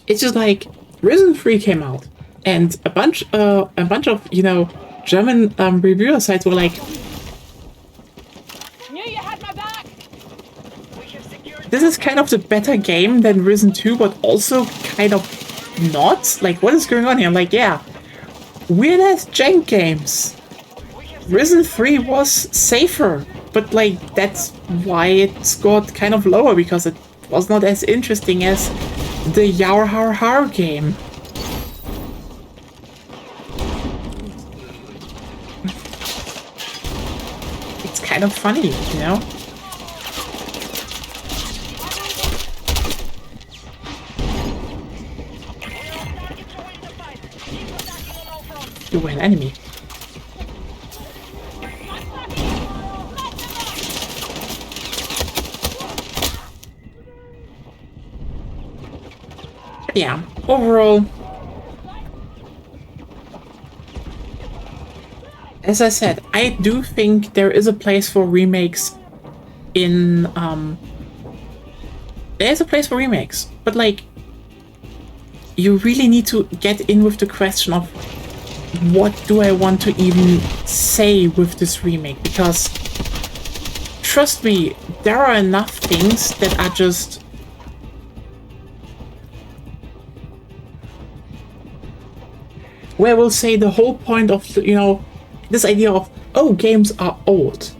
It's just like Risen 3 came out, and a bunch of, you know, German reviewer sites were like, Knew you had my back. this is kind of the better game than Risen 2, but also kind of not. Like, what is going on here? I'm like, yeah, weird ass jank games. Risen 3 was safer, but like, that's why it scored kind of lower, because it was not as interesting as the Yaur Har Har game. It's kind of funny, you know? You were an enemy. Yeah, overall, as I said, I do think there is a place for remakes in, there's a place for remakes, but like, you really need to get in with the question of what do I want to even say with this remake, because trust me, there are enough things that are just where we'll say the whole point of, you know, this idea of, oh, games are old,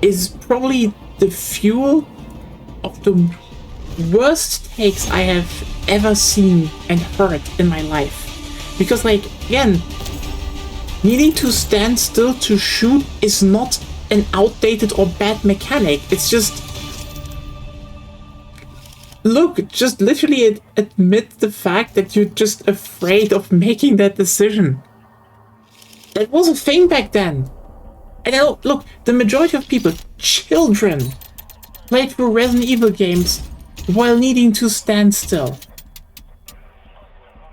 is probably the fuel of the worst takes I have ever seen and heard in my life. Because, like, again, needing to stand still to shoot is not an outdated or bad mechanic. It's just, look, just literally admit the fact that you're just afraid of making that decision. That was a thing back then. And I know, look, the majority of people, children, played through Resident Evil games while needing to stand still.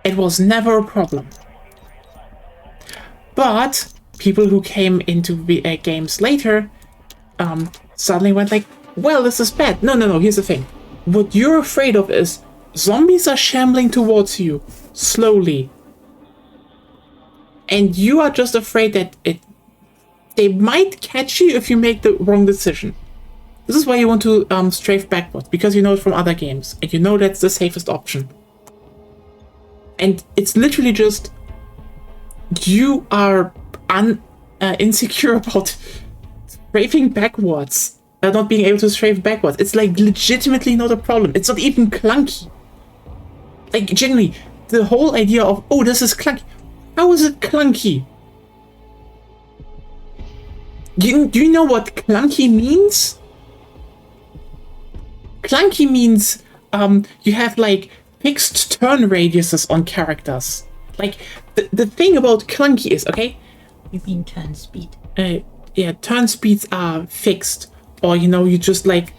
It was never a problem. But people who came into games later suddenly went like, well, this is bad. No, here's the thing. What you're afraid of is zombies are shambling towards you, slowly. And you are just afraid that they might catch you if you make the wrong decision. This is why you want to strafe backwards, because you know it from other games, and you know that's the safest option. And it's literally just, you are insecure about strafing backwards, not being able to strafe backwards. It's like legitimately not a problem. It's not even clunky. Like, genuinely, the whole idea of, oh, this is clunky. How is it clunky? Do you know what clunky means? Clunky means you have like fixed turn radiuses on characters. Like the thing about clunky is, okay? You mean turn speed? Yeah, turn speeds are fixed, or you know, you just like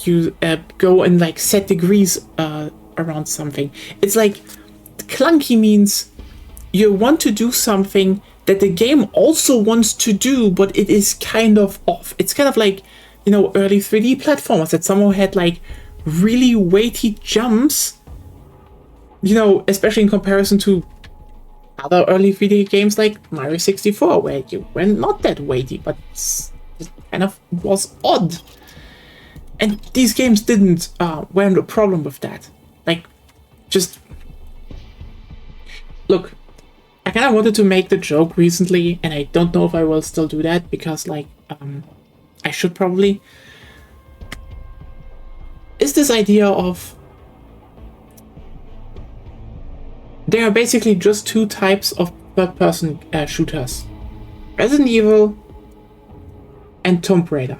you go and like set degrees around something. It's like clunky means you want to do something that the game also wants to do, but it is kind of off. It's kind of like, you know, early 3D platformers that somehow had like really weighty jumps, you know, especially in comparison to other early 3D games like Mario 64, where you were not that weighty, but it kind of was odd. And these games didn't weren't a problem with that. Like, just look, I kind of wanted to make the joke recently, and I don't know if I will still do that, because like I should probably. Is this idea of there are basically just two types of third-person shooters: Resident Evil and Tomb Raider.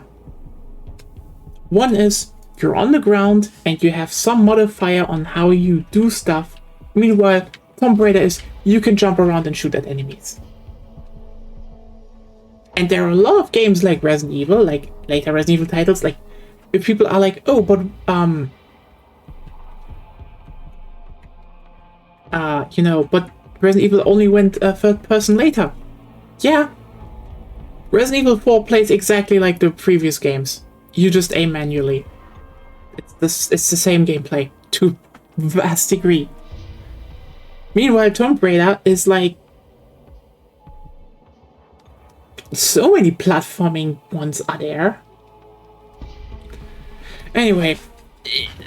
One is you're on the ground and you have some modifier on how you do stuff. Meanwhile, Tomb Raider is you can jump around and shoot at enemies. And there are a lot of games like Resident Evil, like later Resident Evil titles, like if people are like, oh, but you know, but Resident Evil only went third person later. Yeah. Resident Evil 4 plays exactly like the previous games. You just aim manually. It's the same gameplay to a vast degree. Meanwhile, Tomb Raider is like so many platforming ones are there. Anyway,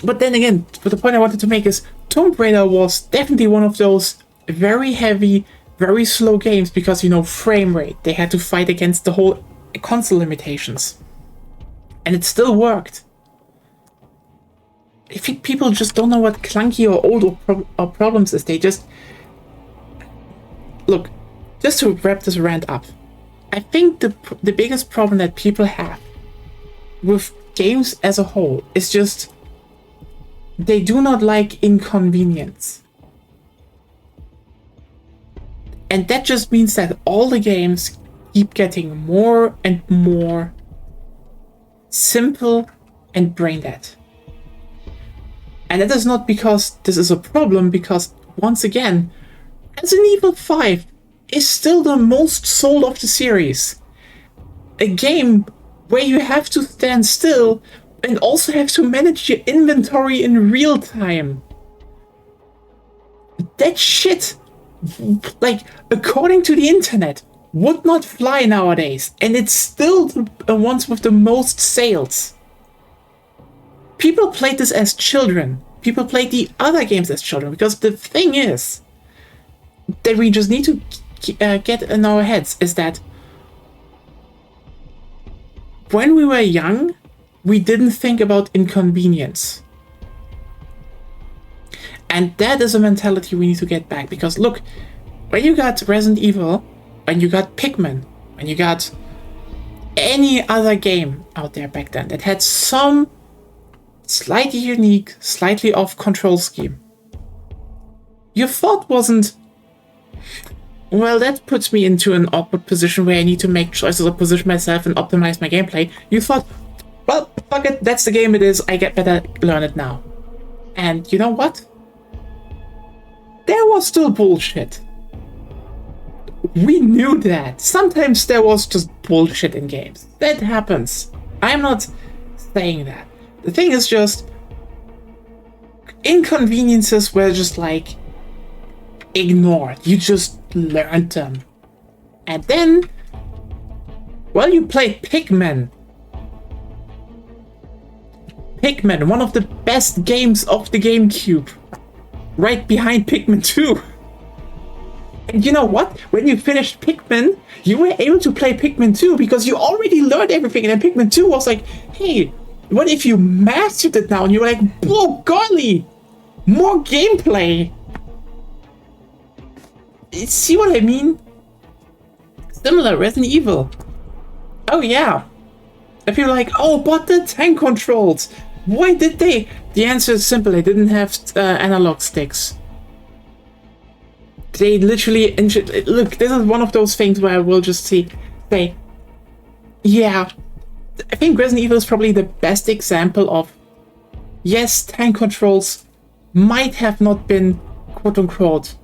but then again, the point I wanted to make is Tomb Raider was definitely one of those very heavy, very slow games because, you know, frame rate. They had to fight against the whole console limitations. And it still worked. I think people just don't know what clunky or old or problems is. They just... Look, just to wrap this rant up, I think the biggest problem that people have with games as a whole is just they do not like inconvenience. And that just means that all the games keep getting more and more simple and brain dead. And that is not because this is a problem, because once again, Resident Evil 5 is still the most sold of the series. A game where you have to stand still and also have to manage your inventory in real time. That shit, like, according to the internet, would not fly nowadays, and it's still the ones with the most sales. People played this as children. People played the other games as children, because the thing is that we just need to get in our heads is that when we were young, we didn't think about inconvenience. And that is a mentality we need to get back, because look, when you got Resident Evil, when you got Pikmin, when you got any other game out there back then that had some slightly unique, slightly off control scheme, your thought wasn't, well, that puts me into an awkward position where I need to make choices or position myself and optimize my gameplay. You thought, well, fuck it, that's the game it is, I get better learn it now. And you know what? There was still bullshit. We knew that. Sometimes there was just bullshit in games. That happens. I'm not saying that. The thing is just, inconveniences were just like ignored. You just learned them. And then, well, you played Pikmin. Pikmin, one of the best games of the GameCube. Right behind Pikmin 2. And you know what? When you finished Pikmin, you were able to play Pikmin 2 because you already learned everything. And then Pikmin 2 was like, hey, what if you mastered it now? And you were like, oh golly, more gameplay. See what I mean? Similar, Resident Evil. Oh yeah. If you're like, oh, but the tank controls. Why did they? The answer is simple. They didn't have analog sticks. They literally... Look, this is one of those things where I will just say, yeah, I think Resident Evil is probably the best example of, yes, tank controls might have not been, quote-unquote,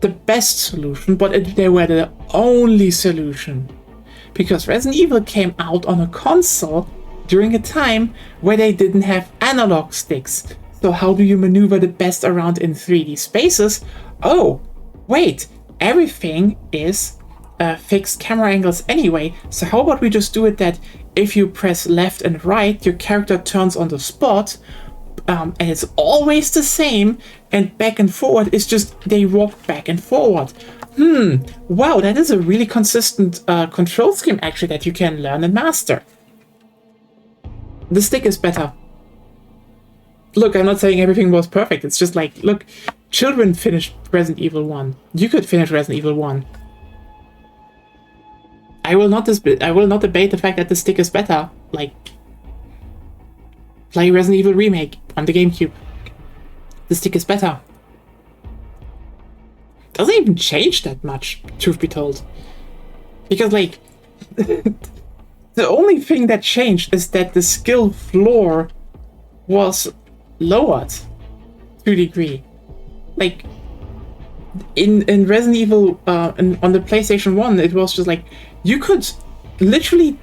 the best solution, but they were the only solution. Because Resident Evil came out on a console during a time where they didn't have analog sticks. So how do you maneuver the best around in 3D spaces? Oh, wait, everything is fixed camera angles anyway. So how about we just do it that if you press left and right, your character turns on the spot, and it's always the same, and back and forward is just they walk back and forward. Wow, that is a really consistent control scheme actually that you can learn and master. The stick is better. Look, I'm not saying everything was perfect. It's just like, look, children finished Resident Evil 1. You could finish Resident Evil 1. I will not debate the fact that the stick is better. Like, play Resident Evil Remake on the GameCube. The stick is better. Doesn't even change that much, truth be told. Because, like, the only thing that changed is that the skill floor was lowered to a degree. Like, in Resident Evil on the PlayStation 1, it was just like, you could literally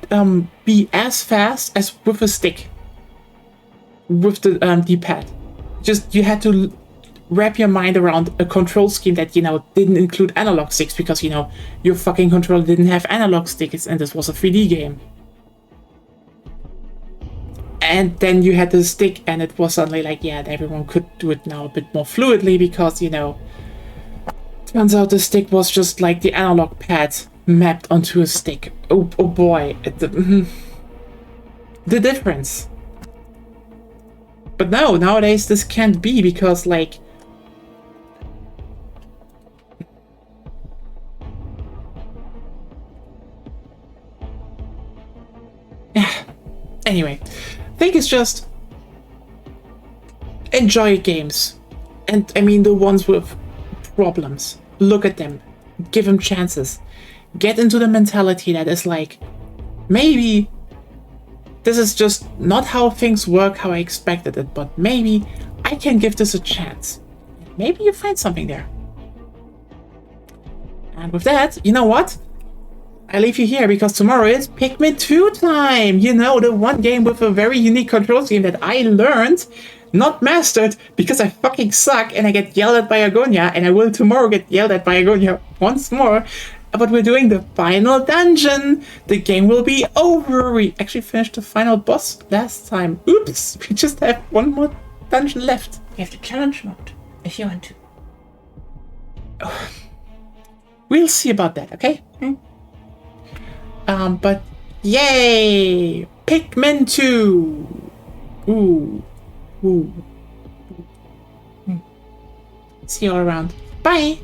be as fast as with a stick. With the D-pad. Just, you had to wrap your mind around a control scheme that, you know, didn't include analog sticks because, you know, your fucking controller didn't have analog sticks and this was a 3D game. And then you had the stick and it was suddenly like, yeah, everyone could do it now a bit more fluidly because, you know, turns out the stick was just like the analog pad mapped onto a stick. Oh boy. The difference. But no, nowadays this can't be because, like, anyway, I think it's just enjoy games. And I mean the ones with problems. Look at them. Give them chances. Get into the mentality that is like, maybe this is just not how things work how I expected it, but maybe I can give this a chance. Maybe you find something there. And with that, you know what? I leave you here because tomorrow is Pikmin 2 time! You know, the one game with a very unique control scheme that I learned, not mastered, because I fucking suck and I get yelled at by Agonia, and I will tomorrow get yelled at by Agonia once more. But we're doing the final dungeon! The game will be over! We actually finished the final boss last time. Oops! We just have one more dungeon left. You have the challenge mode, if you want to. We'll see about that, okay? But yay! Pikmin 2! Ooh. See you all around. Bye!